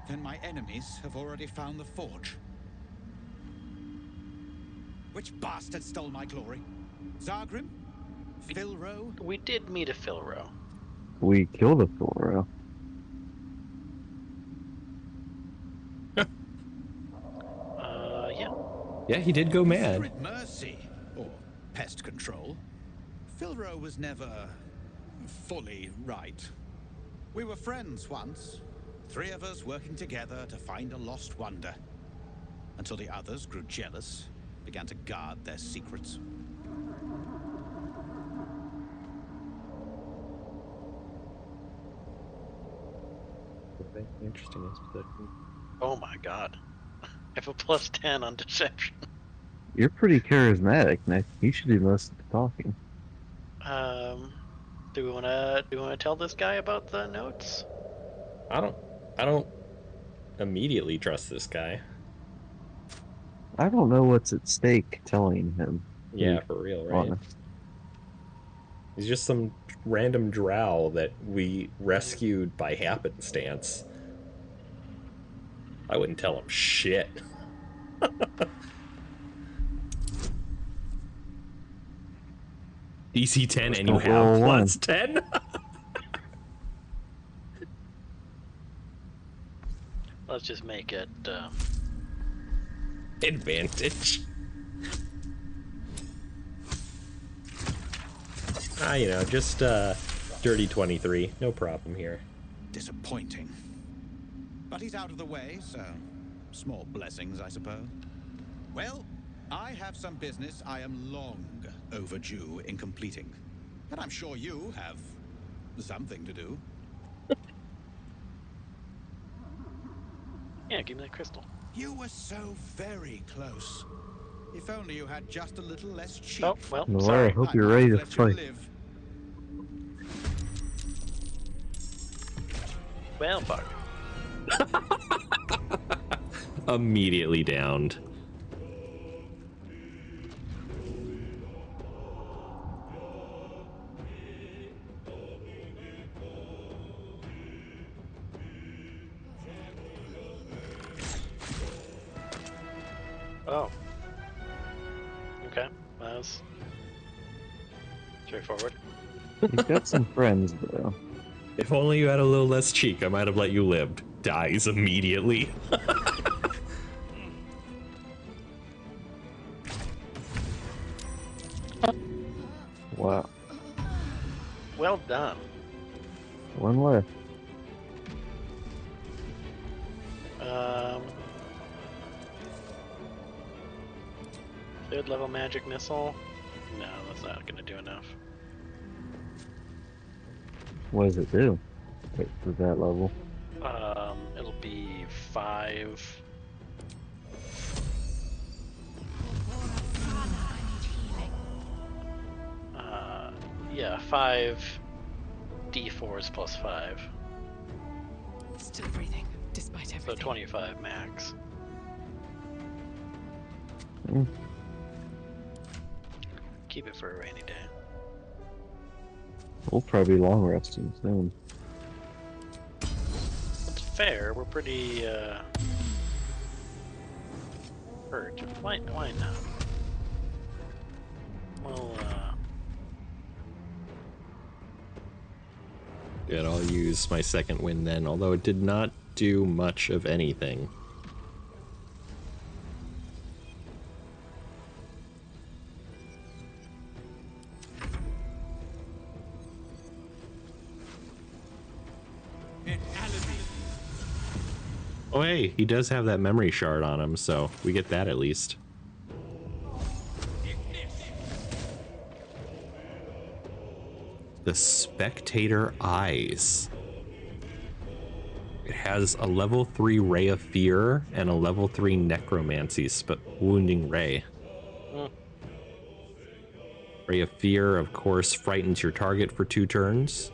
Then my enemies have already found the forge. Which bastard stole my glory? Zargrim? Philro? We did meet a Philro. We killed a Philro. Yeah. Yeah, he did go mad. Consider it mercy, or pest control. Philro was never fully right. We were friends once. 3 of us working together to find a lost wonder. Until the others grew jealous, began to guard their secrets. Interesting. Oh my god. I have a +10 on deception. You're pretty charismatic, Nick. You should do most of the talking. Do we wanna tell this guy about the notes? I don't immediately trust this guy. I don't know what's at stake telling him. Yeah, for real, right? Honest. He's just some random drow that we rescued by happenstance. I wouldn't tell him shit. DC 10 and you have +10? Let's just make it, advantage. You know, just, dirty 23. No problem here. Disappointing. But he's out of the way, so small blessings, I suppose. Well, I have some business I am long overdue in completing. And I'm sure you have something to do. Yeah, give me that crystal. You were so very close. If only you had just a little less cheek. Oh, well, Well, sorry. I hope you're ready to fight. Well, fuck. Immediately downed. Oh. Okay, that was straightforward. You've got some friends, though. If only you had a little less cheek, I might have let you live. Dies immediately. Wow. Well done. One left. Third level magic missile. No, that's not gonna do enough. What does it do? Wait, for that level. It'll be 5. Yeah, 5 D4s plus 5. Still breathing, despite everything. So 25 max. Mm. Keep it for a rainy day. We'll probably be long resting soon. That's fair. We're pretty hurt. Why not? Well, Good, I'll use my second win then, although it did not do much of anything. Oh, hey, he does have that memory shard on him, so we get that at least. The Spectator Eyes. It has a level 3 Ray of Fear and a level 3 Necromancy Wounding Ray. Ray of Fear, of course, frightens your target for 2 turns.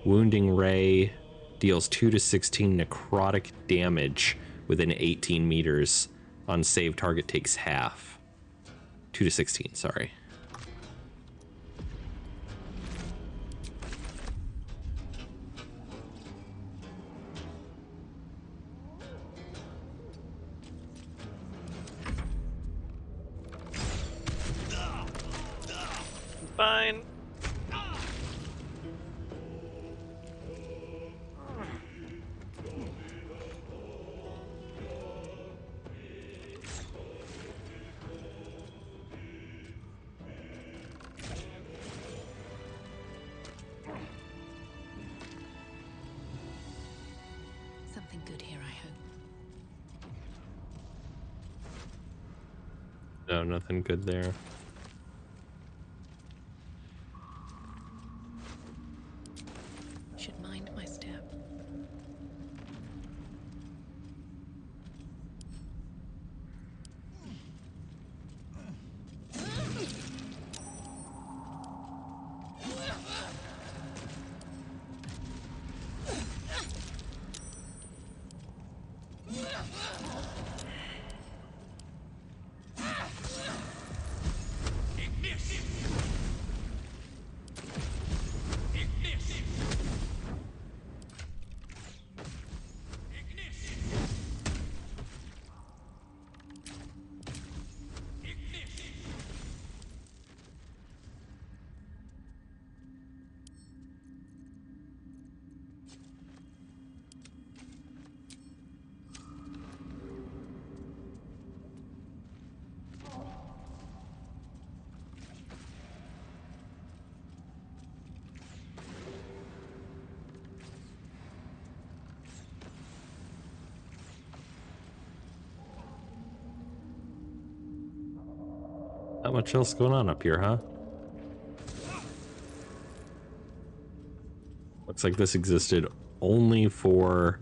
Wounding Ray deals 2 to 16 necrotic damage within 18 meters. On save, target takes half. 2 to 16, sorry. Fine. Something good here, I hope. No, nothing good there. Should mind my step. Not much else going on up here, huh? Looks like this existed only for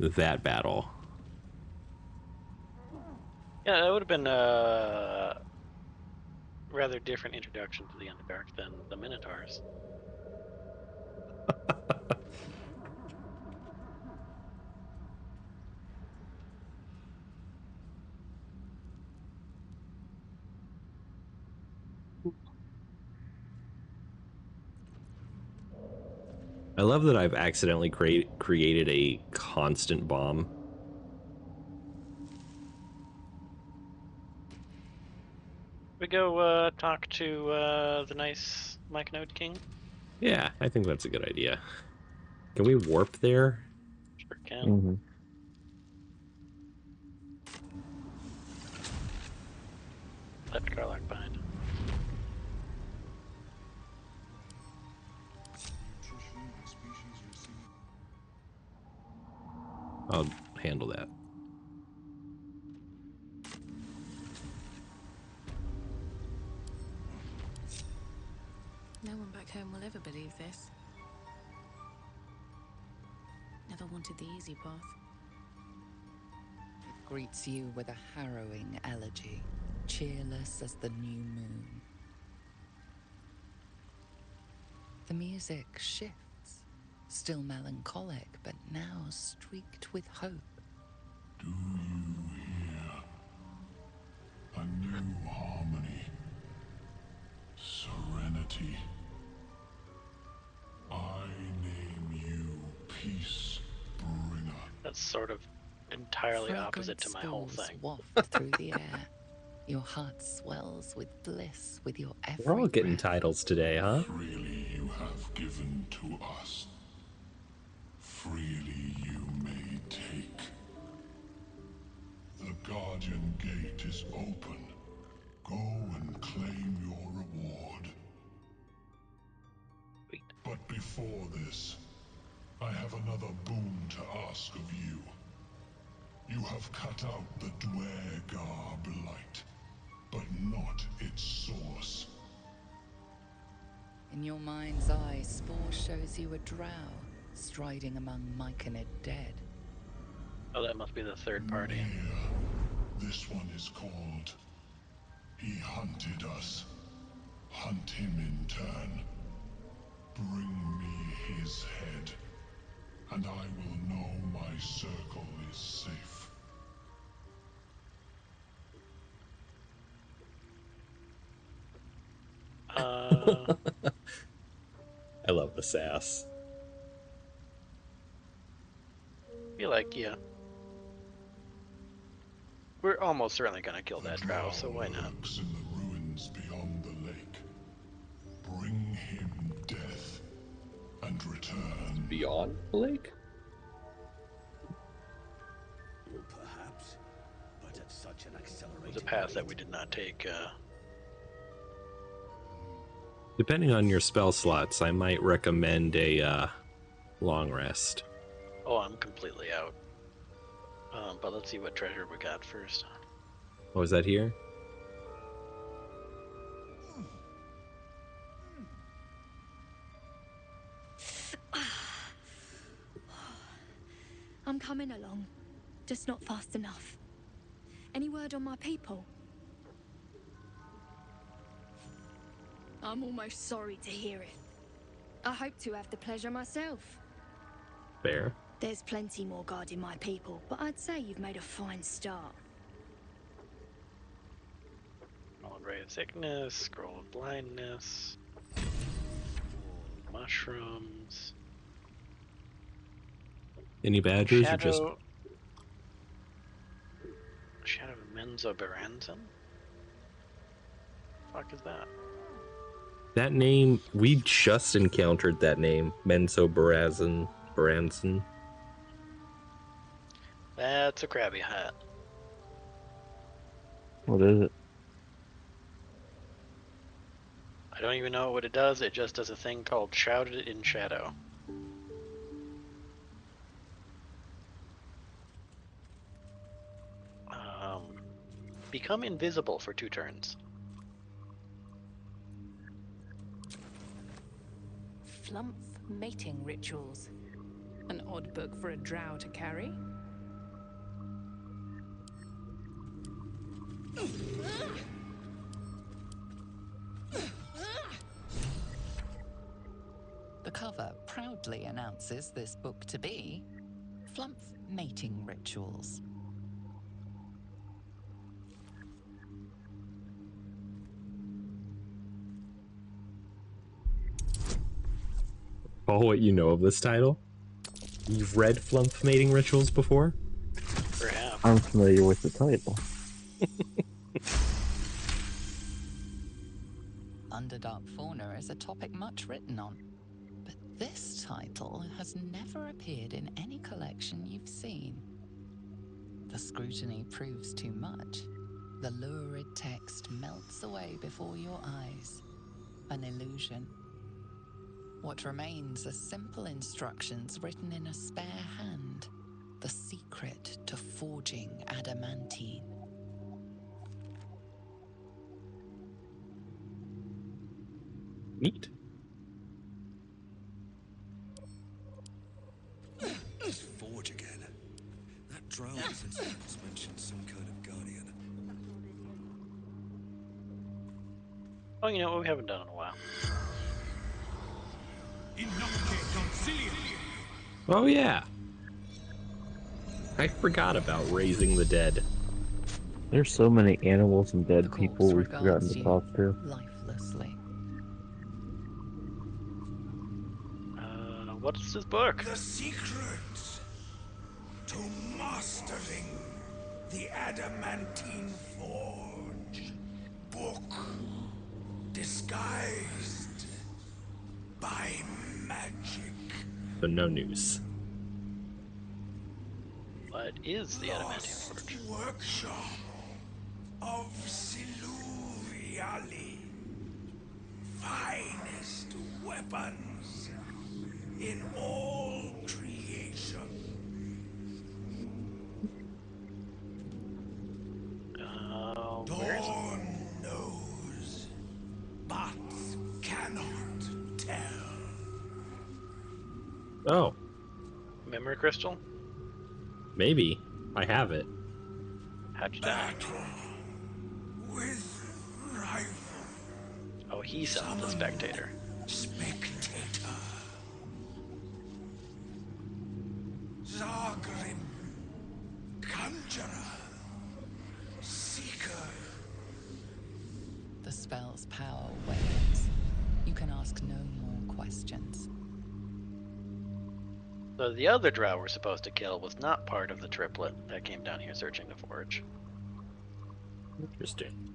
that battle. Yeah, that would have been a rather different introduction to the Underdark than the Minotaurs. I love that I've accidentally created a constant bomb. We go talk to the nice Mike Node King? Yeah, I think that's a good idea. Can we warp there? Sure can. Left Garlock behind. I'll handle that. No one back home will ever believe this. Never wanted the easy path. It greets you with a harrowing elegy, cheerless as the new moon. The music shifts, still melancholic, but now streaked with hope. Do you hear? A new harmony. Serenity. I name you Peace Bringer. That's sort of entirely opposite to my whole thing. Waft through the air. Your heart swells with bliss with your every We're all getting breath. titles today, huh? Freely you have given to us. Freely you may take. The Guardian Gate is open. Go and claim your reward. But before this, I have another boon to ask of you. You have cut out the Dwergar blight, but not its source. In your mind's eye, Spore shows you a drow striding among Myconid dead. Oh, that must be the third party. This one is called. He hunted us. Hunt him in turn. Bring me his head, and I will know my circle is safe. I love the sass. Feel like, yeah. We're almost certainly gonna kill that drow, so why not? Lurks in the ruins beyond the lake. Bring him death, and return. Beyond the lake? Perhaps, but at such an accelerated There's a path rate. that we did not take. Depending on your spell slots, I might recommend a long rest. Oh, I'm completely out. But let's see what treasure we got first. Oh, is that here? I'm coming along, just not fast enough. Any word on my people? I'm almost sorry to hear it. I hope to have the pleasure myself. Fair. There's plenty more guarding my people, but I'd say you've made a fine start. Scroll of Ray of Sickness, Scroll of Blindness, Mushrooms. Any badgers or just... Shadow of Menzoberranzan? Fuck is that? That name, we just encountered that name. Menzoberranzan. That's a crabby hat. What is it? I don't even know what it does, it just does a thing called Shrouded in Shadow. Become invisible for 2 turns. Flumph mating rituals. An odd book for a drow to carry. The cover proudly announces this book to be Flumph Mating Rituals. Oh, what you know of this title? You've read Flumph Mating Rituals before? Perhaps. I'm familiar with the title. Underdark fauna is a topic much written on, but this title has never appeared in any collection you've seen. The scrutiny proves too much. The lurid text melts away before your eyes. An illusion. What remains are simple instructions written in a spare hand. The secret to forging adamantine. Neat. Let's forge again. That drow was mentioned some kind of guardian. Oh, you know what we haven't done in a while. Oh yeah. I forgot about raising the dead. There's so many animals and dead people we've forgotten to talk to. Lifelessly. What's this book? The secret to mastering the adamantine forge. Book disguised by magic. So no news. What is the adamantine forge? Workshop of Siluviali. Finest weapons in all creation. Oh. Memory crystal? Maybe. I have it. How'd you die? With rifle. Oh, he summoned the spectator. Spectator. Zargrim. Conjurer. Seeker. The spell's power wanes. You can ask no more questions. So the other drow we're supposed to kill was not part of the triplet that came down here searching the forge. Interesting.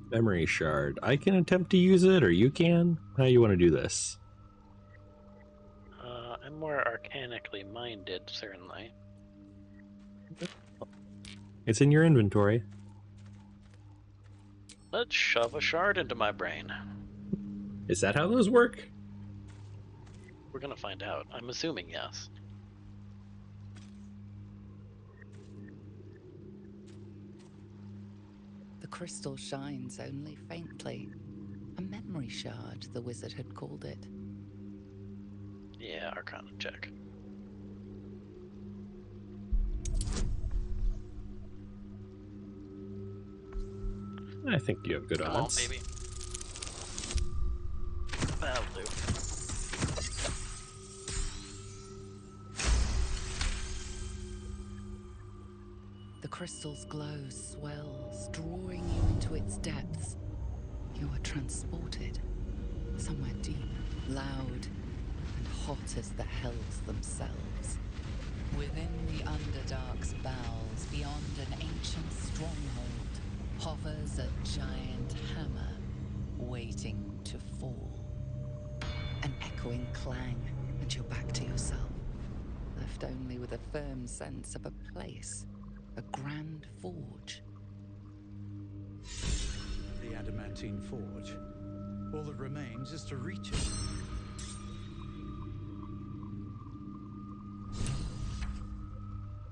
Memory shard. I can attempt to use it, or you can? How you want to do this? I'm more arcanically minded, certainly. It's in your inventory. Let's shove a shard into my brain. Is that how those work? We're gonna find out. I'm assuming yes. The crystal shines only faintly. A memory shard, the wizard had called it. Yeah, Arcana check. I think you have good Come odds. on, baby. That'll do. The crystal's glow swells, drawing you into its depths. You are transported somewhere deep, loud, and hot as the hells themselves. Within the Underdark's bowels, beyond an ancient stronghold, hovers a giant hammer, waiting to fall. An echoing clang, and you're back to yourself, left only with a firm sense of a place, a grand forge. The adamantine forge. All that remains is to reach it.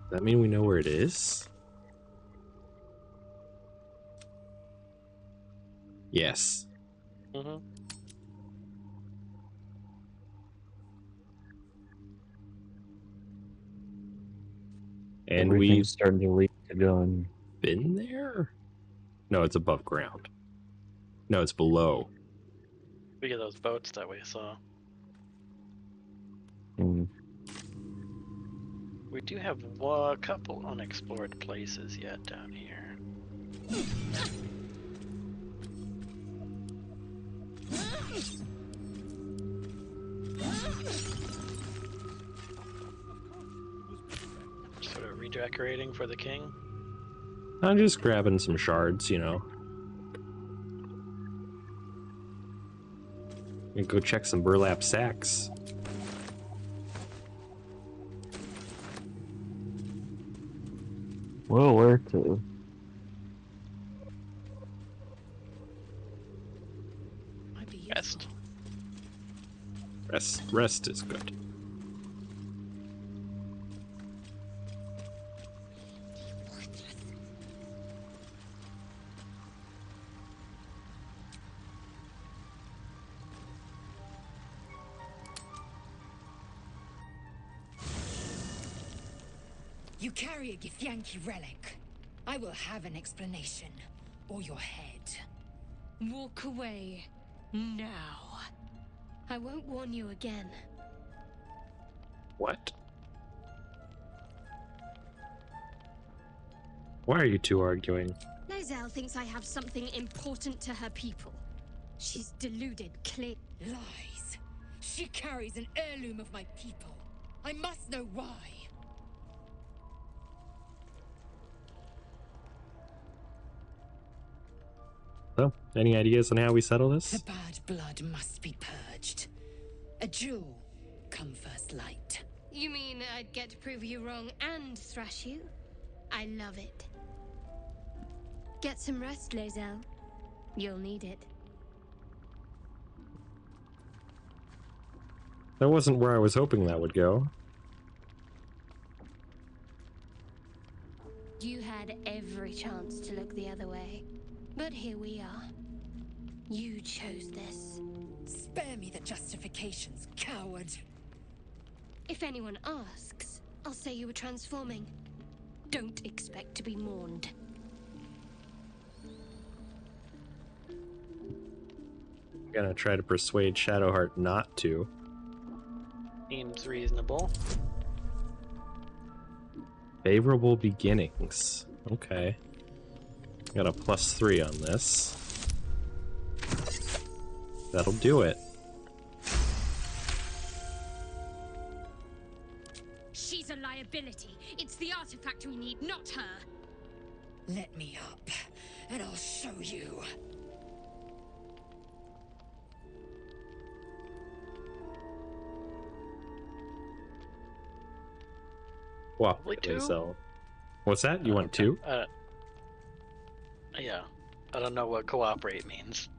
Does that mean we know where it is? Yes. Mm-hmm. And Everything's we've starting to leak to gun. been there? No, it's above ground. No, it's below. We get those boats that we saw. Mm. We do have a couple unexplored places yet down here. Sort of redecorating for the king. I'm just grabbing some shards, you know. And go check some burlap sacks. Well, where to? Rest. Rest is good. You carry a Githyanki relic. I will have an explanation, or your head. Walk away, now. I won't warn you again. What? Why are you two arguing? Lozelle thinks I have something important to her people. She's deluded, clear. Lies. She carries an heirloom of my people. I must know why. So, any ideas on how we settle this? The bad blood must be purged. A jewel come first light. You mean I'd get to prove you wrong and thrash you? I love it. Get some rest, Lozelle. You'll need it. That wasn't where I was hoping that would go. You had every chance to look the other way. But here we are. You chose this. Spare me the justifications, coward. If anyone asks, I'll say you were transforming. Don't expect to be mourned. I'm gonna try to persuade Shadowheart not to. Seems reasonable. Favorable beginnings. Okay. Got a +3 on this. That'll do it. She's a liability. It's the artifact we need, not her. Let me up, and I'll show you. Well, two? so what's that? You want 2? Yeah. I don't know what cooperate means.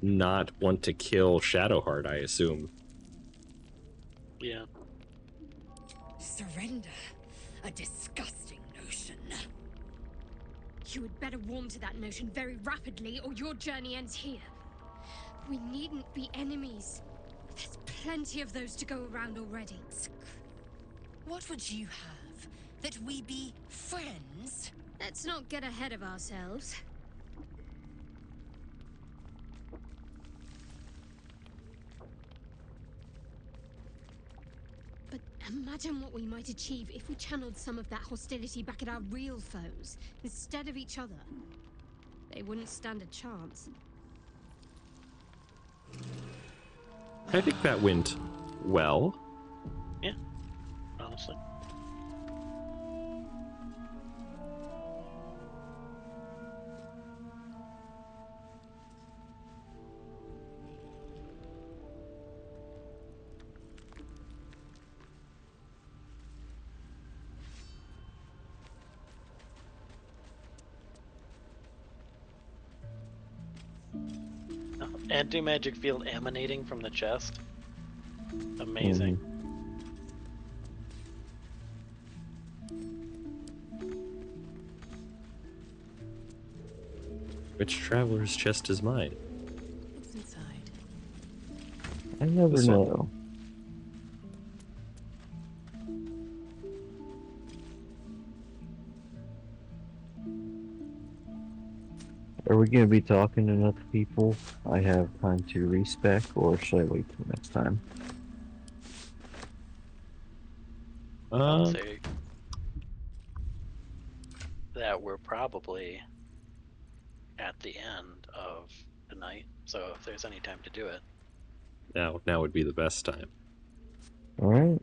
Not want to kill Shadowheart, I assume. Yeah. Surrender. A disgusting notion. You had better warm to that notion very rapidly, or your journey ends here. We needn't be enemies. There's plenty of those to go around already. What would you have? That we be friends? Let's not get ahead of ourselves. But imagine what we might achieve if we channeled some of that hostility back at our real foes, instead of each other. They wouldn't stand a chance. I think that went well. Yeah, honestly. Anti-magic field emanating from the chest. Amazing. Which traveler's chest is mine? What's inside? I never This one. know. Are we going to be talking to enough people I have time to respec, or should I wait till next time? I'll say that we're probably at the end of the night, so if there's any time to do it. Now would be the best time. Alright.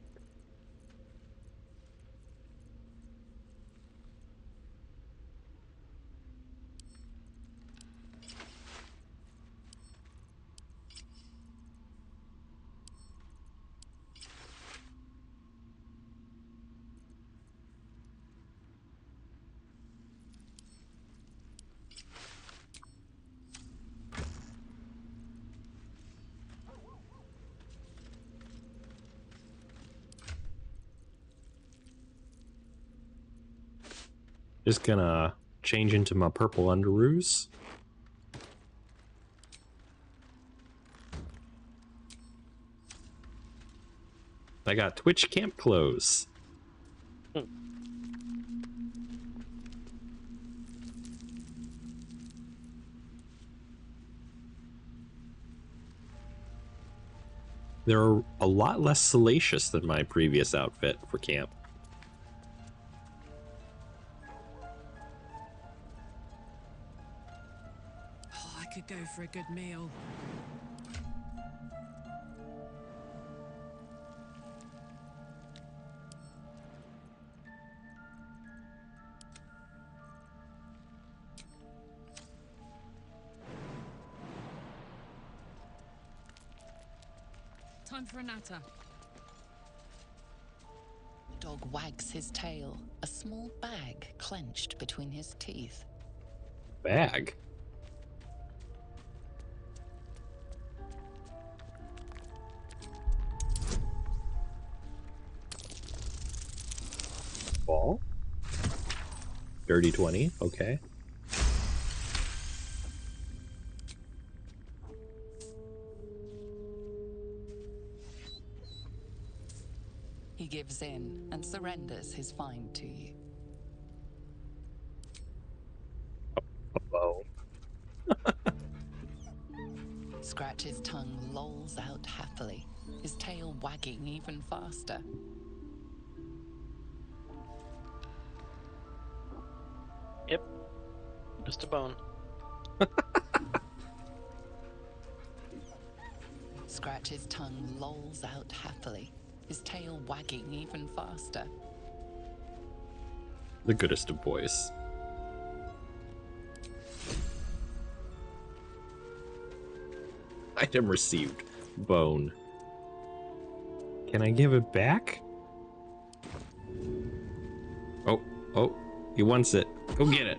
Just gonna change into my purple underoos. I got Twitch camp clothes. They're a lot less salacious than my previous outfit for camp. Oh, I could go for a good meal. Time for a natter. The dog wags his tail, a small bag clenched between his teeth. Bag? ball. Dirty 20, okay. He gives in and surrenders his find to you. A bow. Scratch's tongue lolls out happily, his tail wagging even faster. Yep. Just a bone. Scratch's tongue lolls out happily, his tail wagging even faster. The goodest of boys. Item received. Bone. Can I give it back? Oh, he wants it. Go get it.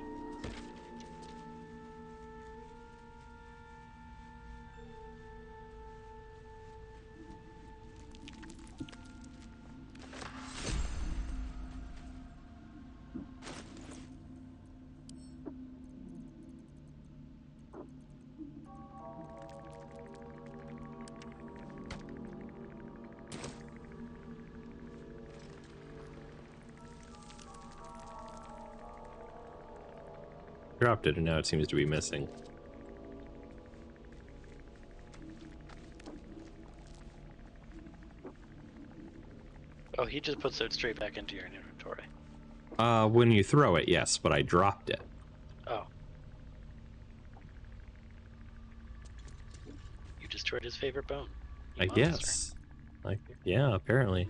Dropped it and now it seems to be missing. Oh, he just puts it straight back into your inventory. When you throw it, yes, but I dropped it. Oh. You destroyed his favorite bone. I guess. Like, yeah, apparently.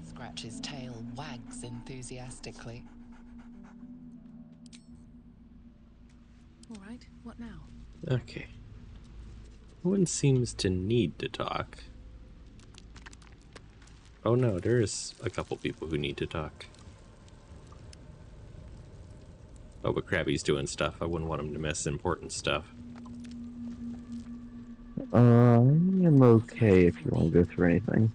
Scratch's tail wags enthusiastically. All right, what now? Okay. No one seems to need to talk. Oh no, there's a couple people who need to talk. Oh, but Krabby's doing stuff. I wouldn't want him to miss important stuff. I am okay if you want to go through anything.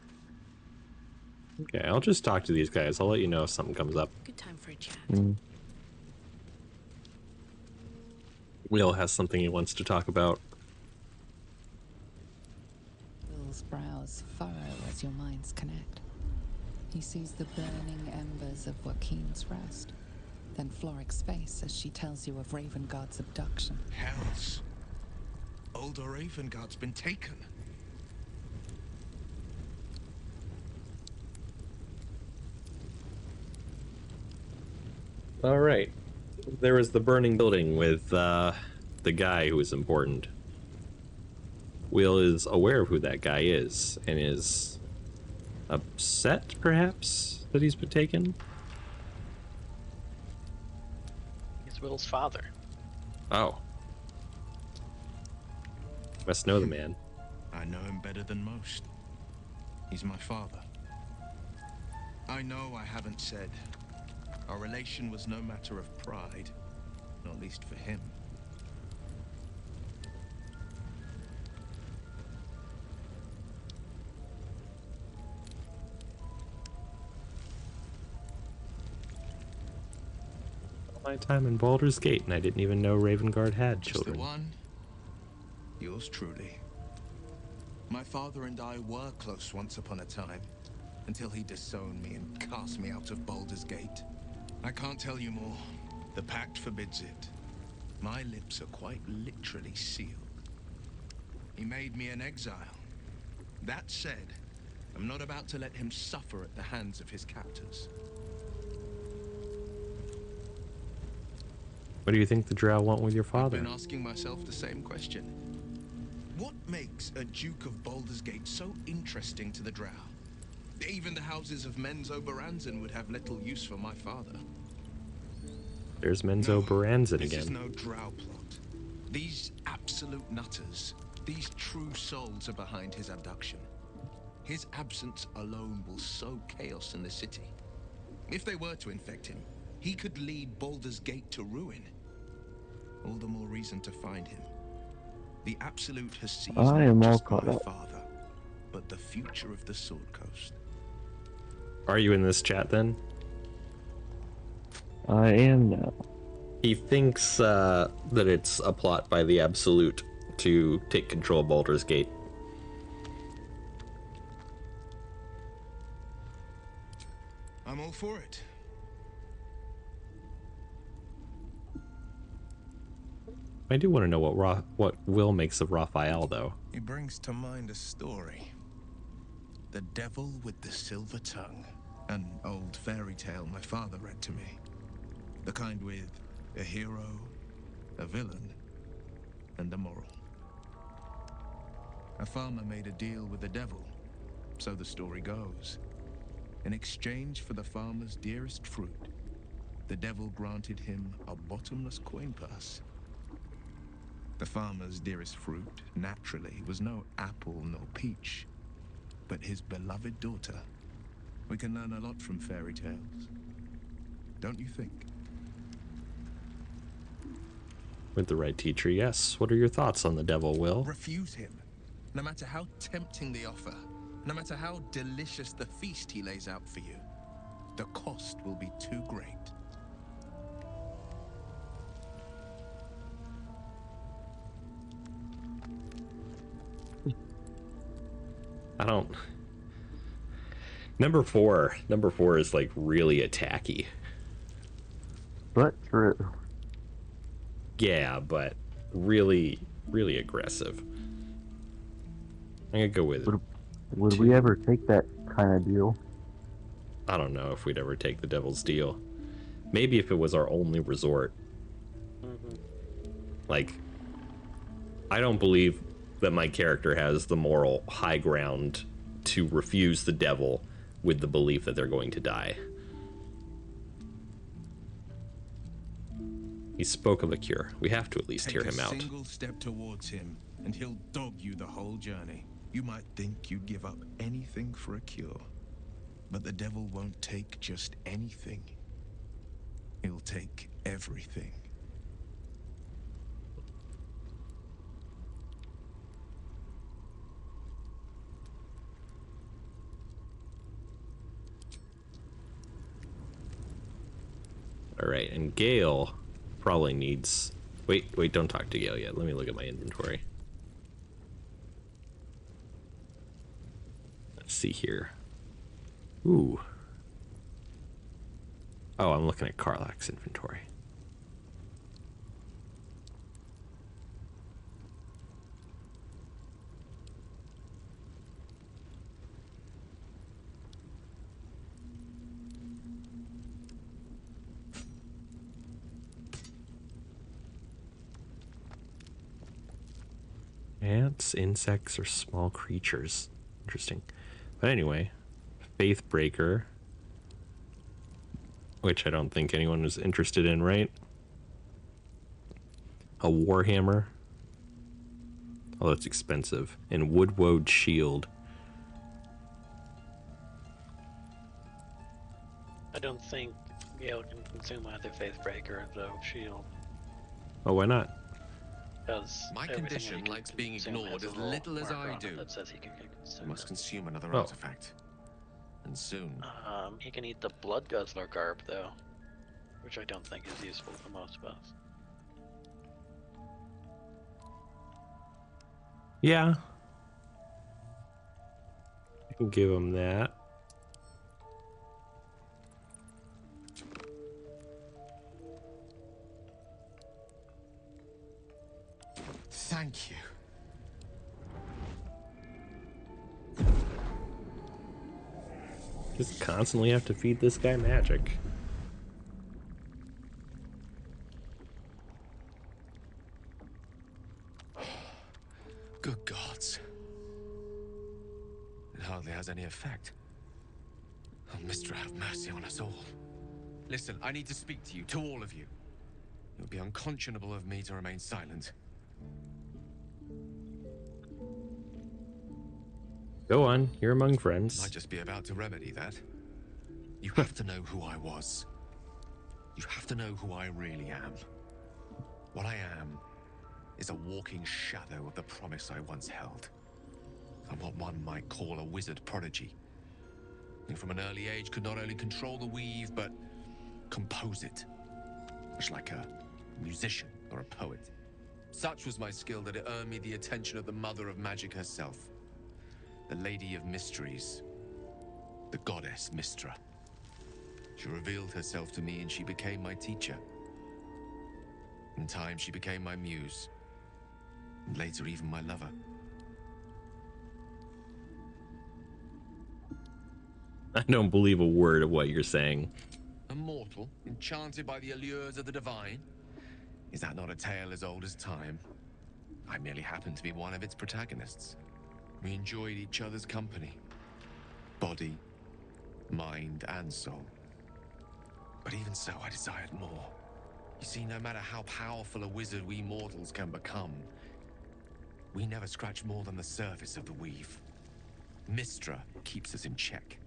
Okay, I'll just talk to these guys. I'll let you know if something comes up. Good time for a chat. Will has something he wants to talk about. Will's brows furrow as your minds connect. He sees the burning embers of Joaquin's rest, then Floric's face as she tells you of Ravengard's abduction. Hells. Older Ravengard's been taken. Alright. There was the burning building with the guy who is important. Will is aware of who that guy is, and is upset, perhaps, that he's been taken? He's Will's father. Oh. Must know the man. I know him better than most. He's my father. I know I haven't said. Our relation was no matter of pride, not least for him. My time in Baldur's Gate, and I didn't even know Ravengard had children. Just the one. Yours truly. My father and I were close once upon a time. until he disowned me and cast me out of Baldur's Gate. I can't tell you more. The pact forbids it. My lips are quite literally sealed. He made me an exile. That said, I'm not about to let him suffer at the hands of his captors. What do you think the drow want with your father? I've been asking myself the same question. What makes a Duke of Baldur's Gate so interesting to the drow? Even the houses of Menzo Baranzan would have little use for my father. There's Menzo Baranzan again. This is no drow plot. These absolute nutters, these true souls are behind his abduction. His absence alone will sow chaos in the city. If they were to infect him, he could lead Baldur's Gate to ruin. All the more reason to find him. The Absolute has seized not just my father, but the future of the Sword Coast. Are you in this chat then? I am now. He thinks that it's a plot by the Absolute to take control of Baldur's Gate. I'm all for it. I do want to know what Will makes of Raphael, though. He brings to mind a story. The Devil with the Silver Tongue. An old fairy tale my father read to me. The kind with a hero, a villain, and a moral. A farmer made a deal with the devil, so the story goes. In exchange for the farmer's dearest fruit, the devil granted him a bottomless coin purse. The farmer's dearest fruit, naturally, was no apple nor peach, but his beloved daughter. We can learn a lot from fairy tales, don't you think? With the right teacher, yes. What are your thoughts on the devil, Will? Refuse him, no matter how tempting the offer, no matter how delicious the feast he lays out for you. The cost will be too great. I don't... Number four is like really attacky. But true. Yeah, but really, really aggressive. I'm gonna go with Would we ever take that kind of deal? I don't know if we'd ever take the devil's deal. Maybe if it was our only resort. Like, I don't believe that my character has the moral high ground to refuse the devil with the belief that they're going to die. He spoke of a cure. We have to at least hear him out. Take a single step towards him, and he'll dog you the whole journey. You might think you'd give up anything for a cure, but the devil won't take just anything. He'll take everything. All right, and Gale probably needs... Wait, don't talk to Gale yet. Let me look at my inventory. Let's see here. Ooh. Oh, I'm looking at Karlach's inventory. Ants, insects, or small creatures. Interesting. But anyway, Faithbreaker, which I don't think anyone was interested in, right? A Warhammer. Oh, that's expensive. And Woodwode Shield. I don't think Gale can consume either Faithbreaker or the Shield. Oh, why not? My condition likes being ignored as little as I do. That says he can consume. Must consume another Oh. artifact. And soon. He can eat the Blood Guzzler garb, though, which I don't think is useful for most of us. Yeah. I can give him that. Thank you. Just constantly have to feed this guy magic. Good gods. It hardly has any effect. Oh, Mistra, have mercy on us all. Listen, I need to speak to you, to all of you. It would be unconscionable of me to remain silent. Go on, you're among friends. Might just be about to remedy that. You have to know who I was. You have to know who I really am. What I am is a walking shadow of the promise I once held. I'm what one might call a wizard prodigy. And from an early age could not only control the weave, but compose it. Much like a musician or a poet. Such was my skill that it earned me the attention of the mother of magic herself. The Lady of Mysteries. The goddess Mistra. She revealed herself to me and she became my teacher. In time, she became my muse. And later, even my lover. I don't believe a word of what you're saying. A mortal, enchanted by the allures of the divine? Is that not a tale as old as time? I merely happened to be one of its protagonists. We enjoyed each other's company. Body, mind, and soul. But even so, I desired more. You see, no matter how powerful a wizard we mortals can become, we never scratch more than the surface of the weave. Mistra keeps us in check.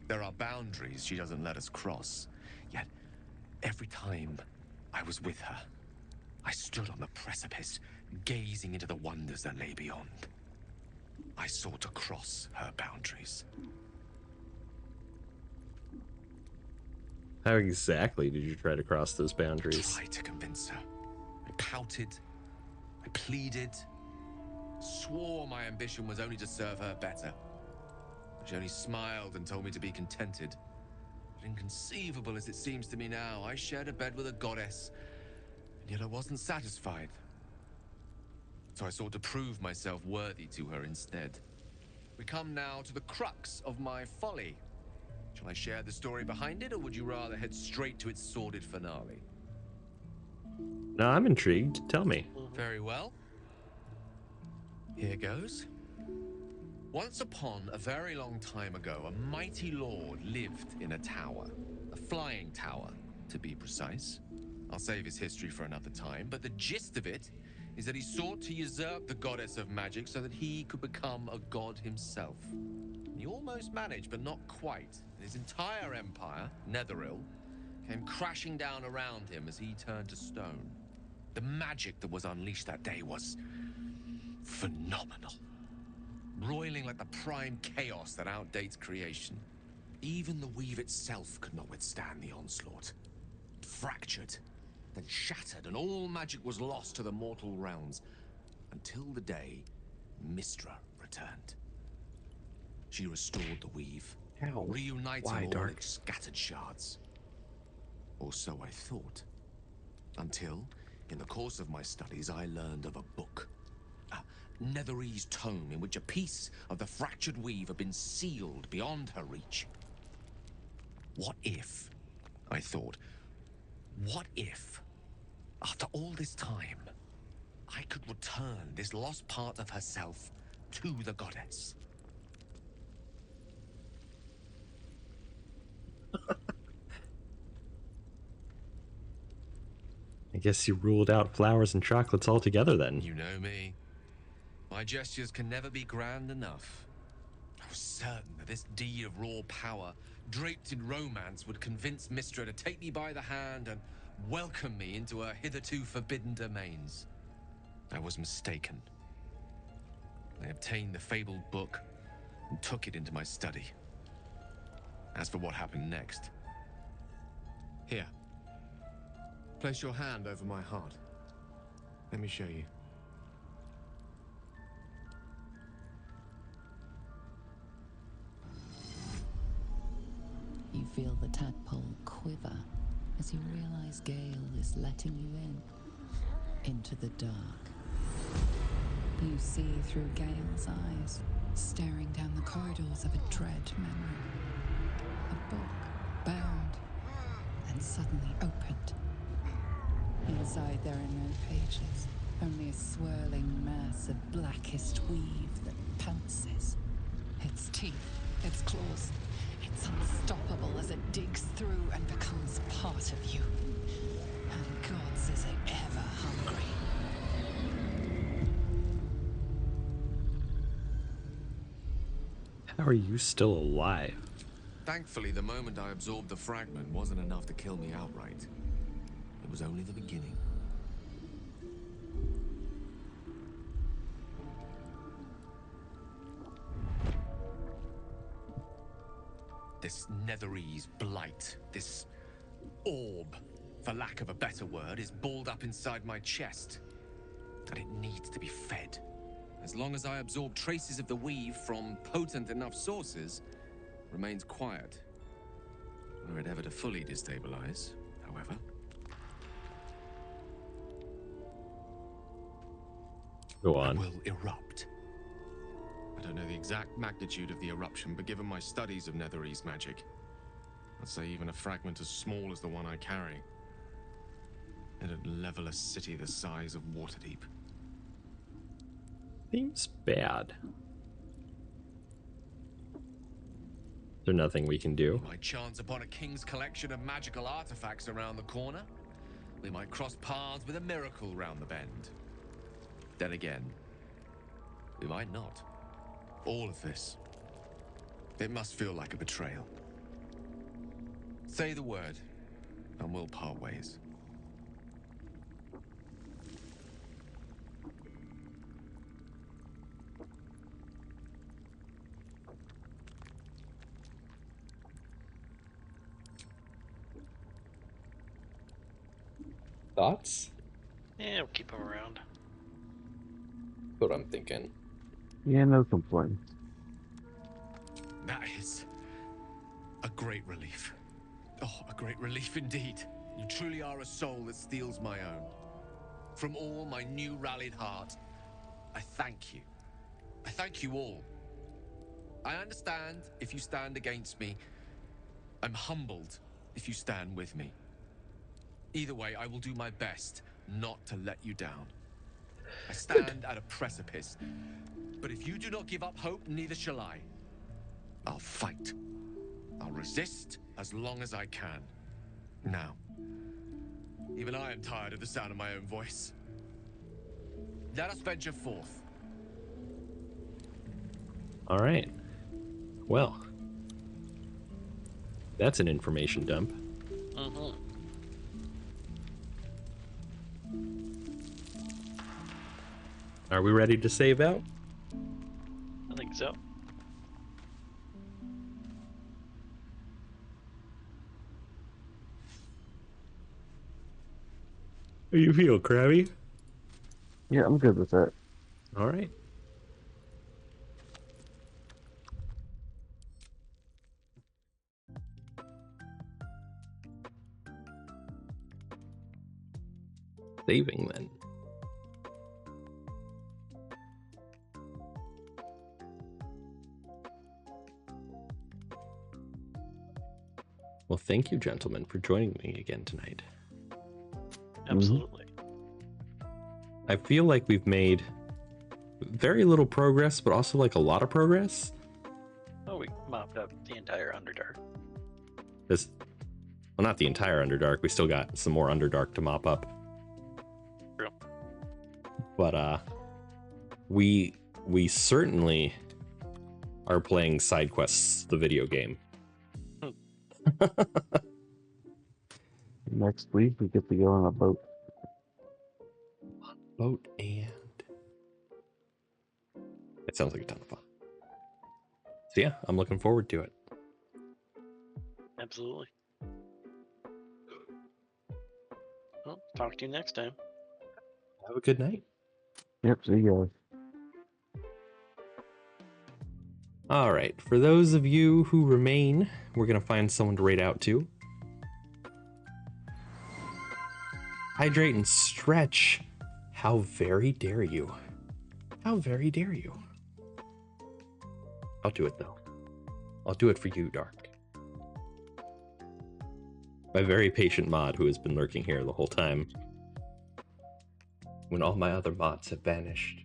There are boundaries she doesn't let us cross. Yet, every time I was with her, I stood on the precipice, gazing into the wonders that lay beyond. I sought to cross her boundaries. How exactly did you try to cross those boundaries? I tried to convince her. I pouted. I pleaded. Swore my ambition was only to serve her better. She only smiled and told me to be contented. But inconceivable as it seems to me now, I shared a bed with a goddess, and yet I wasn't satisfied. So I sought to prove myself worthy to her instead. We come now to the crux of my folly. Shall I share the story behind it, or would you rather head straight to its sordid finale? No, I'm intrigued. Tell me. Very well. Here goes. Once upon a very long time ago, a mighty lord lived in a tower. A flying tower, to be precise. I'll save his history for another time, but the gist of it is that he sought to usurp the goddess of magic so that he could become a god himself. He almost managed, but not quite. His entire empire, Netheril, came crashing down around him as he turned to stone. The magic that was unleashed that day was phenomenal. Roiling like the prime chaos that outdates creation. Even the weave itself could not withstand the onslaught. It fractured, then shattered, and all magic was lost to the mortal realms. Until the day Mistra returned. She restored the weave, reuniting all its scattered shards. Or so I thought. Until, in the course of my studies, I learned of a book. Netherese tome in which a piece of the fractured weave had been sealed beyond her reach. What if, I thought, what if, after all this time, I could return this lost part of herself to the goddess? I guess you ruled out flowers and chocolates altogether then. You know me. My gestures can never be grand enough. I was certain that this deed of raw power, draped in romance, would convince Mistra to take me by the hand and welcome me into her hitherto forbidden domains. I was mistaken. I obtained the fabled book and took it into my study. As for what happened next... Here. Place your hand over my heart. Let me show you. You feel the tadpole quiver as you realize Gale is letting you in, into the dark. You see through Gale's eyes, staring down the corridors of a dread memory. A book, bound, and suddenly opened. Inside there are no pages, only a swirling mass of blackest weave that pounces. Its teeth, its claws, it's unstoppable as it digs through and becomes part of you. And God's is it ever hungry. How are you still alive? Thankfully, the moment I absorbed the fragment wasn't enough to kill me outright. It was only the beginning. This Netherese blight, this orb, for lack of a better word, is balled up inside my chest. And it needs to be fed. As long as I absorb traces of the weave from potent enough sources, remains quiet. Were it ever to fully destabilize, however. Go on. It will erupt. I don't know the exact magnitude of the eruption, but given my studies of Netherese magic, I'd say even a fragment as small as the one I carry, it'd level a city the size of Waterdeep. Seems bad. Is there nothing we can do? We might chance upon a king's collection of magical artifacts around the corner. We might cross paths with a miracle round the bend. Then again, we might not. All of this, it must feel like a betrayal. Say the word, and we'll part ways. Thoughts? Yeah, we'll keep him around. What I'm thinking. Yeah, no complaints. That is a great relief. Oh, a great relief indeed. You truly are a soul that steals my own. From all my new rallied heart, I thank you. I thank you all. I understand if you stand against me. I'm humbled if you stand with me. Either way, I will do my best not to let you down. I stand at a precipice, but if you do not give up hope, neither shall I. I'll fight. I'll resist as long as I can. Now, even I am tired of the sound of my own voice. Let us venture forth. All right. Well, that's an information dump. Are we ready to save out? I think so. How you feel, Krabby? Yeah, I'm good with that. All right. Saving then. Well, thank you, gentlemen, for joining me again tonight. Absolutely. I feel like we've made very little progress, but also like a lot of progress. Oh, we mopped up the entire Underdark. Well, not the entire Underdark. We still got some more Underdark to mop up. True. But we certainly are playing Side Quests, the video game. Next week we get to go on a boat. And it sounds like a ton of fun. So yeah, I'm looking forward to it. Absolutely. Well, talk to you next time. Have a good night. Yep, see you guys. All right, for those of you who remain, we're going to find someone to raid out to. Hydrate and stretch. How very dare you? How very dare you? I'll do it though. I'll do it for you, Dark. My very patient mod who has been lurking here the whole time. When all my other mods have vanished.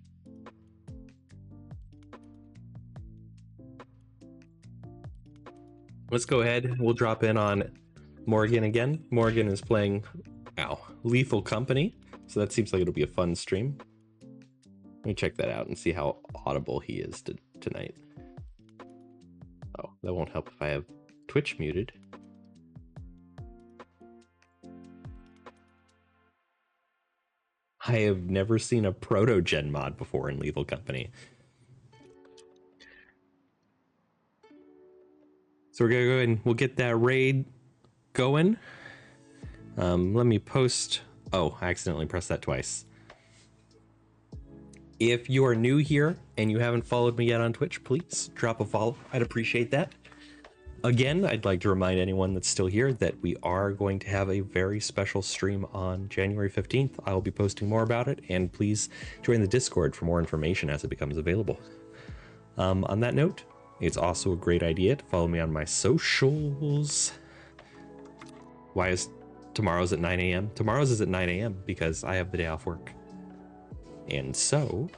Let's go ahead. We'll drop in on Morgan again. Morgan is playing, Lethal Company. So that seems like it'll be a fun stream. Let me check that out and see how audible he is tonight. Oh, that won't help if I have Twitch muted. I have never seen a proto-gen mod before in Lethal Company. So we're gonna go ahead and we'll get that raid going. Let me post. Oh, I accidentally pressed that twice. If you are new here and you haven't followed me yet on Twitch, please drop a follow. I'd appreciate that. Again, I'd like to remind anyone that's still here that we are going to have a very special stream on January 15th. I will be posting more about it, and please join the Discord for more information as it becomes available. On that note, it's also a great idea to follow me on my socials. Why is tomorrow's at 9 a.m.? Tomorrow's is at 9 a.m. because I have the day off work. And so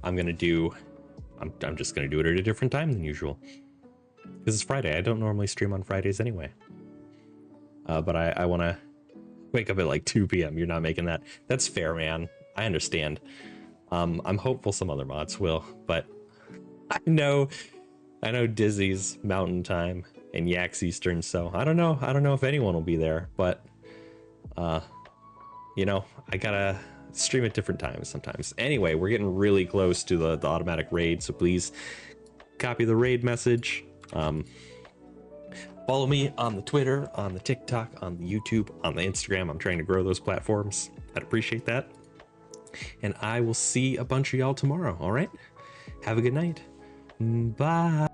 I'm just gonna do it at a different time than usual. Because it's Friday. I don't normally stream on Fridays anyway. But I wanna wake up at like 2 p.m. You're not making that. That's fair, man. I understand. I'm hopeful some other mods will, but I know Dizzy's Mountain Time and Yak's Eastern, so I don't know if anyone will be there, but I gotta stream at different times sometimes. Anyway, we're getting really close to the automatic raid, so please copy the raid message. Follow me on the Twitter, on the TikTok, on the YouTube, on the Instagram. I'm trying to grow those platforms. I'd appreciate that. And I will see a bunch of y'all tomorrow, all right? Have a good night. Bye.